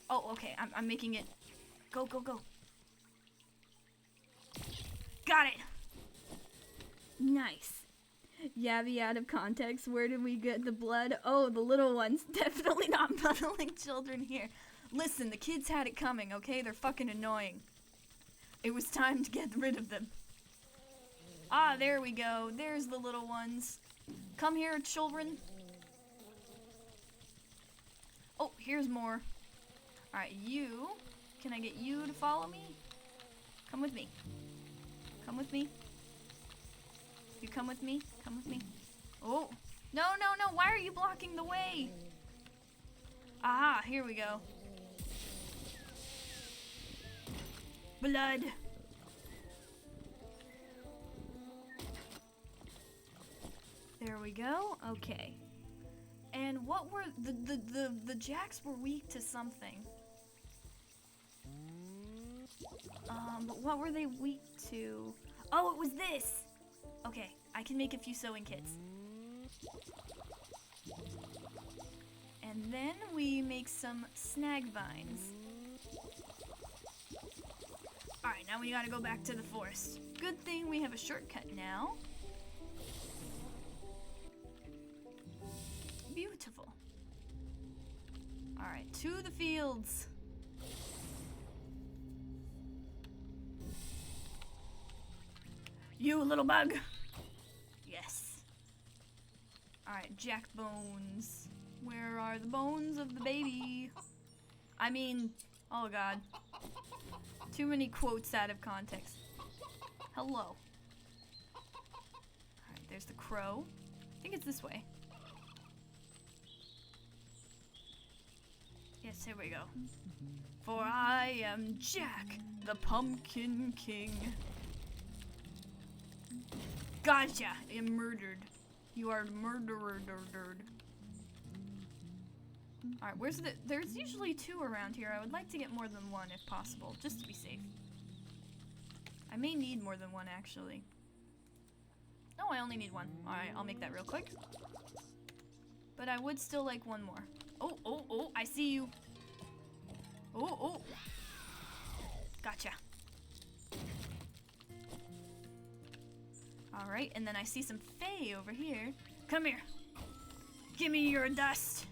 Oh, okay. I'm making it. Go. Got it. Nice. Yabby out of context. Where did we get the blood? Oh, the little ones. Definitely not muddling children here. Listen, the kids had it coming, okay? They're fucking annoying. It was time to get rid of them. Ah, there we go. There's the little ones. Come here, children. Oh, here's more. Alright, you. Can I get you to follow me? Come with me. Come with me. You come with me? Come with me. Oh. No, no, no. Why are you blocking the way? Aha, here we go. Blood. There we go. Okay. And what were the jacks were weak to something. But what were they weak to? Oh, it was this. Okay, I can make a few sewing kits. And then we make some snag vines. Alright, now we gotta go back to the forest. Good thing we have a shortcut now. Beautiful. Alright, to the fields. You little bug. Yes. Alright, jack bones. Where are the bones of the baby? I mean, oh god. Too many quotes out of context. Hello. Alright, there's the crow. I think it's this way. Yes, here we go. For I am Jack, the Pumpkin King. Gotcha! I am murdered. You are murdered. Alright, where's the... There's usually two around here. I would like to get more than one if possible, just to be safe. I may need more than one, actually. No, I only need one. Alright, I'll make that real quick. But I would still like one more. Oh, oh, oh, I see you. Oh, oh. Gotcha. Alright, and then I see some fae over here. Come here. Give me your dust.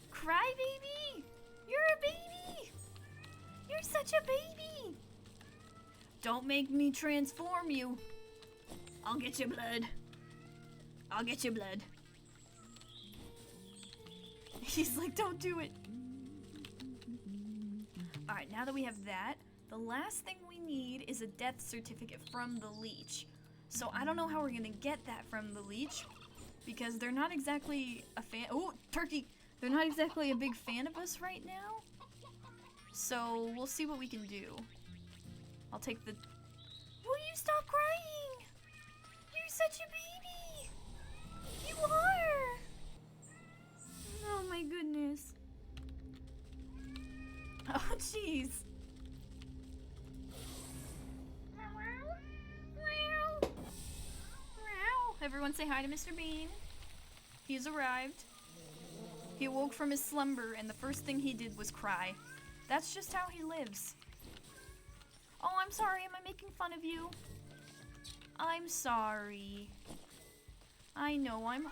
Cry, baby! You're a baby! You're such a baby! Don't make me transform you. I'll get your blood. I'll get your blood. He's like, don't do it. Alright, now that we have that, the last thing we need is a death certificate from the leech. So I don't know how we're gonna get that from the leech, because they're not exactly a fan. Oh, turkey! They're not exactly a big fan of us right now. So we'll see what we can do. I'll take the... Will you stop crying? You're such a baby! You are! Oh my goodness. Oh jeez. Everyone say hi to Mr. Bean. He's arrived. He awoke from his slumber and the first thing he did was cry. That's just how he lives. Oh, I'm sorry. Am I making fun of you? I'm sorry. I know I'm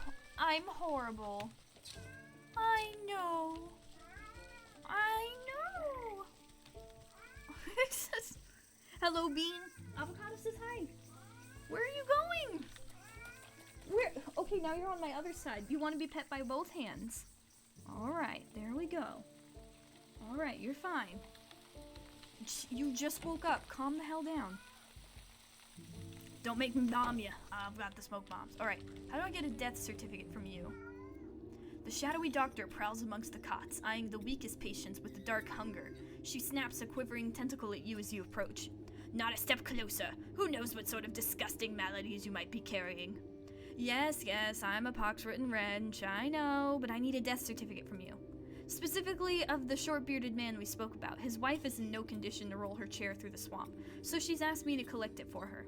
horrible. I know. I know. Hello, Bean. Avocado says hi. Where are you going? Where? Okay, now you're on my other side. You want to be pet by both hands. All right, there we go. All right, you're fine. You just woke up. Calm the hell down. Don't make me bomb you. I've got the smoke bombs. All right, how do I get a death certificate from you? The shadowy doctor prowls amongst the cots, eyeing the weakest patients with the dark hunger. She snaps a quivering tentacle at you as you approach. Not a step closer. Who knows what sort of disgusting maladies you might be carrying? Yes, I'm a pox-ridden wrench, I know, but I need a death certificate from you. Specifically of the short-bearded man we spoke about. His wife is in no condition to roll her chair through the swamp, so she's asked me to collect it for her.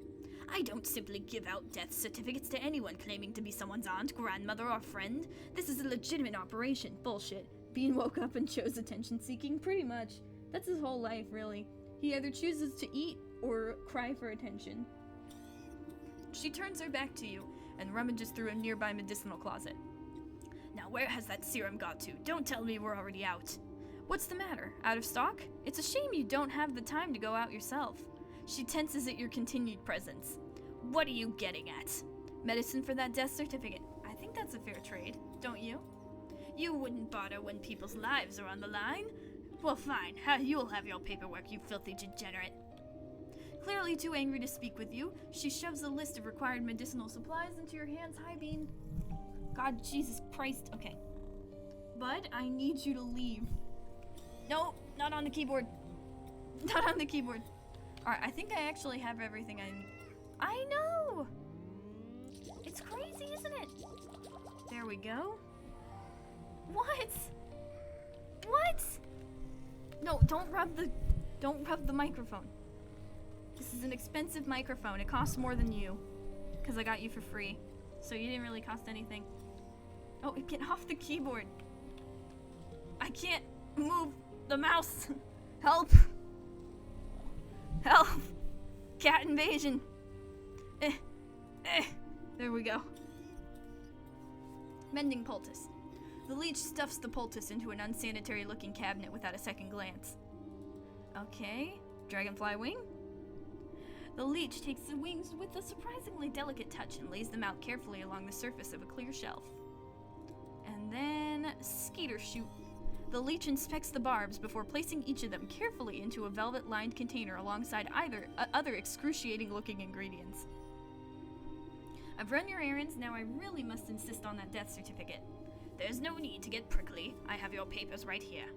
I don't simply give out death certificates to anyone claiming to be someone's aunt, grandmother, or friend. This is a legitimate operation. Bullshit. Bean woke up and chose attention-seeking, pretty much. That's his whole life, really. He either chooses to eat or cry for attention. She turns her back to you and rummages through a nearby medicinal closet. Now where has that serum got to? Don't tell me we're already out. What's the matter? Out of stock? It's a shame you don't have the time to go out yourself. She tenses at your continued presence. What are you getting at? Medicine for that death certificate. I think that's a fair trade, don't you? You wouldn't barter when people's lives are on the line. Well, fine. You'll have your paperwork, you filthy degenerate. Clearly too angry to speak with you, she shoves a list of required medicinal supplies into your hands. Hi, Bean. God, Jesus Christ. Okay. Bud, I need you to leave. No, not on the keyboard. Not on the keyboard. Alright, I think I actually have everything I need. I know! It's crazy, isn't it? There we go. What? What? No, don't rub the microphone. This is an expensive microphone. It costs more than you. Because I got you for free. So you didn't really cost anything. Oh, get off the keyboard. I can't move the mouse. Help. Help. Cat invasion. There we go. Mending poultice. The leech stuffs the poultice into an unsanitary looking cabinet without a second glance. Okay. Dragonfly wing. The leech takes the wings with a surprisingly delicate touch and lays them out carefully along the surface of a clear shelf. And then skeeter shoot. The leech inspects the barbs before placing each of them carefully into a velvet-lined container alongside other excruciating-looking ingredients. I've run your errands, now I really must insist on that death certificate. There's no need to get prickly. I have your papers right here.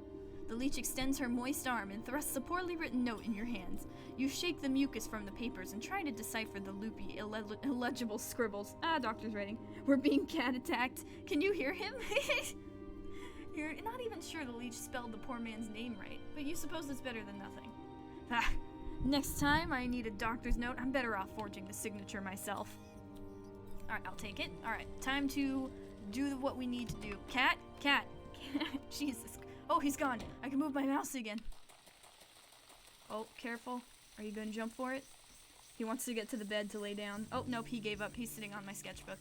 The leech extends her moist arm and thrusts a poorly written note in your hands. You shake the mucus from the papers and try to decipher the loopy, illegible scribbles. Doctor's writing. We're being cat attacked. Can you hear him? You're not even sure the leech spelled the poor man's name right, but you suppose it's better than nothing. Next time I need a doctor's note, I'm better off forging the signature myself. Alright, I'll take it. Alright, time to do what we need to do. Cat. Jesus. Oh, he's gone. I can move my mouse again. Oh, careful. Are you gonna jump for it? He wants to get to the bed to lay down. Oh, nope, he gave up. He's sitting on my sketchbook.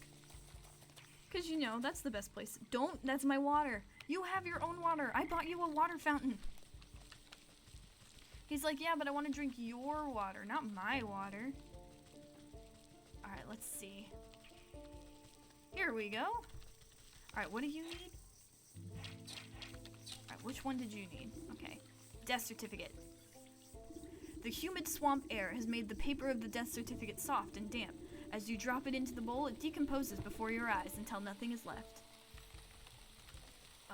Because, you know, that's the best place. That's my water. You have your own water. I bought you a water fountain. He's like, yeah, but I want to drink your water, not my water. Alright, let's see. Here we go. Alright, what do you need? Alright, which one did you need? Okay. Death certificate. The humid swamp air has made the paper of the death certificate soft and damp. As you drop it into the bowl, it decomposes before your eyes until nothing is left.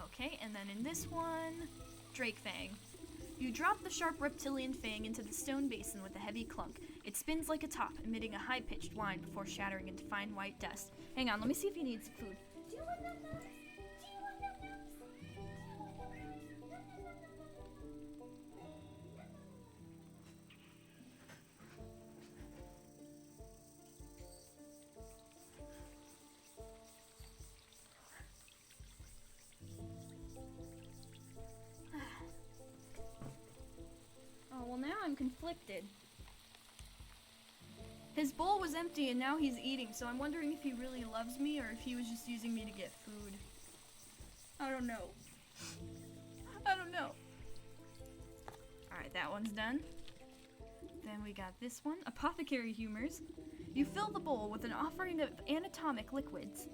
Okay, and then in this one, Drake Fang. You drop the sharp reptilian fang into the stone basin with a heavy clunk. It spins like a top, emitting a high-pitched whine before shattering into fine white dust. Hang on, let me see if he needs food. Do you want num-nums? Do you want num-nums? Oh, well now I'm conflicted. His bowl was empty and now he's eating, so I'm wondering if he really loves me or if he was just using me to get food. I don't know. Alright, that one's done. Then we got this one, Apothecary Humors. You fill the bowl with an offering of anatomic liquids.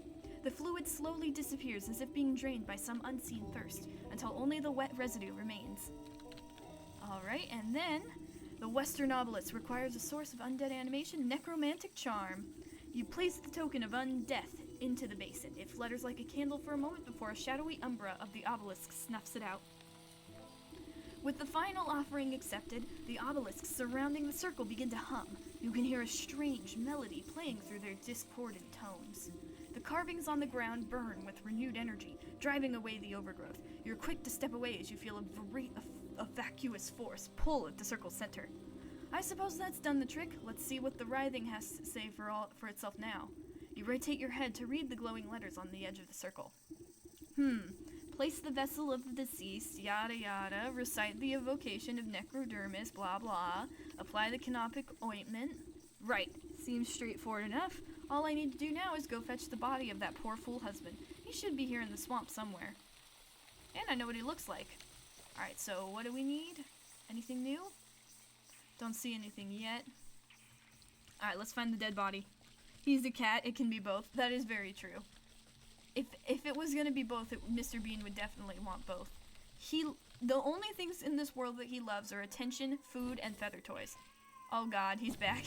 The fluid slowly disappears as if being drained by some unseen thirst, until only the wet residue remains. Alright, and then the Western Obelisk requires a source of undead animation, necromantic charm. You place the token of undeath into the basin. It flutters like a candle for a moment before a shadowy umbra of the obelisk snuffs it out. With the final offering accepted, the obelisks surrounding the circle begin to hum. You can hear a strange melody playing through their discordant tones. The carvings on the ground burn with renewed energy, driving away the overgrowth. You're quick to step away as you feel a vacuous force pull at the circle's center. I suppose that's done the trick. Let's see what the writhing has to say for itself now. You rotate your head to read the glowing letters on the edge of the circle. Place the vessel of the deceased, yada yada. Recite the evocation of necrodermis, blah blah. Apply the canopic ointment. Right, seems straightforward enough. All I need to do now is go fetch the body of that poor fool husband. He should be here in the swamp somewhere. And I know what he looks like. Alright, so what do we need? Anything new? Don't see anything yet. Alright, let's find the dead body. He's a cat, it can be both. That is very true. If it was gonna be both, Mr. Bean would definitely want both. The only things in this world that he loves are attention, food, and feather toys. Oh god, he's back.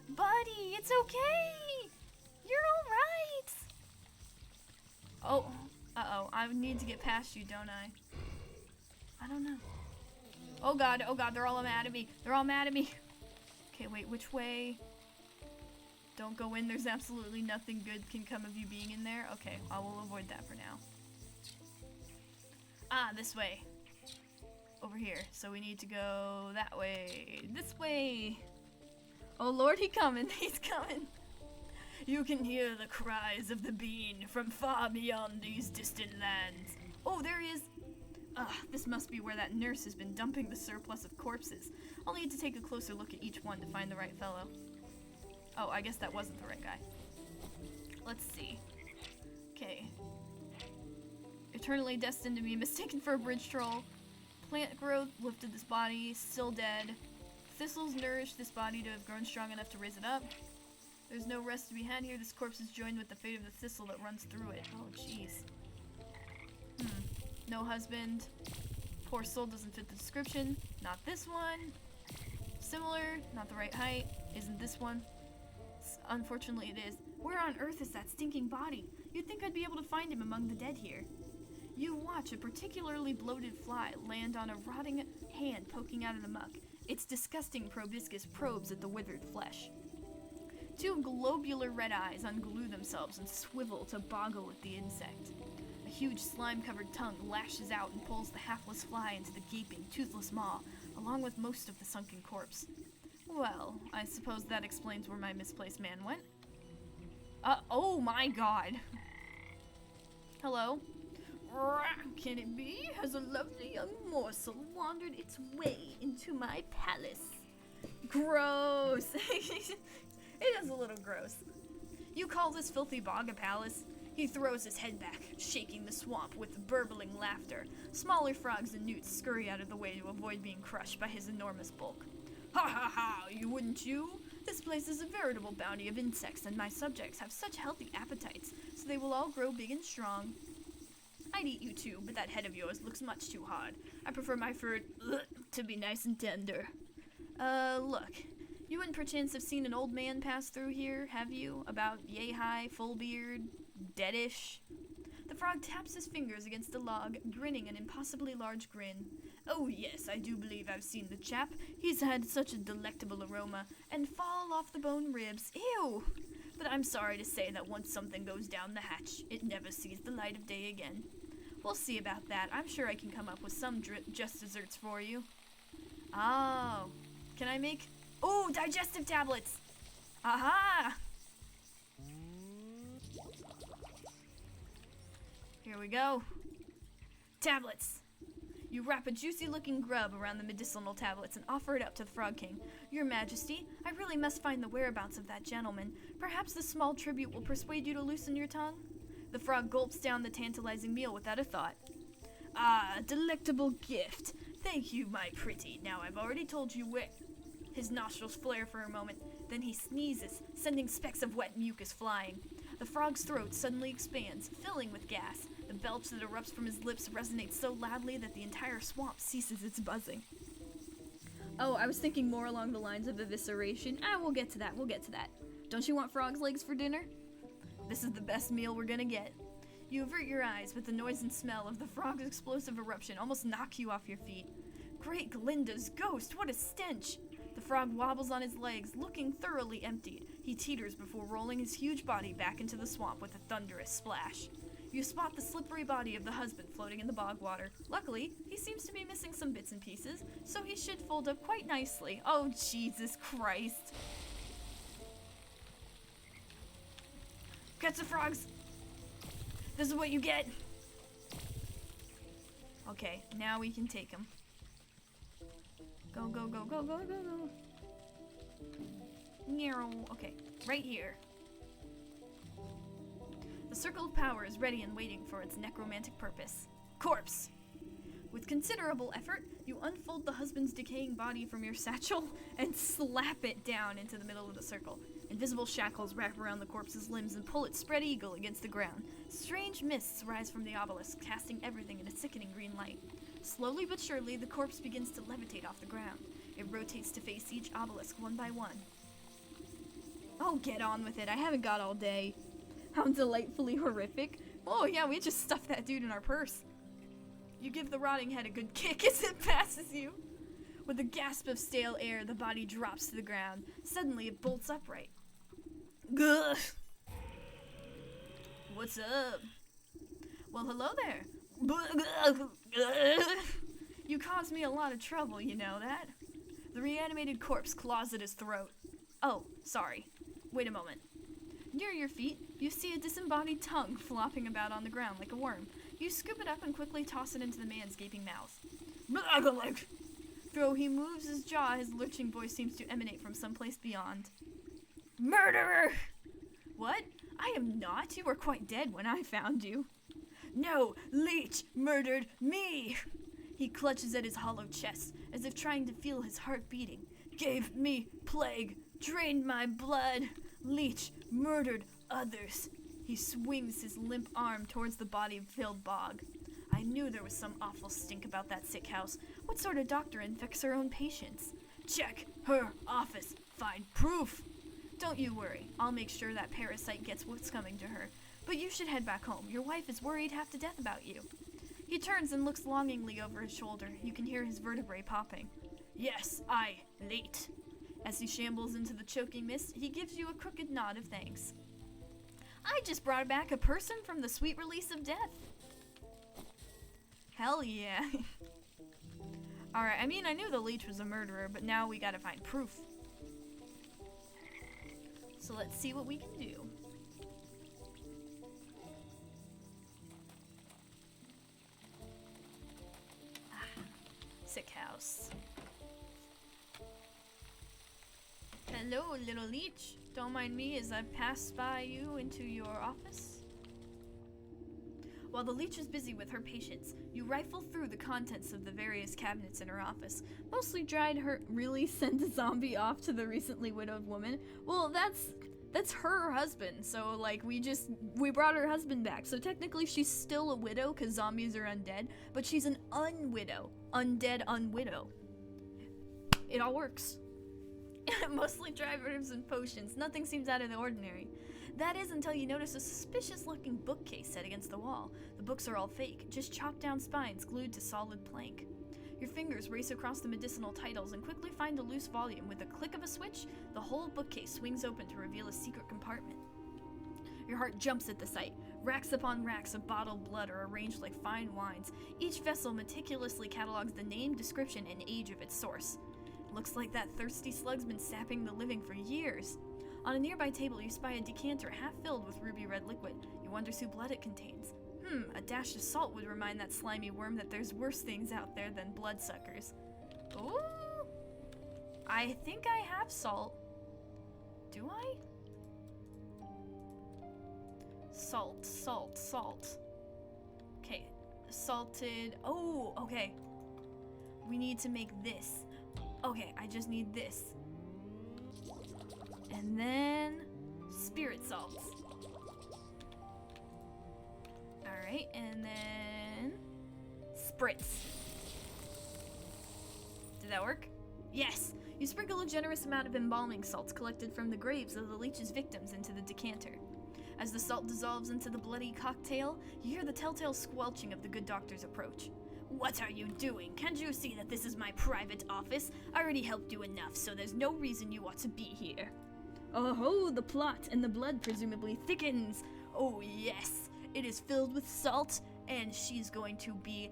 Buddy, it's okay! You're alright! Oh, uh-oh, I need to get past you, don't I? I don't know. Oh god, they're all mad at me. They're all mad at me. Okay, wait, which way? Don't go in, there's absolutely nothing good can come of you being in there. Okay, I will avoid that for now. Ah, this way. Over here. So we need to go that way. This way. Oh lord, he's coming. He's coming. You can hear the cries of the bean from far beyond these distant lands. Oh, there he is. This must be where that nurse has been dumping the surplus of corpses. I'll need to take a closer look at each one to find the right fellow. Oh, I guess that wasn't the right guy. Let's see. Okay. Eternally destined to be mistaken for a bridge troll. Plant growth lifted this body, still dead. Thistles nourished this body to have grown strong enough to raise it up. There's no rest to be had here. This corpse is joined with the fate of the thistle that runs through it. Oh, jeez. No husband. Poor soul doesn't fit the description. Not this one. Similar, not the right height. Isn't this one? Unfortunately, it is. Where on earth is that stinking body? You'd think I'd be able to find him among the dead here. You watch a particularly bloated fly land on a rotting hand poking out of the muck. Its disgusting proboscis probes at the withered flesh. Two globular red eyes unglue themselves and swivel to boggle at the insect. A huge slime-covered tongue lashes out and pulls the hapless fly into the gaping, toothless maw, along with most of the sunken corpse. Well, I suppose that explains where my misplaced man went. Oh my god. Hello? Can it be? Has a lovely young morsel wandered its way into my palace? Gross! It is a little gross. You call this filthy bog a palace? He throws his head back, shaking the swamp with burbling laughter. Smaller frogs and newts scurry out of the way to avoid being crushed by his enormous bulk. Ha ha ha, you wouldn't you? This place is a veritable bounty of insects, and my subjects have such healthy appetites, so they will all grow big and strong. I'd eat you too, but that head of yours looks much too hard. I prefer my fur to be nice and tender. Look. You wouldn't perchance have seen an old man pass through here, have you? About yay high, full beard, deadish? The frog taps his fingers against the log, grinning an impossibly large grin. Oh yes, I do believe I've seen the chap. He's had such a delectable aroma, and fall off the bone ribs. Ew! But I'm sorry to say that once something goes down the hatch, it never sees the light of day again. We'll see about that. I'm sure I can come up with some just desserts for you. Oh, can I make... Oh, digestive tablets! Aha! Here we go. Tablets. You wrap a juicy-looking grub around the medicinal tablets and offer it up to the Frog King. Your Majesty, I really must find the whereabouts of that gentleman. Perhaps this small tribute will persuade you to loosen your tongue? The frog gulps down the tantalizing meal without a thought. Ah, delectable gift. Thank you, my pretty. Now I've already told you where... His nostrils flare for a moment, then he sneezes, sending specks of wet mucus flying. The frog's throat suddenly expands, filling with gas. The belch that erupts from his lips resonates so loudly that the entire swamp ceases its buzzing. Oh, I was thinking more along the lines of evisceration. We'll get to that, Don't you want frog's legs for dinner? This is the best meal we're gonna get. You avert your eyes, but the noise and smell of the frog's explosive eruption almost knock you off your feet. Great Glinda's ghost, what a stench! The frog wobbles on his legs, looking thoroughly emptied. He teeters before rolling his huge body back into the swamp with a thunderous splash. You spot the slippery body of the husband floating in the bog water. Luckily, he seems to be missing some bits and pieces, so he should fold up quite nicely. Oh, Jesus Christ. Catch the frogs! This is what you get! Okay, now we can take him. Go, go, go, go, go, go, go. Okay, right here. The circle of power is ready and waiting for its necromantic purpose. Corpse! With considerable effort, you unfold the husband's decaying body from your satchel and slap it down into the middle of the circle. Invisible shackles wrap around the corpse's limbs and pull it spread eagle against the ground. Strange mists rise from the obelisk, casting everything in a sickening green light. Slowly but surely, the corpse begins to levitate off the ground. It rotates to face each obelisk one by one. Oh, get on with it. I haven't got all day. How delightfully horrific. Oh, yeah, we just stuffed that dude in our purse. You give the rotting head a good kick as it passes you. With a gasp of stale air, the body drops to the ground. Suddenly, it bolts upright. Gugh. What's up? Well, hello there. You caused me a lot of trouble, you know that? The reanimated corpse claws at his throat. Oh, sorry. Wait a moment. Near your feet, you see a disembodied tongue flopping about on the ground like a worm. You scoop it up and quickly toss it into the man's gaping mouth. Though he moves his jaw, his lurching voice seems to emanate from someplace beyond. Murderer! What? I am not. You were quite dead when I found you. No, Leech murdered me! He clutches at his hollow chest, as if trying to feel his heart beating. Gave me plague, drained my blood. Leech murdered others. He swings his limp arm towards the body-filled bog. I knew there was some awful stink about that sick house. What sort of doctor infects her own patients? Check her office. Find proof. Don't you worry. I'll make sure that parasite gets what's coming to her. But you should head back home. Your wife is worried half to death about you. He turns and looks longingly over his shoulder. You can hear his vertebrae popping. Yes, late. As he shambles into the choking mist, he gives you a crooked nod of thanks. I just brought back a person from the sweet release of death. Hell yeah. Alright, I mean, I knew the leech was a murderer, but now we gotta find proof. So let's see what we can do. Sick house. Hello, little leech. Don't mind me as I pass by you into your office. While the leech is busy with her patients, you rifle through the contents of the various cabinets in her office. Mostly dried her really sent a zombie off to the recently widowed woman. Well, that's her husband. So like we brought her husband back. So technically she's still a widow because zombies are undead, but she's an unwidow. Undead unwidow. It all works. Mostly dry herbs and potions. Nothing seems out of the ordinary. That is until you notice a suspicious-looking bookcase set against the wall. The books are all fake, just chopped-down spines glued to solid plank. Your fingers race across the medicinal titles and quickly find a loose volume. With a click of a switch, the whole bookcase swings open to reveal a secret compartment. Your heart jumps at the sight. Racks upon racks of bottled blood are arranged like fine wines. Each vessel meticulously catalogs the name, description, and age of its source. Looks like that thirsty slug's been sapping the living for years. On a nearby table, you spy a decanter half filled with ruby red liquid. You wonder whose blood it contains. A dash of salt would remind that slimy worm that there's worse things out there than bloodsuckers. Ooh! I think I have salt. Do I? Salt, salt, salt. Okay, salted. Oh, okay. We need to make this. Okay, I just need this. And then spirit salts. Alright, and then spritz. Did that work? Yes! You sprinkle a generous amount of embalming salts collected from the graves of the leech's victims into the decanter. As the salt dissolves into the bloody cocktail, you hear the telltale squelching of the good doctor's approach. What are you doing? Can't you see that this is my private office? I already helped you enough, so there's no reason you ought to be here. Oh, the plot and the blood presumably thickens. Oh yes, it is filled with salt, and she's going to be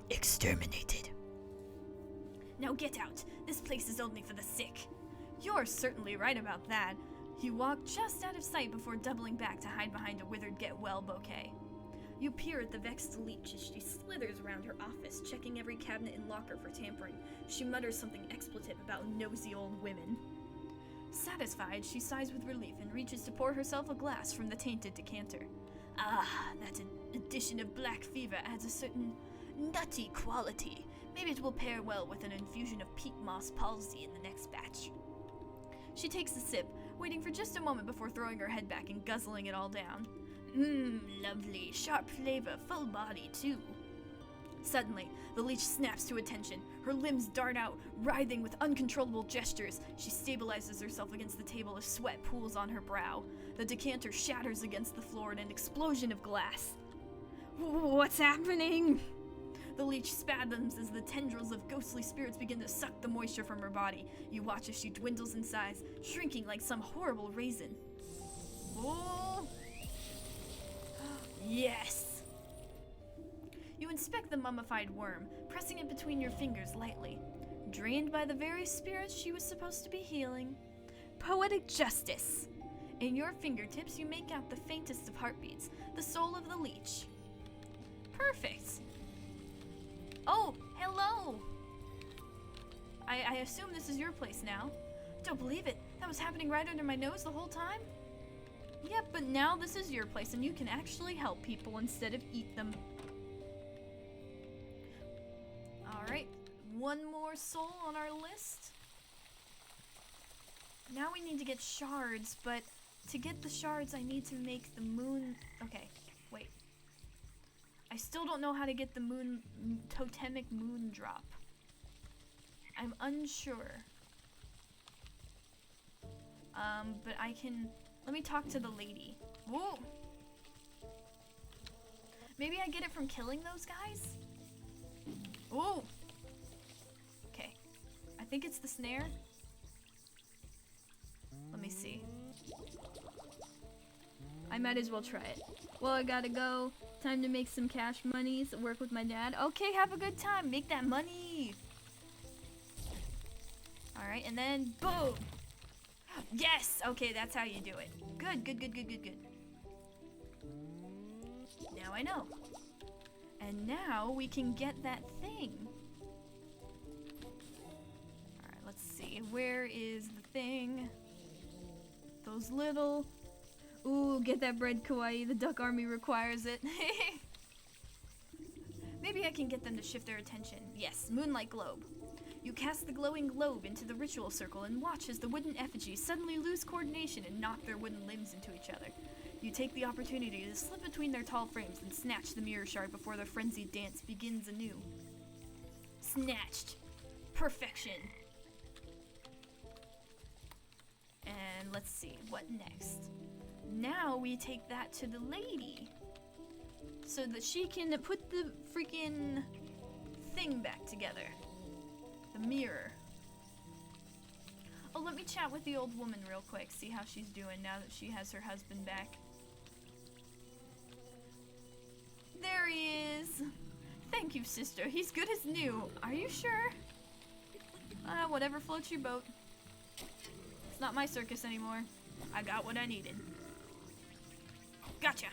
exterminated. Now get out. This place is only for the sick. You're certainly right about that. You walk just out of sight before doubling back to hide behind a withered get-well bouquet. You peer at the vexed leech as she slithers around her office, checking every cabinet and locker for tampering. She mutters something expletive about nosy old women. Satisfied, she sighs with relief and reaches to pour herself a glass from the tainted decanter. Ah, that addition of black fever adds a certain nutty quality. Maybe it will pair well with an infusion of peat moss palsy in the next batch. She takes a sip, waiting for just a moment before throwing her head back and guzzling it all down. Lovely, sharp flavor, full body too. Suddenly, the leech snaps to attention. Her limbs dart out, writhing with uncontrollable gestures. She stabilizes herself against the table as sweat pools on her brow. The decanter shatters against the floor in an explosion of glass. What's happening? The leech spasms as the tendrils of ghostly spirits begin to suck the moisture from her body. You watch as she dwindles in size, shrinking like some horrible raisin. Oh! Yes! You inspect the mummified worm, pressing it between your fingers lightly. Drained by the very spirits she was supposed to be healing. Poetic justice! In your fingertips, you make out the faintest of heartbeats, the soul of the leech. Perfect! Oh, hello! I assume this is your place now. Don't believe it. That was happening right under my nose the whole time? Yep, but now this is your place and you can actually help people instead of eat them. Alright, one more soul on our list. Now we need to get shards, but to get the shards I need to make the moon... Okay, wait. I still don't know how to get the totemic moon drop. I'm unsure. But I can... Let me talk to the lady. Whoa! Maybe I get it from killing those guys? Whoa! Okay. I think it's the snare. Let me see. I might as well try it. Well, I gotta go. Time to make some cash monies, work with my dad. Okay, have a good time. Make that money. Alright, and then boom! Yes! Okay, that's how you do it. Good, good, good, good, good, good. Now I know. And now we can get that thing. Alright, let's see. Where is the thing? Those little... Ooh, get that bread, kawaii. The duck army requires it. Maybe I can get them to shift their attention. Yes, moonlight globe. You cast the glowing globe into the ritual circle and watch as the wooden effigies suddenly lose coordination and knock their wooden limbs into each other. You take the opportunity to slip between their tall frames and snatch the mirror shard before their frenzied dance begins anew. Snatched. Perfection. And let's see, what next? Now we take that to the lady so that she can put the freaking thing back together. The mirror. Oh, let me chat with the old woman real quick, see how she's doing now that she has her husband back. There he is. Thank you, sister. He's good as new. Are you sure? Whatever floats your boat. It's not my circus anymore. I got what I needed. Gotcha.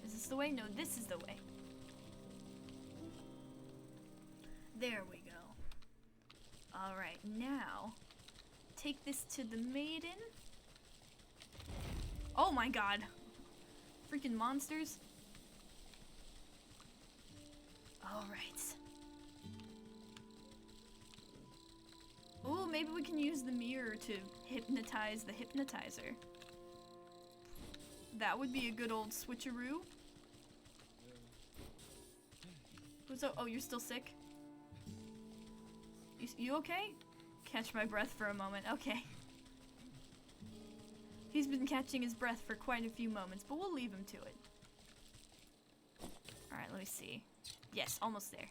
Is this the way? No, this is the way. There we go. Alright, now take this to the maiden. Oh my god. Freaking monsters. Alright. Ooh, maybe we can use the mirror to hypnotize the hypnotizer. That would be a good old switcheroo. Oh, you're still sick? You okay? Catch my breath for a moment. Okay. He's been catching his breath for quite a few moments, but we'll leave him to it. Alright, let me see. Yes, almost there.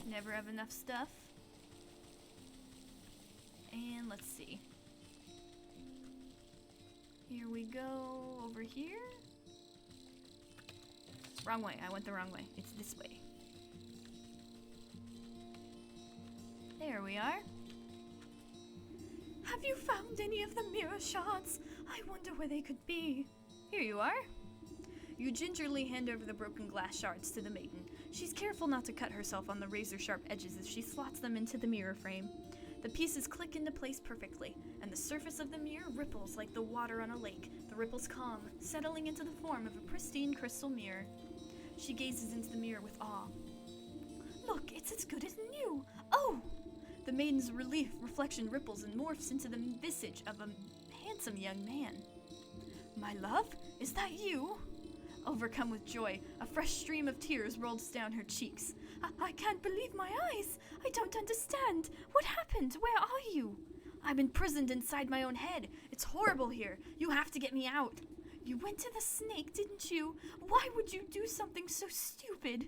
Never have enough stuff. And let's see. Here we go. Over here? Wrong way. I went the wrong way. It's this way. There we are. Have you found any of the mirror shards? I wonder where they could be. Here you are. You gingerly hand over the broken glass shards to the maiden. She's careful not to cut herself on the razor-sharp edges as she slots them into the mirror frame. The pieces click into place perfectly, and the surface of the mirror ripples like the water on a lake. The ripples calm, settling into the form of a pristine crystal mirror. She gazes into the mirror with awe. Look, it's as good as new. Oh! The maiden's reflection ripples and morphs into the visage of a handsome young man. My love, is that you? Overcome with joy, a fresh stream of tears rolls down her cheeks. I can't believe my eyes. I don't understand. What happened? Where are you? I'm imprisoned inside my own head. It's horrible here. You have to get me out. You went to the snake, didn't you? Why would you do something so stupid?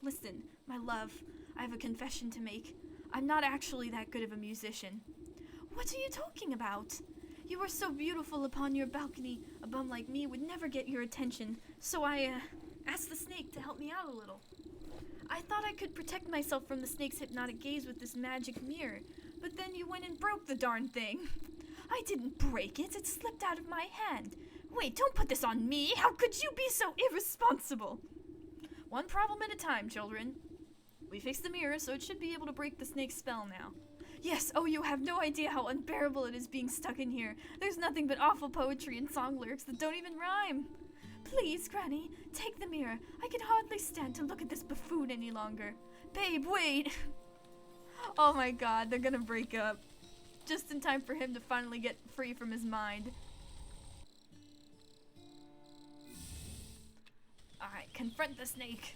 Listen, my love, I have a confession to make. I'm not actually that good of a musician. What are you talking about? You were so beautiful upon your balcony, a bum like me would never get your attention, so I asked the snake to help me out a little. I thought I could protect myself from the snake's hypnotic gaze with this magic mirror, but then you went and broke the darn thing. I didn't break it, it slipped out of my hand. Wait, don't put this on me! How could you be so irresponsible? One problem at a time, children. We fixed the mirror, so it should be able to break the snake's spell now. Yes, oh, you have no idea how unbearable it is being stuck in here. There's nothing but awful poetry and song lyrics that don't even rhyme. Please, Granny, take the mirror. I can hardly stand to look at this buffoon any longer. Babe, wait! Oh my god, they're gonna break up. Just in time for him to finally get free from his mind. Alright, confront the snake.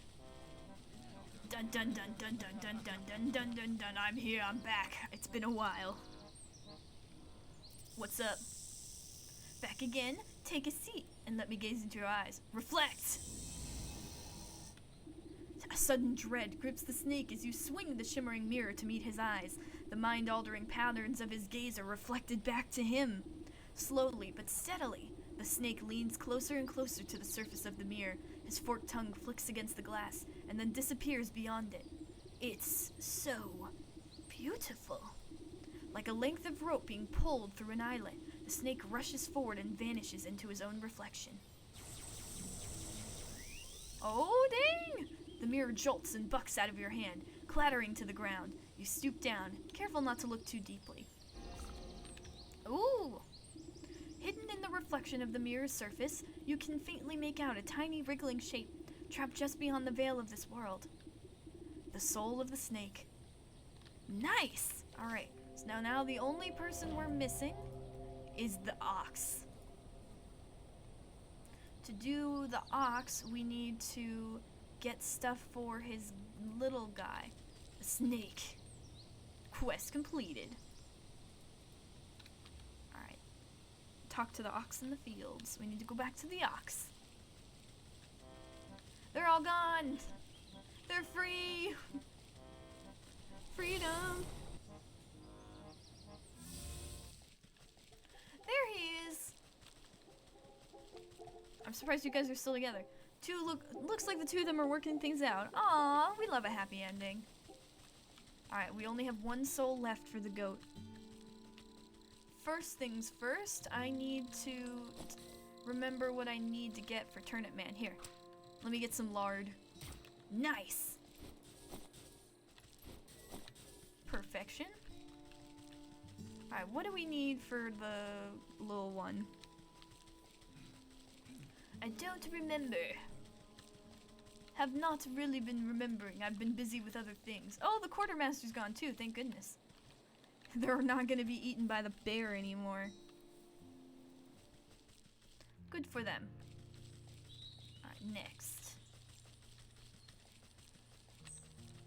Dun dun dun dun dun dun dun dun dun dun dun. I'm here, I'm back. It's been a while. What's up? Back again? Take a seat and let me gaze into your eyes. Reflect! A sudden dread grips the snake as you swing the shimmering mirror to meet his eyes. The mind-altering patterns of his gaze are reflected back to him. Slowly but steadily, the snake leans closer and closer to the surface of the mirror. His forked tongue flicks against the glass and then disappears beyond it. It's so beautiful. Like a length of rope being pulled through an eyelet, the snake rushes forward and vanishes into his own reflection. Oh, dang! The mirror jolts and bucks out of your hand, clattering to the ground. You stoop down, careful not to look too deeply. Ooh! Hidden in the reflection of the mirror's surface, you can faintly make out a tiny wriggling shape, trapped just beyond the veil of this world. The soul of the snake. Nice! Alright, so now the only person we're missing is the ox. To do the ox, we need to get stuff for his little guy, the snake. Quest completed. Alright. Talk to the ox in the fields. We need to go back to the ox. They're all gone! They're free! Freedom! There he is! I'm surprised you guys are still together. Looks like the two of them are working things out. Aw, we love a happy ending. Alright, we only have one soul left for the goat. First things first, I need to remember what I need to get for Turnip Man. Here, let me get some lard. Nice! Perfection. Alright, what do we need for the little one? I don't remember. Have not really been remembering. I've been busy with other things. Oh, the quartermaster's gone too, thank goodness. They're not gonna be eaten by the bear anymore. Good for them. Alright, next.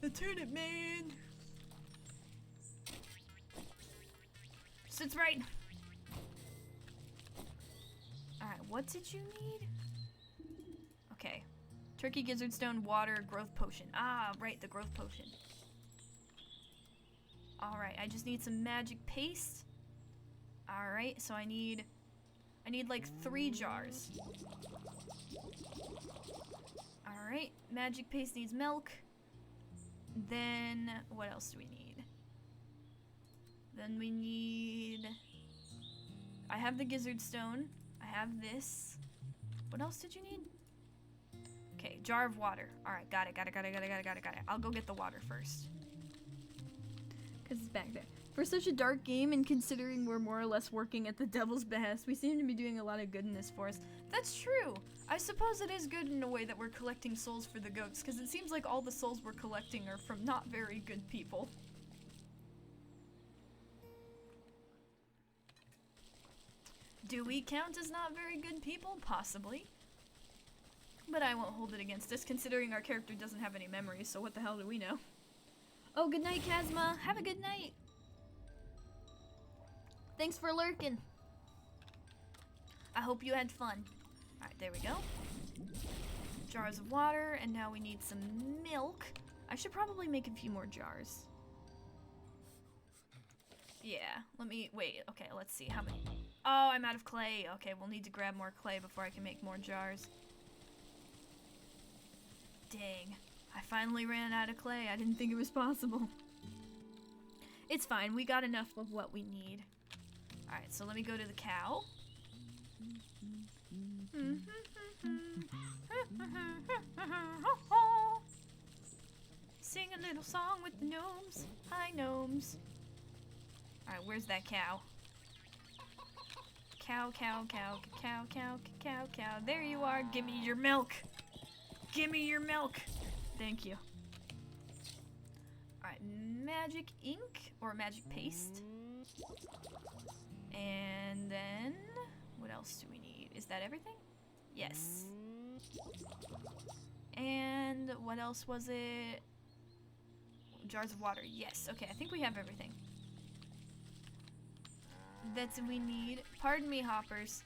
The Turnip Man! Sits right! Alright, what did you need? Okay. Turkey, gizzard stone, water, growth potion. Ah, right, the growth potion. Alright, I just need some magic paste. Alright, so I need like 3 jars. Alright, magic paste needs milk. Then, what else do we need? Then we need... I have the gizzard stone. I have this. What else did you need? Okay, jar of water. Alright, got it. I'll go get the water first. Because it's back there. For such a dark game, and considering we're more or less working at the devil's behest, we seem to be doing a lot of goodness for us. That's true! I suppose it is good in a way that we're collecting souls for the goats, because it seems like all the souls we're collecting are from not very good people. Do we count as not very good people? Possibly. But I won't hold it against us, considering our character doesn't have any memories, so what the hell do we know? Oh, good night, Kazma. Have a good night. Thanks for lurking. I hope you had fun. Alright, there we go. Jars of water, and now we need some milk. I should probably make a few more jars. Yeah, wait, okay, let's see, how many? Oh, I'm out of clay. Okay, we'll need to grab more clay before I can make more jars. Dang, I finally ran out of clay. I didn't think it was possible. It's fine, we got enough of what we need. Alright, so let me go to the cow. Sing a little song with the gnomes. Hi, gnomes. Alright, where's that cow? Cow. There you are. Give me your milk. Give me your milk. Thank you. Alright, magic ink or magic paste. And then, what else do we need? Is that everything? Yes. And what else was it? Jars of water. Yes. Okay, I think we have everything. That's what we need. Pardon me, hoppers.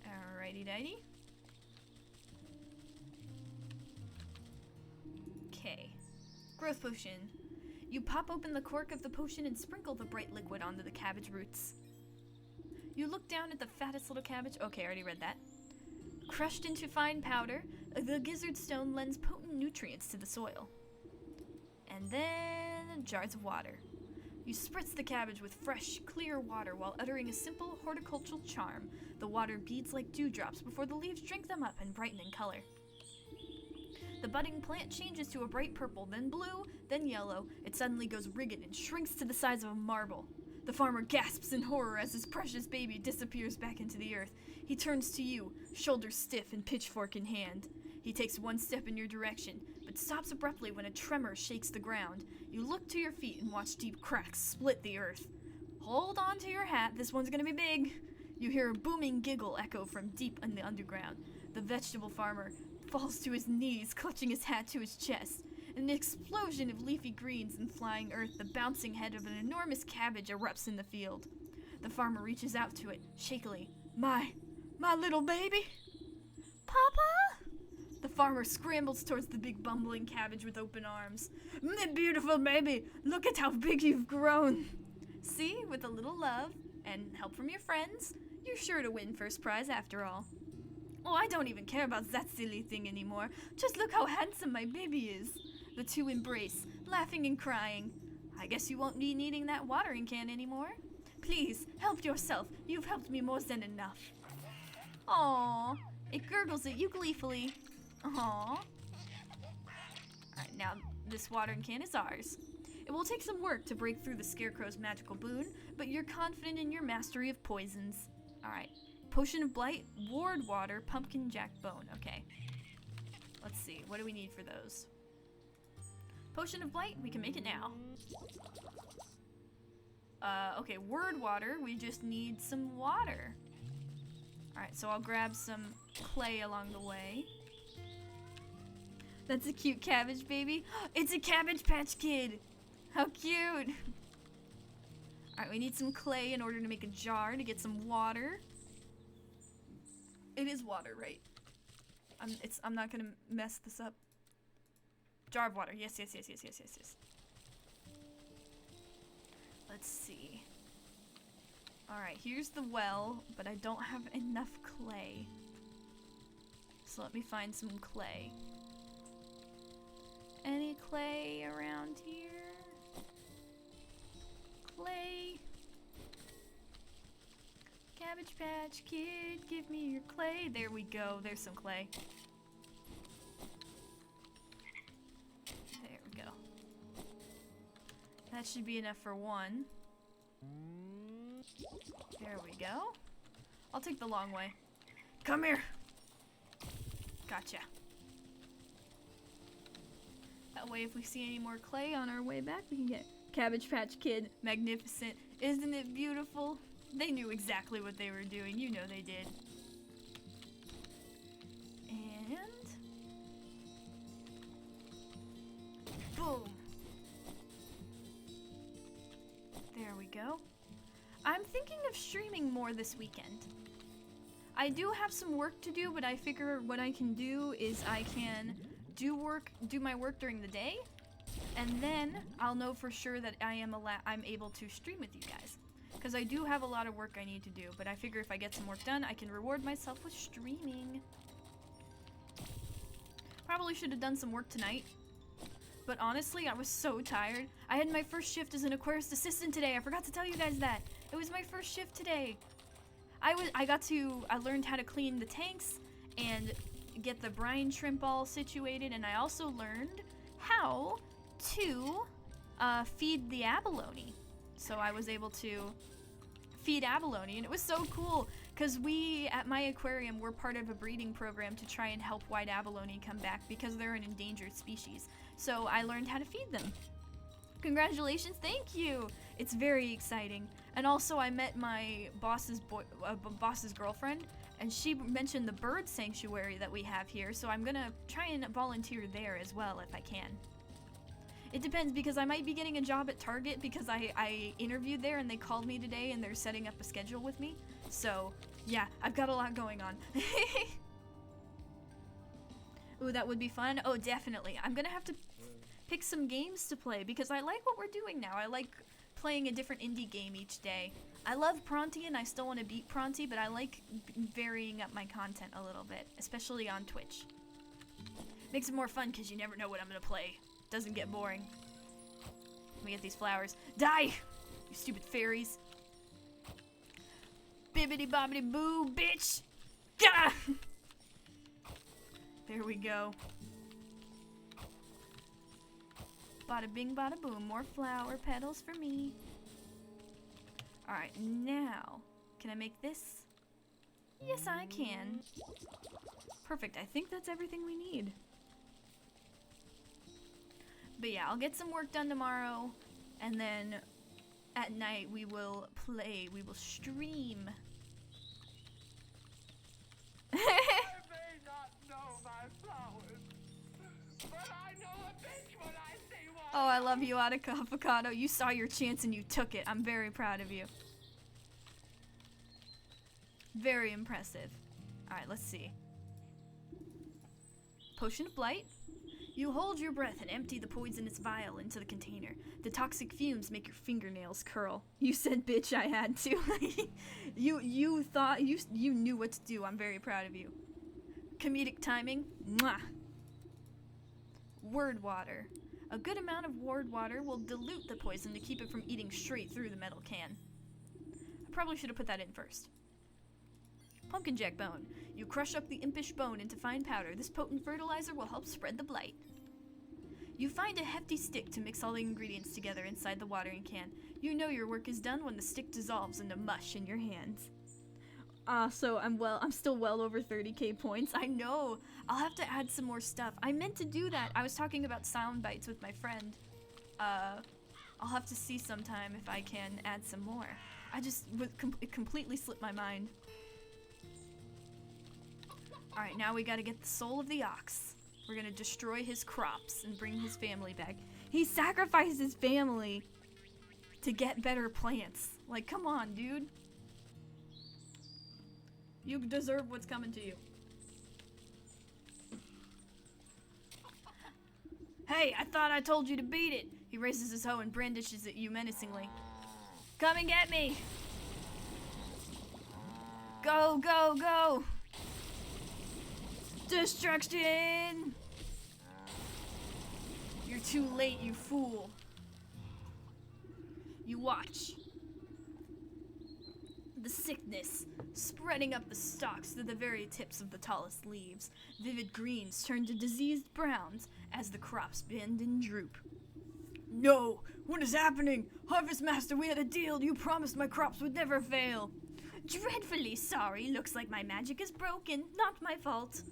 Alrighty-dighty. Okay. Growth potion. You pop open the cork of the potion and sprinkle the bright liquid onto the cabbage roots. You look down at the fattest little cabbage. Okay, I already read that. Crushed into fine powder, the gizzard stone lends potent nutrients to the soil. And then jars of water. You spritz the cabbage with fresh, clear water while uttering a simple horticultural charm. The water beads like dewdrops before the leaves drink them up and brighten in color. The budding plant changes to a bright purple, then blue, then yellow. It suddenly goes rigid and shrinks to the size of a marble. The farmer gasps in horror as his precious baby disappears back into the earth. He turns to you, shoulders stiff and pitchfork in hand. He takes one step in your direction, but stops abruptly when a tremor shakes the ground. You look to your feet and watch deep cracks split the earth. Hold on to your hat, this one's gonna be big. You hear a booming giggle echo from deep in the underground. The vegetable farmer falls to his knees, clutching his hat to his chest. An explosion of leafy greens and flying earth, the bouncing head of an enormous cabbage erupts in the field. The farmer reaches out to it, shakily. My little baby? Papa? The farmer scrambles towards the big bumbling cabbage with open arms. My beautiful baby, look at how big you've grown. See, with a little love and help from your friends, you're sure to win first prize after all. Oh, I don't even care about that silly thing anymore. Just look how handsome my baby is. The two embrace, laughing and crying. I guess you won't be needing that watering can anymore. Please, help yourself. You've helped me more than enough. Aww. It gurgles at you gleefully. Aww. Alright, now this watering can is ours. It will take some work to break through the scarecrow's magical boon, but you're confident in your mastery of poisons. Alright. Potion of Blight, Ward Water, Pumpkin Jack Bone. Okay. Let's see. What do we need for those? Potion of Blight, we can make it now. Okay, Word Water, we just need some water. Alright, so I'll grab some clay along the way. That's a cute cabbage baby. It's a Cabbage Patch Kid! How cute! Alright, we need some clay in order to make a jar to get some water. It is water, right? I'm not gonna mess this up. Jar of water. Yes. Let's see. Alright, here's the well, but I don't have enough clay. So let me find some clay. Any clay around here? clay. Cabbage Patch Kid, give me your clay. There we go. There's some clay. There we go. That should be enough for one. There we go. I'll take the long way. Come here. Gotcha. That way if we see any more clay on our way back, we can get Cabbage Patch Kid. Magnificent. Isn't it beautiful? They knew exactly what they were doing. You know they did. And... boom. There we go. I'm thinking of streaming more this weekend. I do have some work to do, but I figure what I can do is I can do my work during the day, and then I'll know for sure that I'm able to stream with you guys. Because I do have a lot of work I need to do, but I figure if I get some work done, I can reward myself with streaming. Probably should have done some work tonight, but honestly, I was so tired. I had my first shift as an aquarist assistant today. I forgot to tell you guys that. It was my first shift today. I learned how to clean the tanks and get the brine shrimp all situated, and I also learned how to feed the abalone. So I was able to feed abalone, and it was so cool because we at my aquarium we're part of a breeding program to try and help white abalone come back because they're an endangered species. So I learned how to feed them. Congratulations, thank you. It's very exciting. And also I met my boss's girlfriend, and she mentioned the bird sanctuary that we have here, so I'm gonna try and volunteer there as well if I can. It depends, because I might be getting a job at Target because I interviewed there and they called me today and they're setting up a schedule with me. So, yeah, I've got a lot going on. Ooh, that would be fun. Oh, definitely. I'm gonna have to pick some games to play because I like what we're doing now. I like playing a different indie game each day. I love Pronty and I still want to beat Pronty, but I like varying up my content a little bit, especially on Twitch. Makes it more fun because you never know what I'm gonna play. Doesn't get boring. Let me get these flowers. Die! You stupid fairies. Bibbidi bobbidi boo, bitch! Gah! There we go. Bada bing bada boom. More flower petals for me. Alright, now, can I make this? Yes, I can. Perfect, I think that's everything we need. But yeah, I'll get some work done tomorrow, and then at night we will play, we will stream. I may not know my flowers, but I know a bitch when I see one. Oh, I love you, Avocado. You saw your chance and you took it. I'm very proud of you. Very impressive. Alright, let's see. Potion of Blight. You hold your breath and empty the poisonous vial into the container. The toxic fumes make your fingernails curl. You said bitch, I had to. you thought, you knew what to do. I'm very proud of you. Comedic timing. Mwah. Word water. A good amount of ward water will dilute the poison to keep it from eating straight through the metal can. I probably should have put that in first. Pumpkin jack bone. You crush up the impish bone into fine powder. This potent fertilizer will help spread the blight. You find a hefty stick to mix all the ingredients together inside the watering can. You know your work is done when the stick dissolves into mush in your hands. So I'm still well over 30k points. I know. I'll have to add some more stuff. I meant to do that. I was talking about sound bites with my friend. I'll have to see sometime if I can add some more. It completely slipped my mind. Alright, now we gotta get the soul of the ox. We're gonna destroy his crops and bring his family back. He sacrificed his family to get better plants. Like, come on, dude. You deserve what's coming to you. Hey, I thought I told you to beat it. He raises his hoe and brandishes at you menacingly. Come and get me. Go, go, go. Destruction! You're too late, you fool. You watch. The sickness spreading up the stalks to the very tips of the tallest leaves. Vivid greens turn to diseased browns as the crops bend and droop. No! What is happening? Harvest Master, we had a deal. You promised my crops would never fail. Dreadfully sorry. Looks like my magic is broken. Not my fault.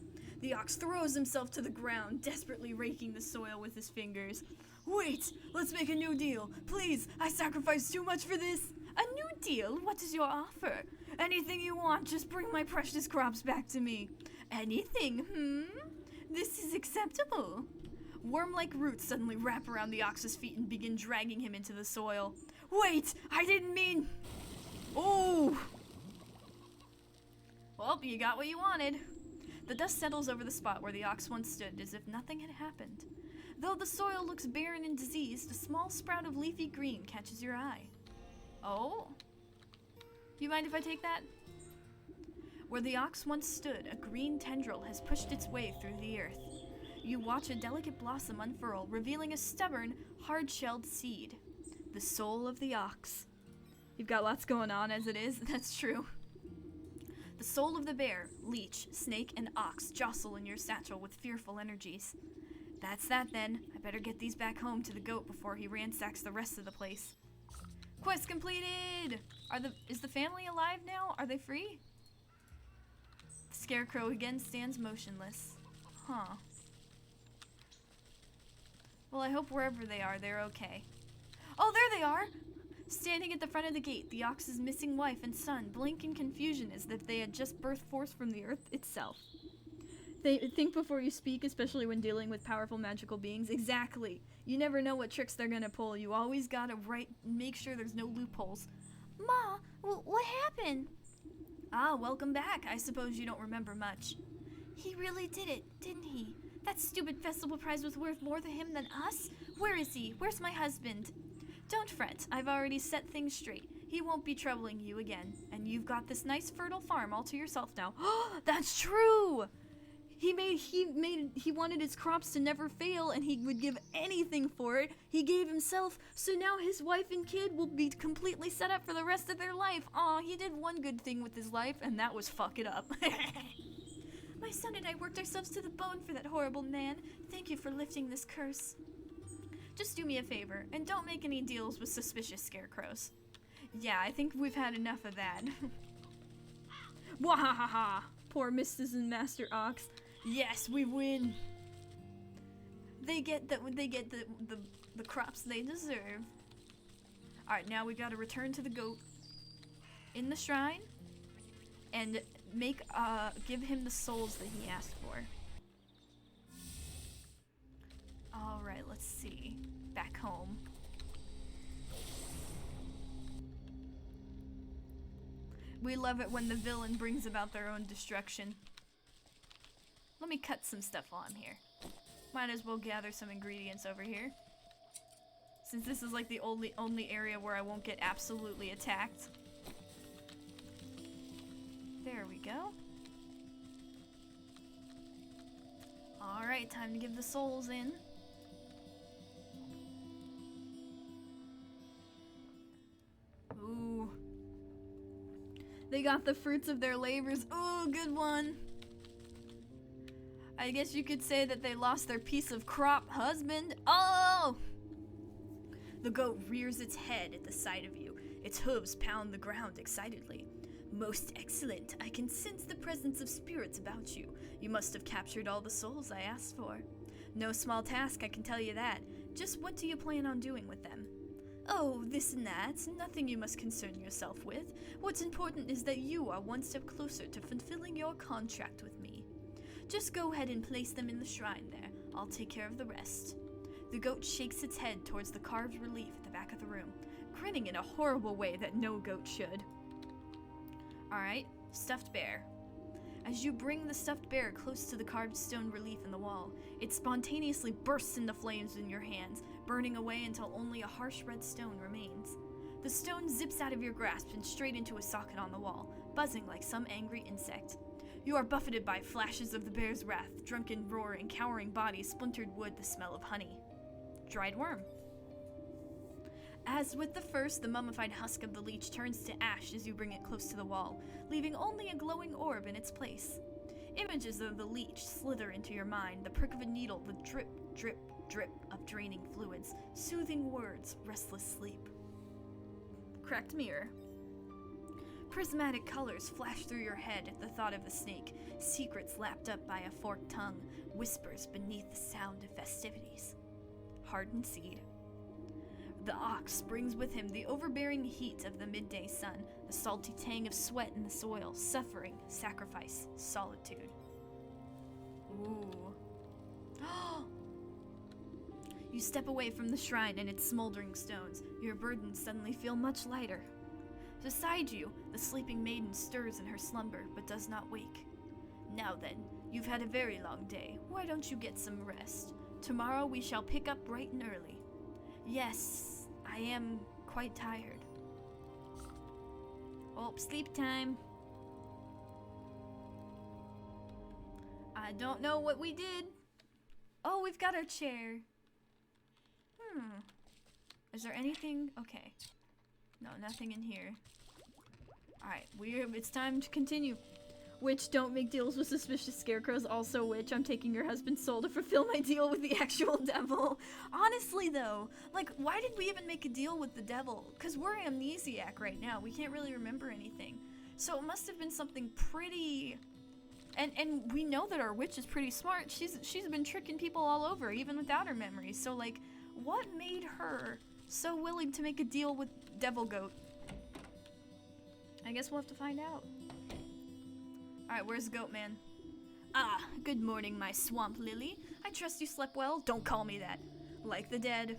The ox throws himself to the ground, desperately raking the soil with his fingers. Wait! Let's make a new deal. Please, I sacrificed too much for this. A new deal? What is your offer? Anything you want, just bring my precious crops back to me. Anything, This is acceptable. Worm-like roots suddenly wrap around the ox's feet and begin dragging him into the soil. Wait! I didn't mean... Oh! Well, you got what you wanted. The dust settles over the spot where the ox once stood as if nothing had happened. Though the soil looks barren and diseased, a small sprout of leafy green catches your eye. Oh? You mind if I take that? Where the ox once stood, a green tendril has pushed its way through the earth. You watch a delicate blossom unfurl, revealing a stubborn, hard-shelled seed. The soul of the ox. You've got lots going on as it is. That's true. The soul of the bear, leech, snake, and ox jostle in your satchel with fearful energies. That's that then. I better get these back home to the goat before he ransacks the rest of the place. Quest completed! Is the family alive now? Are they free? The scarecrow again stands motionless. Huh. Well, I hope wherever they are, they're okay. Oh, there they are! Standing at the front of the gate, the ox's missing wife and son blink in confusion as if they had just burst forth from the earth itself. Think before you speak, especially when dealing with powerful magical beings. Exactly. You never know what tricks they're gonna pull. You always gotta make sure there's no loopholes. Ma, what happened? Ah, welcome back. I suppose you don't remember much. He really did it, didn't he? That stupid festival prize was worth more to him than us? Where is he? Where's my husband? Don't fret. I've already set things straight. He won't be troubling you again. And you've got this nice fertile farm all to yourself now. That's true! He wanted his crops to never fail, and he would give anything for it. He gave himself, so now his wife and kid will be completely set up for the rest of their life. Aw, he did one good thing with his life, and that was fuck it up. My son and I worked ourselves to the bone for that horrible man. Thank you for lifting this curse. Just do me a favor, and don't make any deals with suspicious scarecrows. Yeah, I think we've had enough of that. Wahahaha! Poor Mrs. and Master Ox. Yes, we win. They get the crops they deserve. All right, now we got to return to the goat in the shrine and give him the souls that he asked for. All right, let's see. Back home. We love it when the villain brings about their own destruction. Let me cut some stuff on here. Might as well gather some ingredients over here. Since this is like the only area where I won't get absolutely attacked. There we go. Alright, time to give the souls in. Ooh. They got the fruits of their labors. Ooh, good one. I guess you could say that they lost their piece of crop husband. Oh! The goat rears its head at the sight of you. Its hooves pound the ground excitedly. Most excellent. I can sense the presence of spirits about you. You must have captured all the souls I asked for. No small task, I can tell you that. Just what do you plan on doing with them? Oh, this and that. Nothing you must concern yourself with. What's important is that you are one step closer to fulfilling your contract with me. Just go ahead and place them in the shrine there. I'll take care of the rest. The goat shakes its head towards the carved relief at the back of the room, grinning in a horrible way that no goat should. Alright, stuffed bear. As you bring the stuffed bear close to the carved stone relief in the wall, it spontaneously bursts into flames in your hands, burning away until only a harsh red stone remains. The stone zips out of your grasp and straight into a socket on the wall, buzzing like some angry insect. You are buffeted by flashes of the bear's wrath, drunken roaring, cowering bodies, splintered wood, the smell of honey. Dried worm. As with the first, the mummified husk of the leech turns to ash as you bring it close to the wall, leaving only a glowing orb in its place. Images of the leech slither into your mind, the prick of a needle, the drip, drip, drip of draining fluids, soothing words, restless sleep. Cracked mirror. Prismatic colors flash through your head at the thought of the snake, secrets lapped up by a forked tongue, whispers beneath the sound of festivities. Hardened seed. The ox brings with him the overbearing heat of the midday sun, the salty tang of sweat in the soil, suffering, sacrifice, solitude. Ooh. You step away from the shrine and its smoldering stones. Your burdens suddenly feel much lighter. Beside you, the sleeping maiden stirs in her slumber, but does not wake. Now then, you've had a very long day. Why don't you get some rest? Tomorrow we shall pick up bright and early. Yes, I am quite tired. Oh, sleep time. I don't know what we did. Oh, we've got our chair. Is there anything? Okay. No, nothing in here. Alright, it's time to continue. Witch, don't make deals with suspicious scarecrows. Also, witch, I'm taking your husband's soul to fulfill my deal with the actual devil. Honestly, though, like, why did we even make a deal with the devil? Because we're amnesiac right now. We can't really remember anything. So it must have been something pretty... And we know that our witch is pretty smart. She's been tricking people all over, even without her memories. So, like, what made her so willing to make a deal with Devil Goat? I guess we'll have to find out. Alright, where's Goat Man? Ah, good morning, my swamp lily. I trust you slept well. Don't call me that. Like the dead.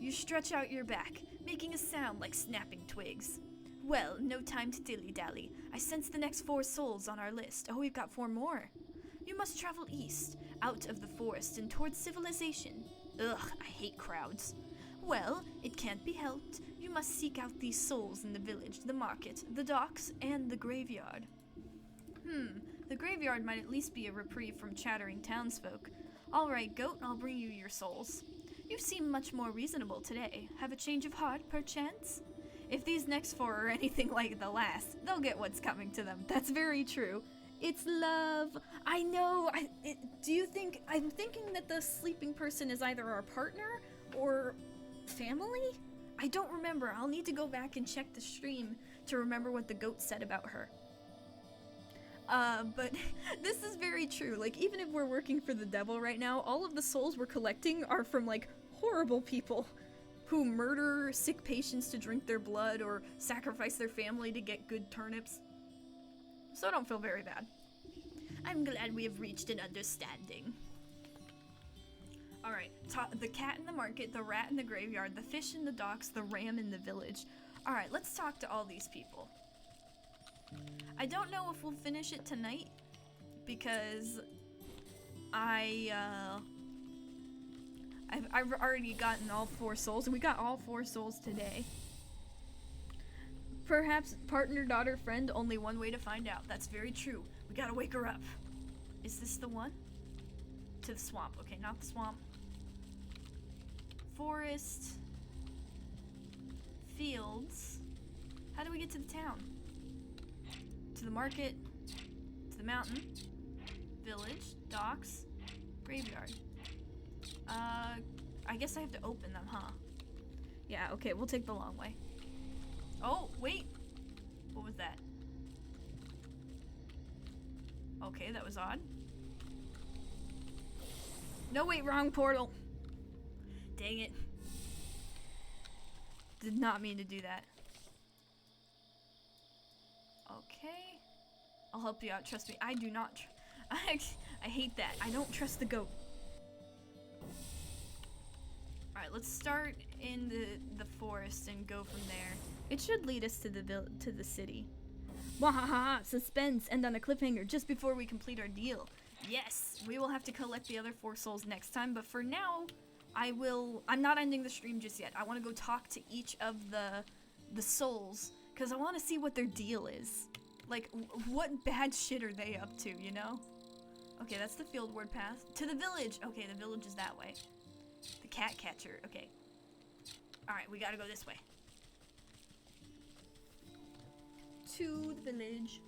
You stretch out your back, making a sound like snapping twigs. Well, no time to dilly-dally. I sense the next 4 souls on our list. Oh, we've got 4 more. You must travel east, out of the forest and towards civilization. Ugh, I hate crowds. Well, it can't be helped. You must seek out these souls in the village, the market, the docks, and the graveyard. The graveyard might at least be a reprieve from chattering townsfolk. All right, Goat, I'll bring you your souls. You seem much more reasonable today. Have a change of heart, perchance? If these next 4 are anything like the last, they'll get what's coming to them. That's very true. It's love. I know. Do you think... I'm thinking that the sleeping person is either our partner or family? I don't remember. I'll need to go back and check the stream to remember what the goat said about her. But this is very true. Like, even if we're working for the devil right now, all of the souls we're collecting are from, like, horrible people who murder sick patients to drink their blood or sacrifice their family to get good turnips. So don't feel very bad. I'm glad we have reached an understanding. Alright, the cat in the market, the rat in the graveyard, the fish in the docks, the ram in the village. Alright, let's talk to all these people. I don't know if we'll finish it tonight, because I've already gotten all 4 souls, and we got all 4 souls today. Perhaps partner, daughter, friend, only one way to find out. That's very true. We gotta wake her up. Is this the one? To the swamp. Okay, not the swamp. Forest. Fields. How do we get to the town? To the market. To the mountain. Village. Docks. Graveyard. I guess I have to open them, huh? Yeah, okay, we'll take the long way. Oh, wait! What was that? Okay, that was odd. No, wait, wrong portal! Dang it. Did not mean to do that. Okay. I'll help you out, trust me. I do not I hate that. I don't trust the goat. Alright, let's start in the forest and go from there. It should lead us to the city. Wahaha! Suspense! End on a cliffhanger just before we complete our deal. Yes! We will have to collect the other 4 souls next time, but for now, I'm not ending the stream just yet. I want to go talk to each of the souls, because I want to see what their deal is. Like, what bad shit are they up to, you know? Okay, that's the fieldward path. To the village! Okay, the village is that way. The cat catcher, okay. Alright, we gotta go this way. To the village.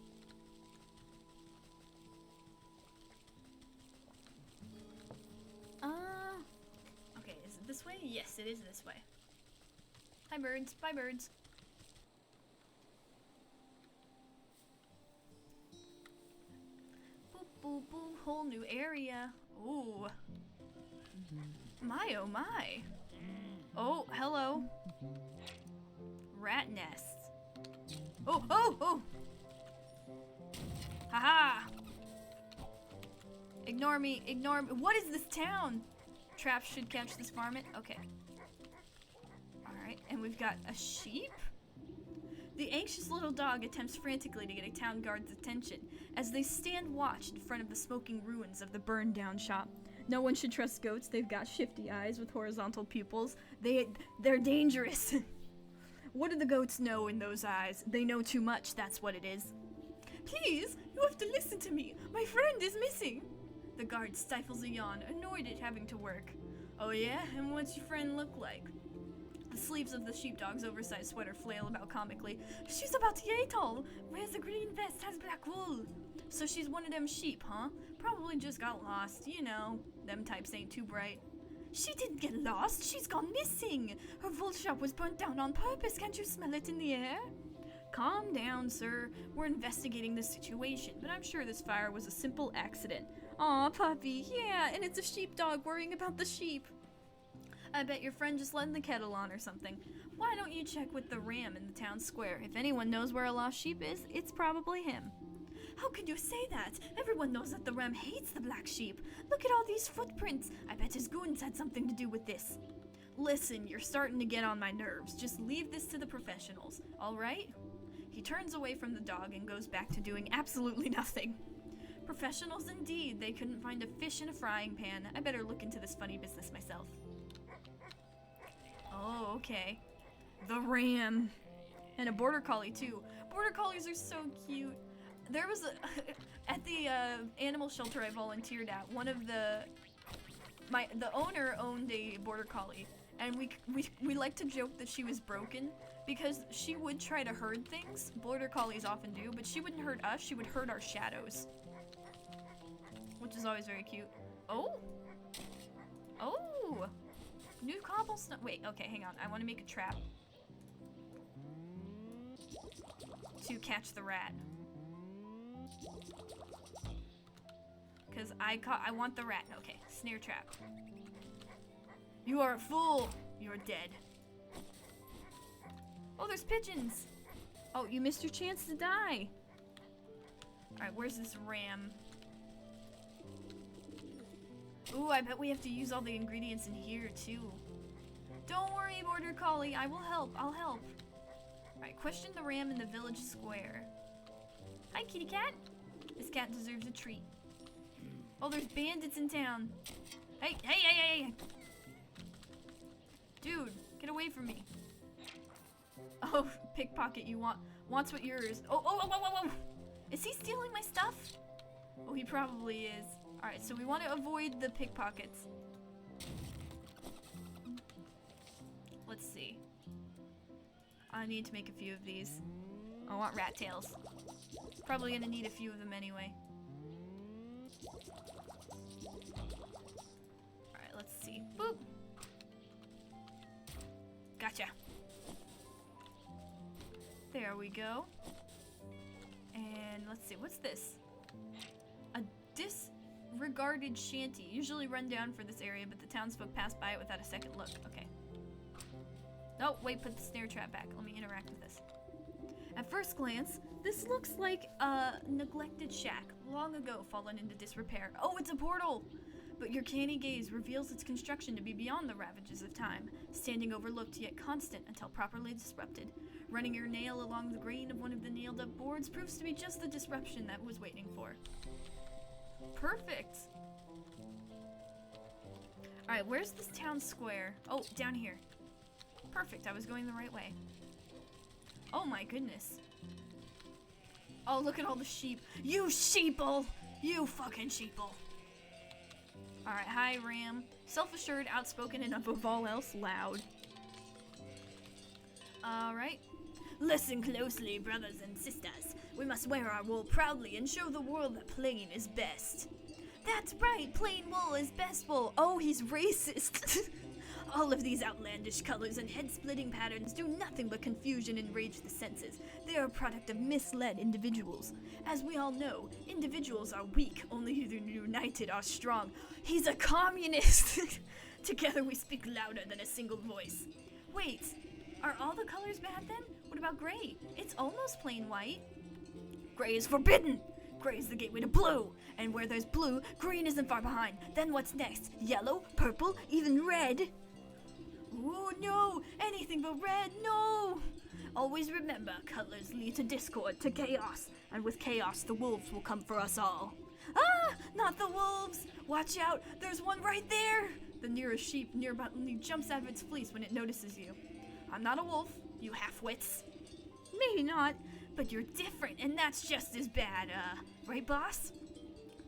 Okay, is it this way? Yes, it is this way. Hi, birds. Bye, birds. Boop, boop, boop. Whole new area. Ooh. My, oh my. Oh, hello. Rat nests. Oh, oh, oh! Haha! Ignore me, ignore me. What is this town? Traps should catch this varmint. Okay. Alright, and we've got a sheep? The anxious little dog attempts frantically to get a town guard's attention as they stand watch in front of the smoking ruins of the burned down shop. No one should trust goats. They've got shifty eyes with horizontal pupils. They're dangerous. What do the goats know in those eyes? They know too much, that's what it is. Please, you have to listen to me. My friend is missing. The guard stifles a yawn, annoyed at having to work. Oh yeah? And what's your friend look like? The sleeves of the sheepdog's oversized sweater flail about comically. She's about to atoll. Wears a green vest, has black wool. So she's one of them sheep, huh? Probably just got lost, you know. Them types ain't too bright. She didn't get lost, she's gone missing. Her wool shop was burnt down on purpose, can't you smell it in the air? Calm down, sir. We're investigating the situation, but I'm sure this fire was a simple accident. Aw, puppy, yeah, and it's a sheepdog worrying about the sheep. I bet your friend just let the kettle on or something. Why don't you check with the ram in the town square? If anyone knows where a lost sheep is, it's probably him. How could you say that? Everyone knows that the ram hates the black sheep. Look at all these footprints. I bet his goons had something to do with this. Listen, you're starting to get on my nerves. Just leave this to the professionals, all right? He turns away from the dog and goes back to doing absolutely nothing. Professionals indeed. They couldn't find a fish in a frying pan. I better look into this funny business myself. Oh, okay. The ram. And a border collie, too. Border collies are so cute. There was a... at the animal shelter I volunteered at, one of the owner owned a border collie, and we like to joke that she was broken because she would try to herd things. Border collies often do, but she wouldn't hurt us, she would hurt our shadows. Which is always very cute. Oh! Oh! New cobblestone. Wait, okay, hang on. I want to make a trap to catch the rat. Because I want the rat. Okay, snare trap. You are a fool. You're dead. Oh, there's pigeons. Oh, you missed your chance to die. Alright, where's this ram? Ooh, I bet we have to use all the ingredients in here, too. Don't worry, Border Collie. I will help. I'll help. Alright, question the ram in the village square. Hi, kitty cat. This cat deserves a treat. Oh, there's bandits in town. Hey, hey, hey, hey, hey. Dude, get away from me. Oh, pickpocket, you wants what yours. Oh, oh, oh, oh, oh, oh. Is he stealing my stuff? Oh, he probably is. Alright, so we want to avoid the pickpockets. Let's see. I need to make a few of these. I want rat tails. Probably gonna need a few of them anyway. Alright, let's see. Boop! Gotcha. There we go. And let's see, what's this? A disregarded shanty, usually run down for this area, but the townsfolk pass by it without a second look. Okay. Oh, wait, put the snare trap back. Let me interact with this. At first glance, this looks like a neglected shack, long ago fallen into disrepair. Oh, it's a portal! But your canny gaze reveals its construction to be beyond the ravages of time, standing overlooked yet constant until properly disrupted. Running your nail along the grain of one of the nailed-up boards proves to be just the disruption that was waiting for. Perfect! Alright, where's this town square? Oh, down here. Perfect, I was going the right way. Oh my goodness. Oh, look at all the sheep. You sheeple! You fucking sheeple! Alright, hi, Ram. Self-assured, outspoken, and above all else, loud. Alright. Listen closely, brothers and sisters. We must wear our wool proudly and show the world that plain is best. That's right, plain wool is best wool. Oh, he's racist. All of these outlandish colors and head-splitting patterns do nothing but confuse and enrage the senses. They are a product of misled individuals. As we all know, individuals are weak, only the united are strong. He's a communist! Together we speak louder than a single voice. Wait, are all the colors bad then? What about gray? It's almost plain white. Gray is forbidden! Gray is the gateway to blue, and where there's blue, green isn't far behind. Then what's next? Yellow, purple, even red? Ooh, no! Anything but red, no! Always remember, colors lead to discord, to chaos, and with chaos, the wolves will come for us all. Ah! Not the wolves! Watch out! There's one right there! The nearest sheep nearby jumps out of its fleece when it notices you. I'm not a wolf, you half-wits. Maybe not, but you're different, and that's just as bad, right, boss?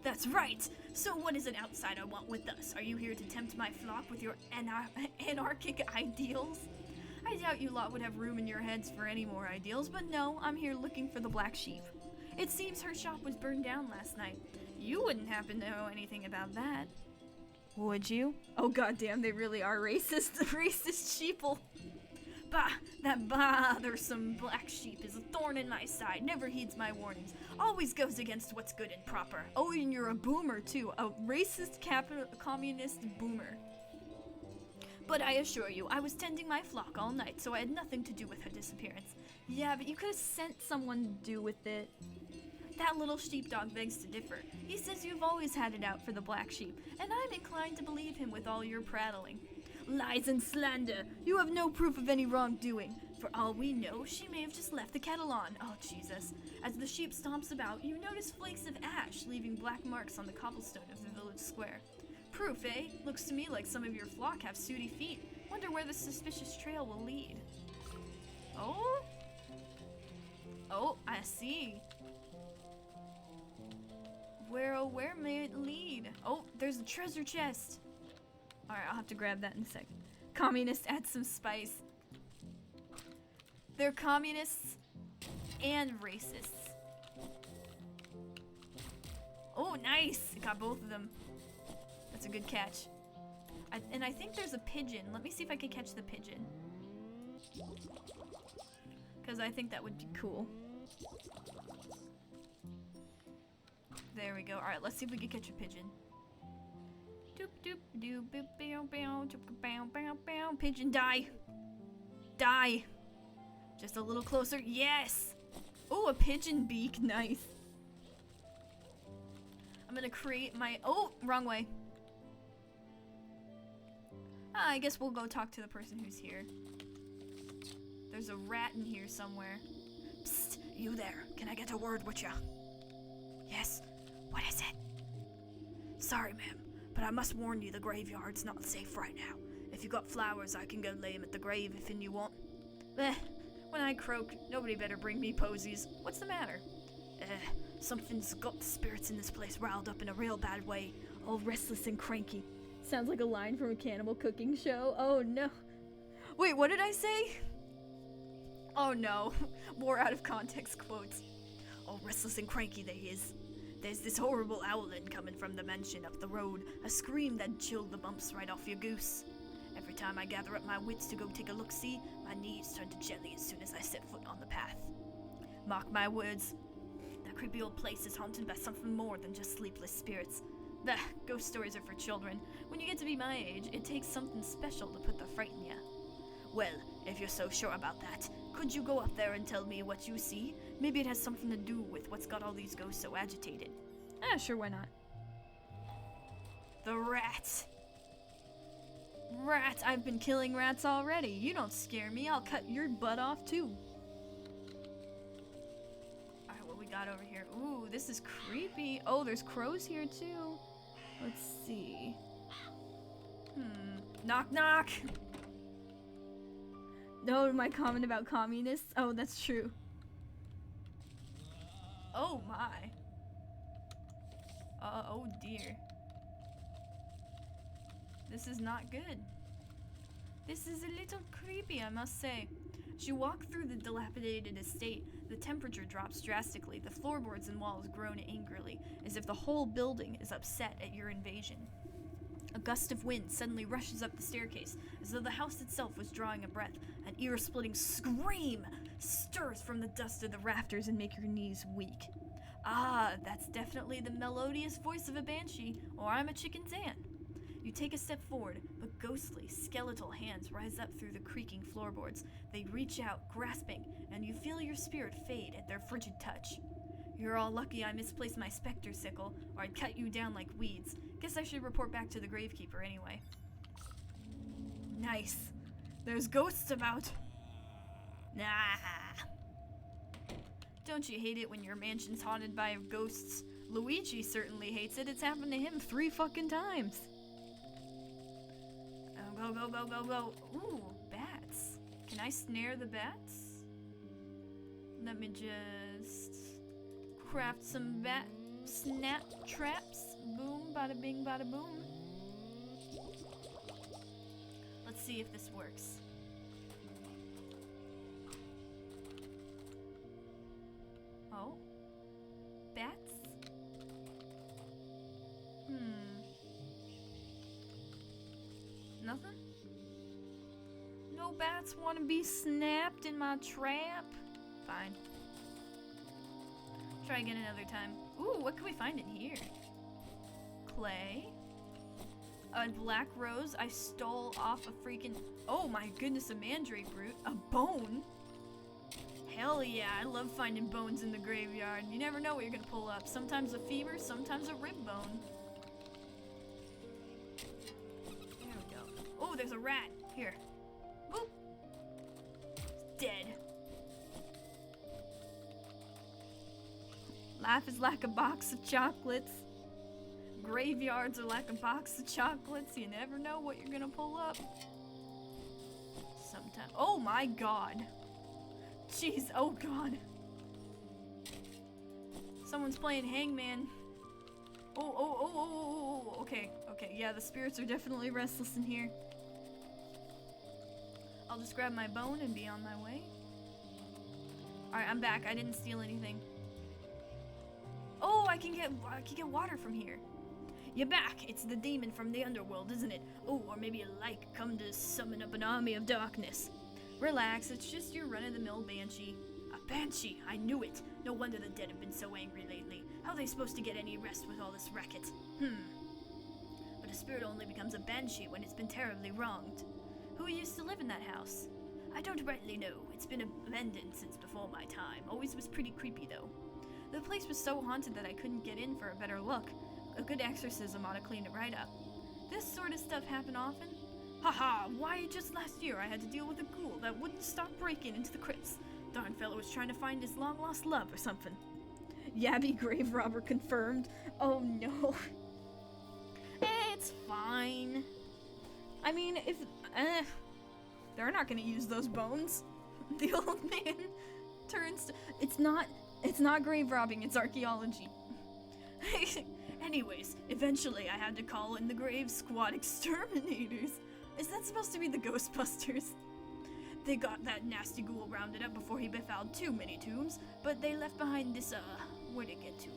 That's right! So what does an outsider want with us? Are you here to tempt my flock with your anarchic ideals? I doubt you lot would have room in your heads for any more ideals, but no, I'm here looking for the black sheep. It seems her shop was burned down last night. You wouldn't happen to know anything about that. Would you? Oh goddamn, they really are racist, racist sheeple. Bah, that bothersome black sheep is a thorn in my side, never heeds my warnings, always goes against what's good and proper. Oh, and you're a boomer too, a racist communist boomer. But I assure you, I was tending my flock all night, so I had nothing to do with her disappearance. Yeah, but you could have sent someone to do with it. That little sheepdog begs to differ. He says you've always had it out for the black sheep, and I'm inclined to believe him with all your prattling. Lies and slander! You have no proof of any wrongdoing. For all we know, she may have just left the kettle on. Oh, Jesus. As the sheep stomps about, you notice flakes of ash leaving black marks on the cobblestone of the village square. Proof, eh? Looks to me like some of your flock have sooty feet. Wonder where the suspicious trail will lead. Oh? Oh, I see. Where may it lead? Oh, there's a treasure chest. Alright, I'll have to grab that in a sec. Communists, add some spice. They're communists and racists. Oh, nice! Got both of them. That's a good catch. And I think there's a pigeon. Let me see if I can catch the pigeon. Because I think that would be cool. There we go. Alright, let's see if we can catch a pigeon. Doop doop doop boop bow bow doop bow bow bow. Pigeon, die! Die! Just a little closer. Yes! Oh, a pigeon beak. Nice. I'm gonna create my... Oh, wrong way. I guess we'll go talk to the person who's here. There's a rat in here somewhere. Psst, you there. Can I get a word with ya? Yes. What is it? Sorry, ma'am, but I must warn you the graveyard's not safe right now. If you got flowers, I can go lay 'em at the grave if you want. When I croak, nobody better bring me posies. What's the matter? Something's got the spirits in this place riled up in a real bad way. All restless and cranky. Sounds like a line from a cannibal cooking show. Oh no. Wait, what did I say? Oh no. More out of context quotes. All restless and cranky they is. There's this horrible owlin' coming from the mansion up the road, a scream that'd chill the bumps right off your goose. Every time I gather up my wits to go take a look-see, my knees turn to jelly as soon as I set foot on the path. Mark my words, that creepy old place is haunted by something more than just sleepless spirits. Bah, ghost stories are for children. When you get to be my age, it takes something special to put the fright in ya. Well, if you're so sure about that, could you go up there and tell me what you see? Maybe it has something to do with what's got all these ghosts so agitated. Sure, why not? The rat! Rat! I've been killing rats already. You don't scare me. I'll cut your butt off too. Alright, what we got over here? Ooh, this is creepy. Oh, there's crows here too. Let's see. Knock knock! No, my comment about communists. Oh, that's true. Oh my. Oh dear. This is not good. This is a little creepy, I must say. As you walk through the dilapidated estate, the temperature drops drastically. The floorboards and walls groan angrily, as if the whole building is upset at your invasion. A gust of wind suddenly rushes up the staircase, as though the house itself was drawing a breath. An ear-splitting scream stirs from the dust of the rafters and makes your knees weak. Ah, that's definitely the melodious voice of a banshee, or I'm a chicken's aunt. You take a step forward, but ghostly, skeletal hands rise up through the creaking floorboards. They reach out, grasping, and you feel your spirit fade at their frigid touch. You're all lucky I misplaced my specter sickle, or I'd cut you down like weeds. Guess I should report back to the gravekeeper anyway. Nice. There's ghosts about. Nah. Don't you hate it when your mansion's haunted by ghosts? Luigi certainly hates it. It's happened to him 3 fucking times. Oh, go, go, go, go, go. Ooh, bats. Can I snare the bats? Let me just craft some bat snap traps. Boom, bada bing, bada boom. Let's see if this works. Oh. Bats? Nothing? No bats want to be snapped in my trap? Fine. Try again another time. Ooh, what can we find in here? Clay. A black rose I stole off a freaking... Oh my goodness, a mandrake root. A bone? Hell yeah, I love finding bones in the graveyard. You never know what you're gonna pull up. Sometimes a femur, sometimes a rib bone. There we go. Oh, there's a rat. Here. Boop. Dead. Life is like a box of chocolates. Graveyards are like a box of chocolates. You never know what you're gonna pull up. Sometimes. Oh my god. Jeez, oh god. Someone's playing Hangman. Oh. Okay. Yeah, the spirits are definitely restless in here. I'll just grab my bone and be on my way. Alright, I'm back. I didn't steal anything. Oh, I can get water from here. You're back. It's the demon from the underworld, isn't it? Oh, or maybe a like come to summon up an army of darkness. Relax, it's just your run-of-the-mill banshee. A banshee, I knew it. No wonder the dead have been so angry lately. How are they supposed to get any rest with all this racket? But a spirit only becomes a banshee when it's been terribly wronged. Who used to live in that house? I don't rightly know. It's been abandoned since before my time. Always was pretty creepy, though. The place was so haunted that I couldn't get in for a better look. A good exorcism ought to clean it right up. This sort of stuff happen often? Haha, why just last year I had to deal with a ghoul that wouldn't stop breaking into the crypts. Darn fellow was trying to find his long-lost love or something. Yabby grave robber confirmed. Oh no. It's fine. I mean, if... they're not gonna use those bones. The old man turns to... It's not grave robbing, it's archaeology. Anyways, eventually I had to call in the grave squad exterminators. Is that supposed to be the Ghostbusters? They got that nasty ghoul rounded up before he befouled too many tombs, but they left behind this, where'd it get to?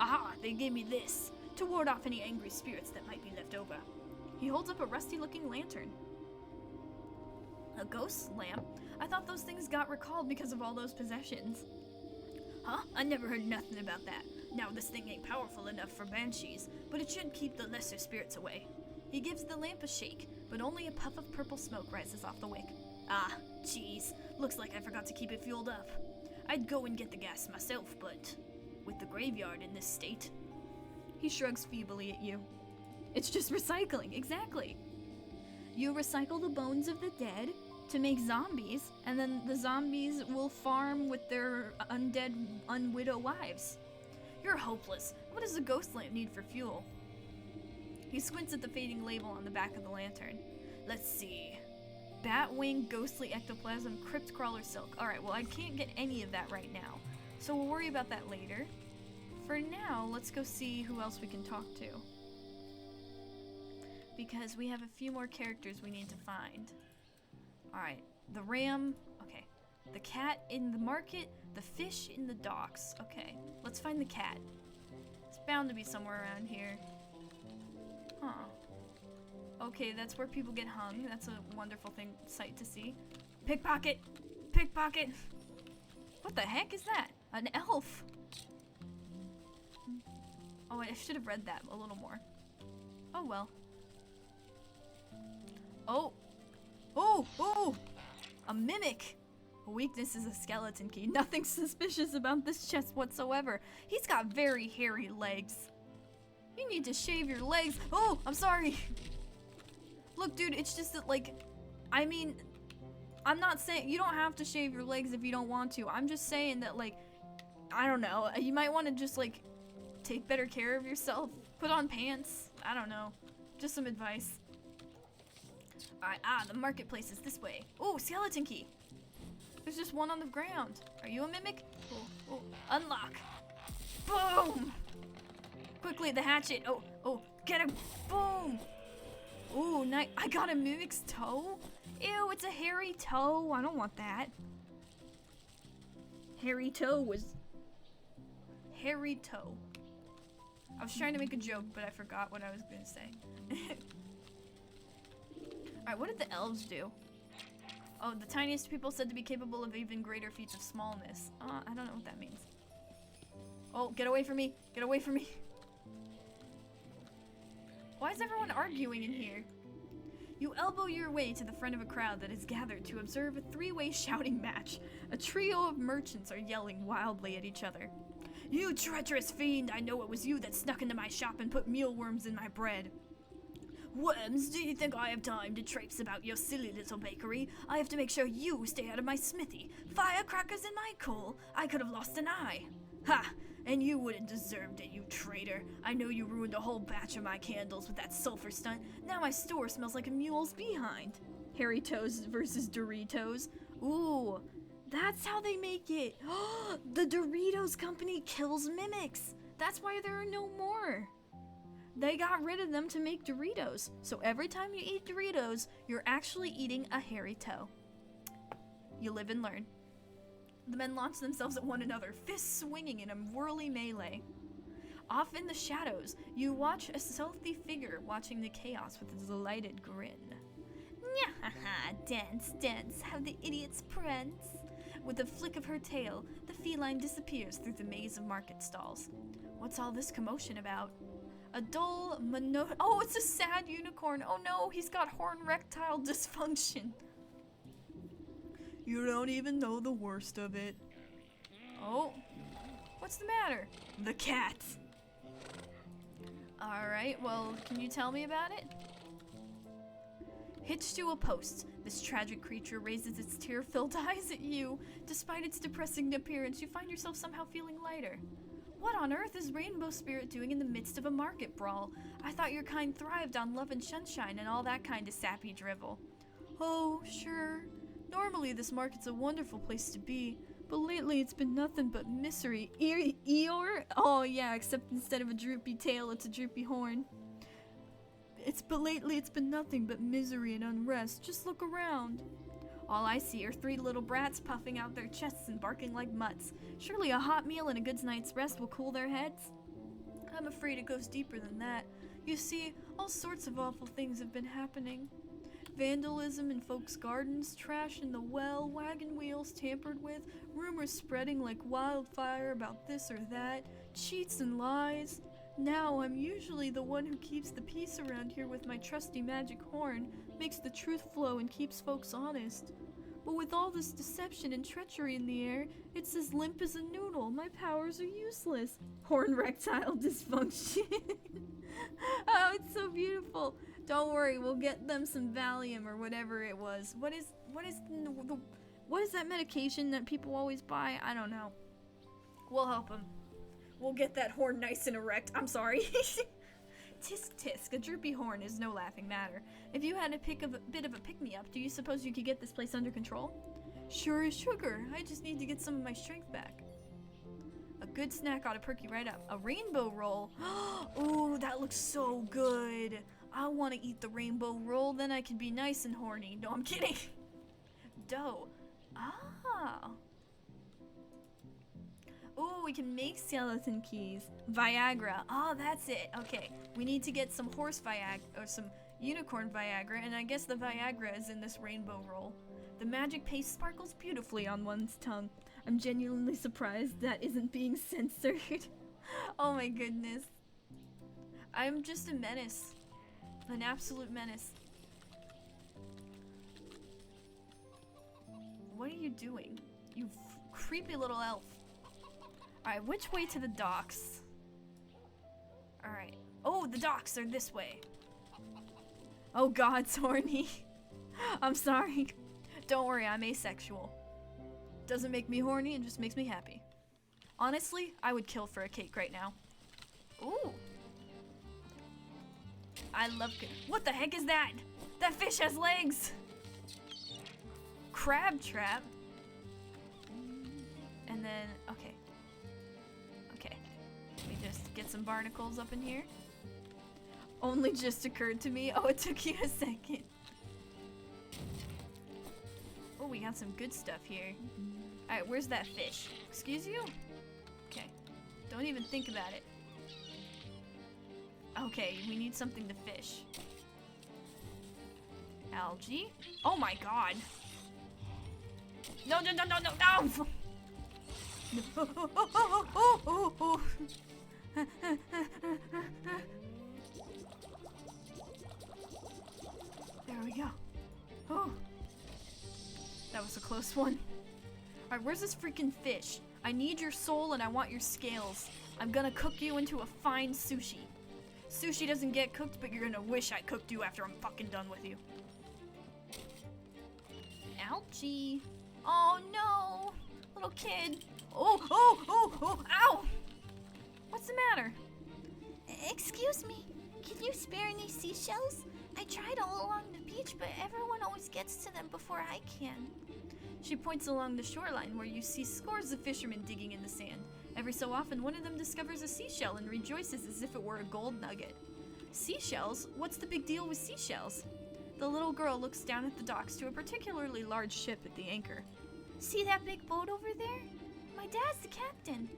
Aha, they gave me this, to ward off any angry spirits that might be left over. He holds up a rusty-looking lantern. A ghost lamp? I thought those things got recalled because of all those possessions. Huh? I never heard nothing about that. Now this thing ain't powerful enough for banshees, but it should keep the lesser spirits away. He gives the lamp a shake, but only a puff of purple smoke rises off the wick. Ah, jeez. Looks like I forgot to keep it fueled up. I'd go and get the gas myself, but with the graveyard in this state... He shrugs feebly at you. It's just recycling, exactly. You recycle the bones of the dead to make zombies, and then the zombies will farm with their undead, unwidow wives. You're hopeless. What does a ghost lamp need for fuel? He squints at the fading label on the back of the lantern. Let's see. Batwing, ghostly ectoplasm, crypt crawler silk. Alright, well I can't get any of that right now, so we'll worry about that later. For now, let's go see who else we can talk to. because we have a few more characters we need to find. Alright, the ram, okay. The cat in the market, the fish in the docks. Okay, let's find the cat. It's bound to be somewhere around here. Huh. Okay, that's where people get hung. That's a wonderful sight to see. Pickpocket! Pickpocket! What the heck is that? An elf! Oh, I should have read that a little more. Oh well. Oh! Oh! Oh! A mimic! A weakness is a skeleton key. Nothing suspicious about this chest whatsoever. He's got very hairy legs. You need to shave your legs. Oh! I'm sorry! Look, dude, it's just that, like, I mean, I'm not saying you don't have to shave your legs if you don't want to. I'm just saying that, like, I don't know. You might want to just, like, take better care of yourself. Put on pants. I don't know. Just some advice. Alright, the marketplace is this way. Oh, skeleton key. There's just one on the ground. Are you a mimic? Oh, unlock. Boom! Quickly, the hatchet. Oh, get him. Boom! Ooh, nice. I got a mimic's toe? Ew, it's a hairy toe. I don't want that. Hairy toe. I was trying to make a joke, but I forgot what I was going to say. Alright, what did the elves do? Oh, the tiniest people said to be capable of even greater feats of smallness. I don't know what that means. Oh, get away from me. Get away from me. Why is everyone arguing in here? You elbow your way to the front of a crowd that is gathered to observe a three-way shouting match. A trio of merchants are yelling wildly at each other. You treacherous fiend! I know it was you that snuck into my shop and put mealworms in my bread. Worms? Do you think I have time to traipse about your silly little bakery? I have to make sure you stay out of my smithy. Firecrackers in my coal? I could have lost an eye. Ha! And you wouldn't deserved it, you traitor. I know you ruined a whole batch of my candles with that sulfur stunt. Now my store smells like a mule's behind. Hairy Toes versus Doritos. Ooh, that's how they make it. The Doritos company kills mimics. That's why there are no more. They got rid of them to make Doritos. So every time you eat Doritos, you're actually eating a hairy toe. You live and learn. The men launch themselves at one another, fists swinging in a whirly melee. Off in the shadows, you watch a stealthy figure watching the chaos with a delighted grin. Nyahaha, dance, dance, have the idiots prance. With a flick of her tail, the feline disappears through the maze of market stalls. What's all this commotion about? A dull, oh, it's a sad unicorn. Oh no, he's got horn erectile dysfunction. You don't even know the worst of it. Oh, what's the matter? The cat. Alright, well, can you tell me about it? Hitched to a post, this tragic creature raises its tear-filled eyes at you. Despite its depressing appearance, you find yourself somehow feeling lighter. What on earth is Rainbow Spirit doing in the midst of a market brawl? I thought your kind thrived on love and sunshine and all that kind of sappy drivel. Oh, sure. Normally this market's a wonderful place to be, but lately it's been nothing but misery. Eeyore? Oh yeah, except instead of a droopy tail, it's a droopy horn. But lately it's been nothing but misery and unrest. Just look around. All I see are three little brats puffing out their chests and barking like mutts. Surely a hot meal and a good night's rest will cool their heads? I'm afraid it goes deeper than that. You see, all sorts of awful things have been happening. Vandalism in folks' gardens, trash in the well, wagon wheels tampered with, rumors spreading like wildfire about this or that, cheats and lies. Now I'm usually the one who keeps the peace around here with my trusty magic horn, makes the truth flow and keeps folks honest. But with all this deception and treachery in the air, it's as limp as a noodle. My powers are useless. Horn erectile dysfunction. Oh, it's so beautiful. Don't worry, we'll get them some Valium or whatever it was. What is that medication that people always buy? I don't know. We'll help them. We'll get that horn nice and erect. I'm sorry. Tisk tisk, a droopy horn is no laughing matter. If you had a bit of a pick-me-up, do you suppose you could get this place under control? Sure as sugar. I just need to get some of my strength back. A good snack ought to perk you right up. A rainbow roll. Ooh, that looks so good. I want to eat the rainbow roll, then I can be nice and horny. No, I'm kidding. Dough. Ah. Oh, we can make skeleton keys. Viagra. Oh, that's it. Okay, we need to get some horse Viagra, or some unicorn Viagra, and I guess the Viagra is in this rainbow roll. The magic paste sparkles beautifully on one's tongue. I'm genuinely surprised that isn't being censored. Oh my goodness. I'm just a menace. An absolute menace. What are you doing? You creepy little elf. Alright, which way to the docks? Alright. Oh, the docks are this way. Oh god, it's horny. I'm sorry. Don't worry, I'm asexual. Doesn't make me horny, it just makes me happy. Honestly, I would kill for a cake right now. Ooh. I love what the heck is that? That fish has legs! Crab trap. And then, okay. Okay. Let me just get some barnacles up in here. Only just occurred to me. Oh, it took you a second. Oh, we got some good stuff here. Alright, where's that fish? Excuse you? Okay. Don't even think about it. Okay, we need something to fish. Algae? Oh my god! No, no, no, no, no, no! There we go. Oh. That was a close one. Alright, where's this freaking fish? I need your soul and I want your scales. I'm gonna cook you into a fine sushi. Sushi doesn't get cooked, but you're gonna wish I cooked you after I'm fucking done with you. Ouchie. Oh no! Little kid. Oh, oh, oh, oh, ow! What's the matter? Excuse me, can you spare any seashells? I tried all along the beach, but everyone always gets to them before I can. She points along the shoreline where you see scores of fishermen digging in the sand. Every so often, one of them discovers a seashell and rejoices as if it were a gold nugget. Seashells? What's the big deal with seashells? The little girl looks down at the docks to a particularly large ship at the anchor. See that big boat over there? My dad's the captain.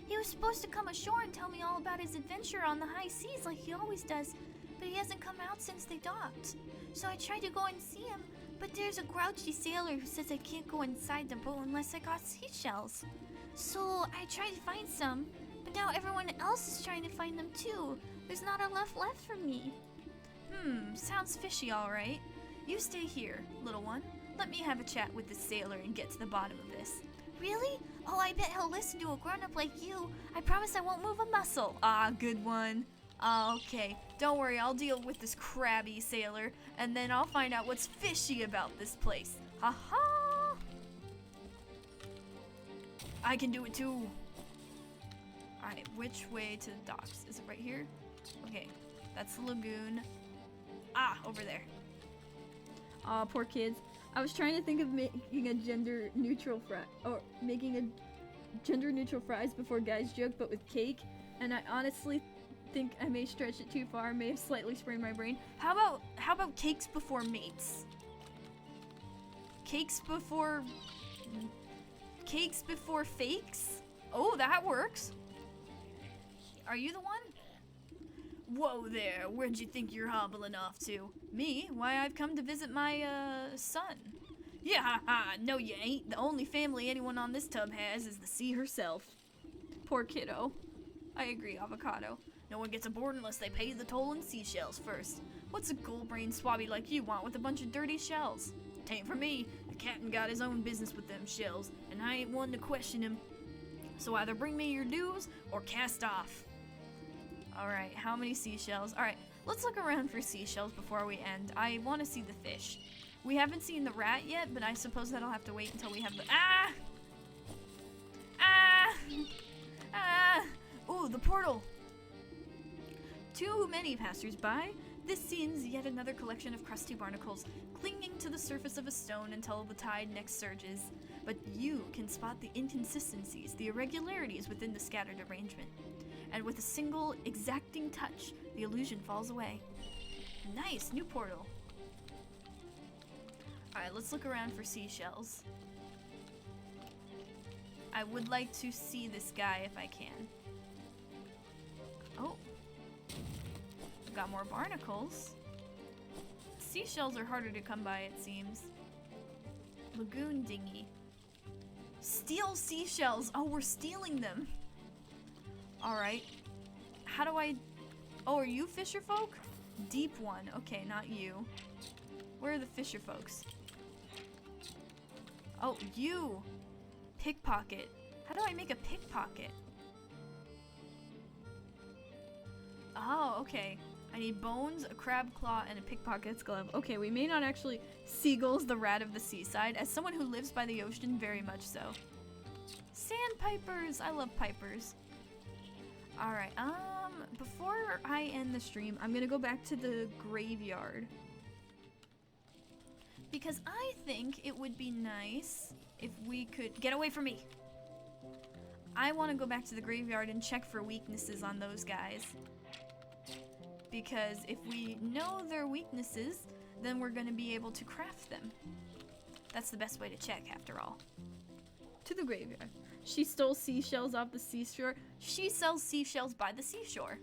He was supposed to come ashore and tell me all about his adventure on the high seas like he always does, but he hasn't come out since they docked. So I tried to go and see him, but there's a grouchy sailor who says I can't go inside the boat unless I got seashells. So I tried to find some, but now everyone else is trying to find them too. There's not enough left for me. Sounds fishy, alright. You stay here, little one. Let me have a chat with the sailor and get to the bottom of this. Really? Oh, I bet he'll listen to a grown-up like you. I promise I won't move a muscle. Ah, good one. Okay, don't worry, I'll deal with this crabby sailor, and then I'll find out what's fishy about this place. Ha-ha! I can do it too. Alright, which way to the docks? Is it right here? Okay, that's the lagoon. Ah, over there. Aw, poor kids. I was trying to think of making a gender-neutral fries before guys joke, but with cake, and I honestly think I may stretch it too far, may have slightly sprained my brain. How about cakes before mates? Cakes before fakes? Oh, that works. Are you the one? Whoa there, where'd you think you're hobbling off to? Me? Why, I've come to visit my, son. Yeah, haha, no you ain't. The only family anyone on this tub has is the sea herself. Poor kiddo. I agree, avocado. No one gets aboard unless they pay the toll in seashells first. What's a gold-brained swabby like you want with a bunch of dirty shells? Tain't for me. The captain got his own business with them shells, and I ain't one to question him. So either bring me your dues, or cast off. Alright, how many seashells? Alright, let's look around for seashells before we end. I want to see the fish. We haven't seen the rat yet, but I suppose that'll have to wait until we have the— Ah! Ah! Ah! Ooh, the portal! Too many passers-by. This seems yet another collection of crusty barnacles clinging to the surface of a stone until the tide next surges. But you can spot the inconsistencies, the irregularities within the scattered arrangement. And with a single, exacting touch, the illusion falls away. Nice, new portal. Alright, let's look around for seashells. I would like to see this guy if I can. Oh. I've got more barnacles. Seashells are harder to come by, it seems. Lagoon dinghy. Steal seashells! Oh, we're stealing them! Alright. How do I... Oh, are you fisher folk? Deep one. Okay, not you. Where are the fisher folks? Oh, you! Pickpocket. How do I make a pickpocket? Oh, okay. I need bones, a crab claw, and a pickpocket's glove. Okay, we may not actually... Seagulls, the rat of the seaside. As someone who lives by the ocean, very much so. Sandpipers! I love pipers. Alright, before I end the stream, I'm gonna go back to the graveyard. Because I think it would be nice if we could... Get away from me! I want to go back to the graveyard and check for weaknesses on those guys. Because if we know their weaknesses, then we're going to be able to craft them. That's the best way to check, after all. To the graveyard. She stole seashells off the seashore. She sells seashells by the seashore.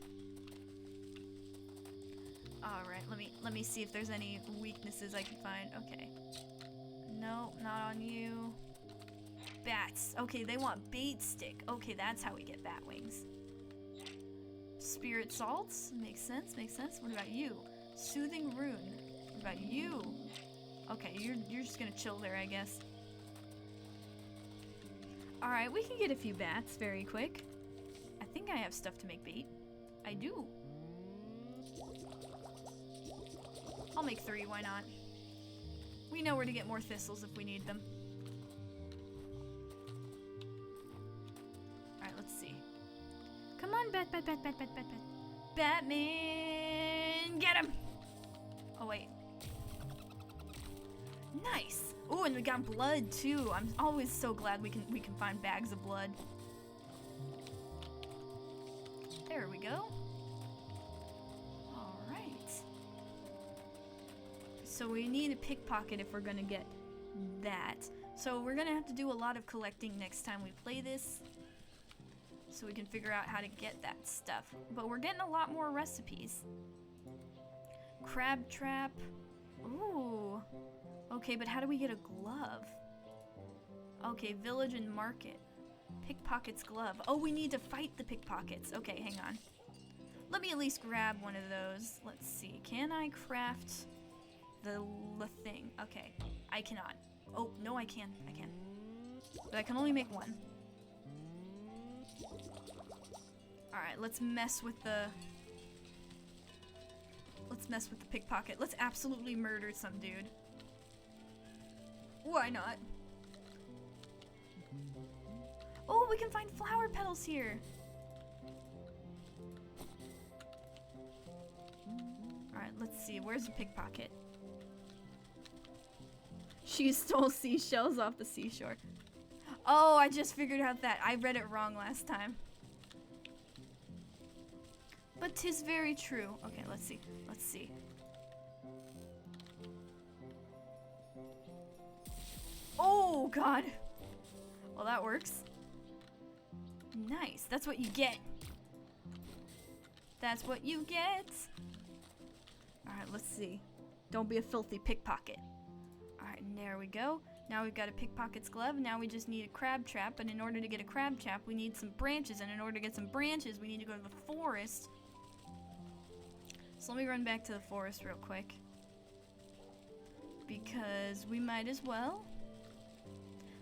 Alright, let me see if there's any weaknesses I can find. Okay. No, not on you. Bats. Okay, they want bait stick. Okay, that's how we get bat wings. Spirit salts. Makes sense, makes sense. What about you? Soothing rune. What about you? Okay, you're just gonna chill there, I guess. Alright, we can get a few bats very quick. I think I have stuff to make bait. I do. I'll make 3, why not? We know where to get more thistles if we need them. Alright, let's see. Come on, bat. Batman! Get him! Oh, wait. Nice! Ooh, and we got blood, too. I'm always so glad we can find bags of blood. There we go. So we need a pickpocket if we're gonna get that. So we're gonna have to do a lot of collecting next time we play this, so we can figure out how to get that stuff. But we're getting a lot more recipes. Crab trap. Ooh. Okay, but how do we get a glove? Okay, village and market. Pickpocket's glove. Oh, we need to fight the pickpockets. Okay, hang on. Let me at least grab one of those. Let's see. Can I craft... the thing. Okay. I cannot. Oh, no, I can. I can. But I can only make one. Alright, let's mess with the... Let's mess with the pickpocket. Let's absolutely murder some dude. Why not? Oh, we can find flower petals here. Alright, let's see. Where's the pickpocket? She stole seashells off the seashore. Oh, I just figured out that. I read it wrong last time. But 'tis very true. Okay, let's see. Let's see. Oh, God. Well, that works. Nice. That's what you get. That's what you get. Alright, let's see. Don't be a filthy pickpocket. Alright, there we go. Now we've got a pickpocket's glove. Now we just need a crab trap. And in order to get a crab trap, we need some branches. And in order to get some branches, we need to go to the forest. So let me run back to the forest real quick. Because we might as well.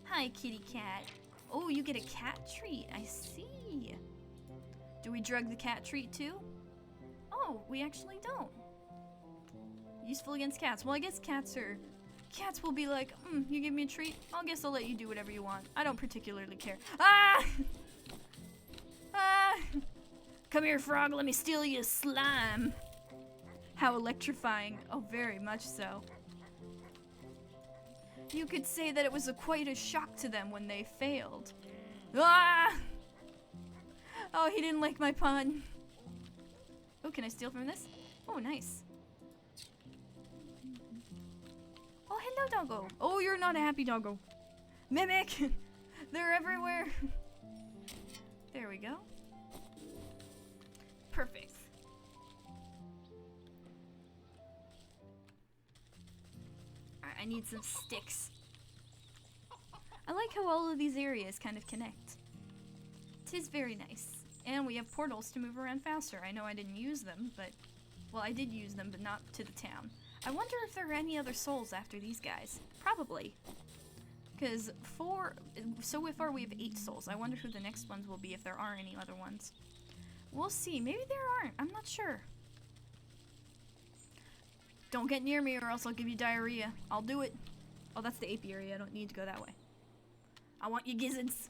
Hi, kitty cat. Oh, you get a cat treat. I see. Do we drug the cat treat too? Oh, we actually don't. Useful against cats. Well, I guess cats will be like, you give me a treat? I guess I'll let you do whatever you want. I don't particularly care. Ah! Ah! Come here, frog. Let me steal you slime. How electrifying. Oh, very much so. You could say that it was quite a shock to them when they failed. Ah! Oh, he didn't like my pun. Oh, can I steal from this? Oh, nice. Oh, hello, doggo. Oh, you're not a happy doggo. Mimic! They're everywhere. There we go. Perfect. Alright, I need some sticks. I like how all of these areas kind of connect. 'Tis very nice. And we have portals to move around faster. I know I didn't use them, but... Well, I did use them, but not to the town. I wonder if there are any other souls after these guys. Probably. Because so far we have 8 souls. I wonder who the next ones will be if there are any other ones. We'll see. Maybe there aren't. I'm not sure. Don't get near me or else I'll give you diarrhea. I'll do it. Oh, that's the apiary. I don't need to go that way. I want you gizzards.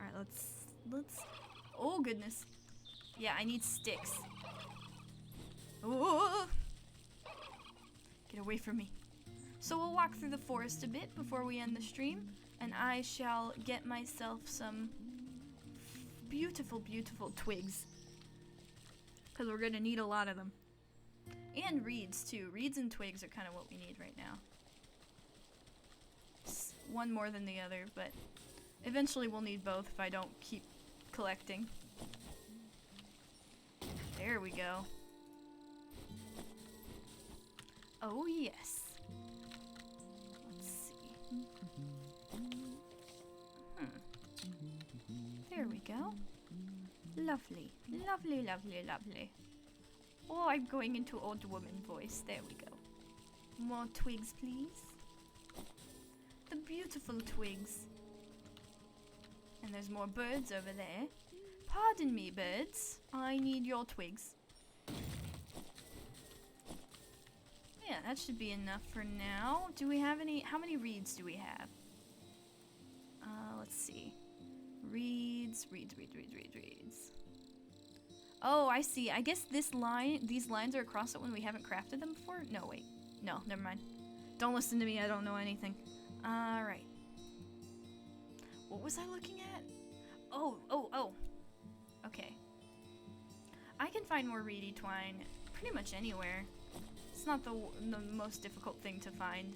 Alright, let's... Oh, goodness. Yeah, I need sticks. Oh! Get away from me. So we'll walk through the forest a bit before we end the stream, and I shall get myself some beautiful, beautiful twigs. Because we're going to need a lot of them. And reeds, too. Reeds and twigs are kind of what we need right now. One more than the other, but eventually we'll need both if I don't keep collecting. There we go. Oh, yes. Let's see. There we go. Lovely. Lovely, lovely, lovely. Oh, I'm going into old woman voice. There we go. More twigs, please. The beautiful twigs. And there's more birds over there. Pardon me, birds. I need your twigs. Yeah, that should be enough for now. Do we have any? How many reeds do we have? Let's see. Reeds. Oh, I see. I guess these lines are across it when we haven't crafted them before? No, wait. No, never mind. Don't listen to me. I don't know anything. Alright. What was I looking at? Oh. Okay. I can find more reedy twine pretty much anywhere. It's not the most difficult thing to find.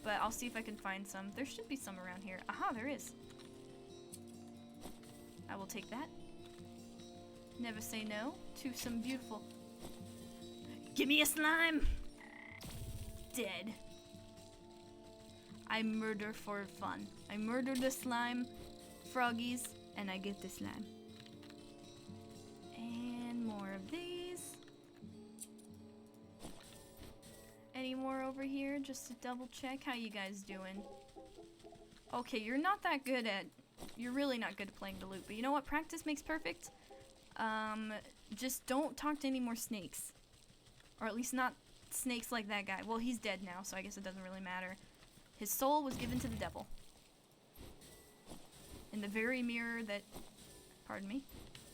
But I'll see if I can find some. There should be some around here. Aha, there is. I will take that. Never say no to some beautiful... Give me a slime! Dead. I murder for fun. I murder the slime froggies, and I get the slime. And more of these. Any more over here, just to double check? How you guys doing? Okay, you're not that good at... You're really not good at playing the loop, but you know what? Practice makes perfect. Just don't talk to any more snakes. Or at least not snakes like that guy. Well, he's dead now, so I guess it doesn't really matter. His soul was given to the devil. In the very mirror that... Pardon me.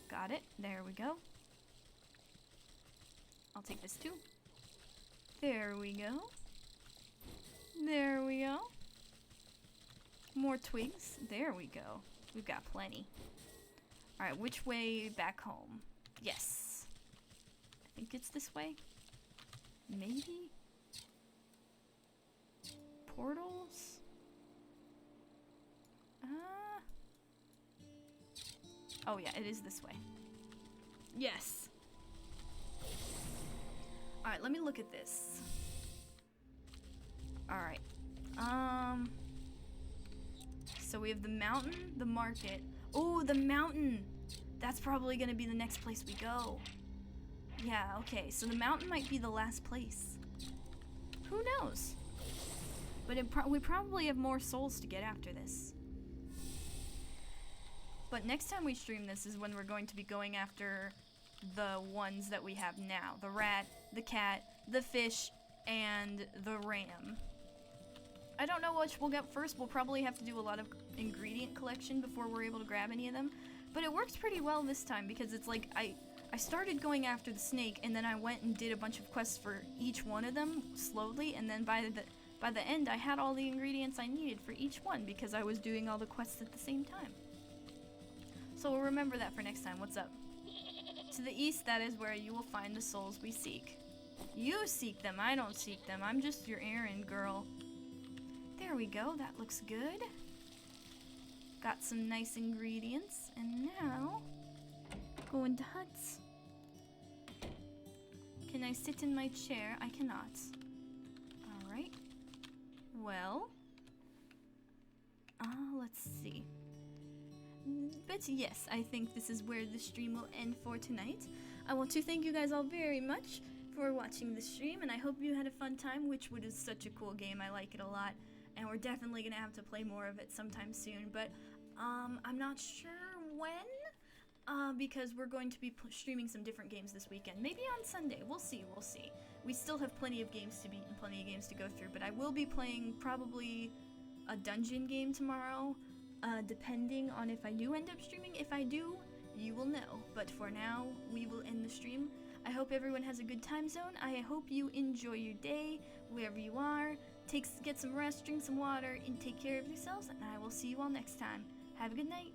Got it. There we go. I'll take this too. There we go. There we go. More twigs. There we go. We've got plenty. Alright, which way back home? Yes. I think it's this way. Maybe? Portals? Oh yeah, it is this way. Yes. Alright, let me look at this. Alright. So we have the mountain, the market. Oh, the mountain! That's probably gonna be the next place we go. Yeah, okay, so the mountain might be the last place. Who knows? But we probably have more souls to get after this. But next time we stream this is when we're going to be going after the ones that we have now. The rat, the cat, the fish, and the ram. I don't know which we'll get first. We'll probably have to do a lot of ingredient collection before we're able to grab any of them. But it works pretty well this time because it's like I started going after the snake and then I went and did a bunch of quests for each one of them slowly, and then by the end I had all the ingredients I needed for each one because I was doing all the quests at the same time. So we'll remember that for next time. What's up? To the east, that is where you will find the souls we seek. You seek them, I don't seek them. I'm just your errand girl. There we go, that looks good. Got some nice ingredients, and now go into huts. Can I sit in my chair? I cannot. Alright. Well. Let's see. But yes, I think this is where the stream will end for tonight. I want to thank you guys all very much for watching the stream, and I hope you had a fun time. Wytchwood is such a cool game. I like it a lot, and we're definitely gonna have to play more of it sometime soon, but I'm not sure when, because we're going to be streaming some different games this weekend. Maybe on Sunday. We'll see. We still have plenty of games to beat and plenty of games to go through, but I will be playing probably a dungeon game tomorrow, depending on if I do end up streaming. If I do, you will know. But for now, we will end the stream. I hope everyone has a good time zone. I hope you enjoy your day, wherever you are. Get some rest, drink some water, and take care of yourselves, and I will see you all next time. Have a good night.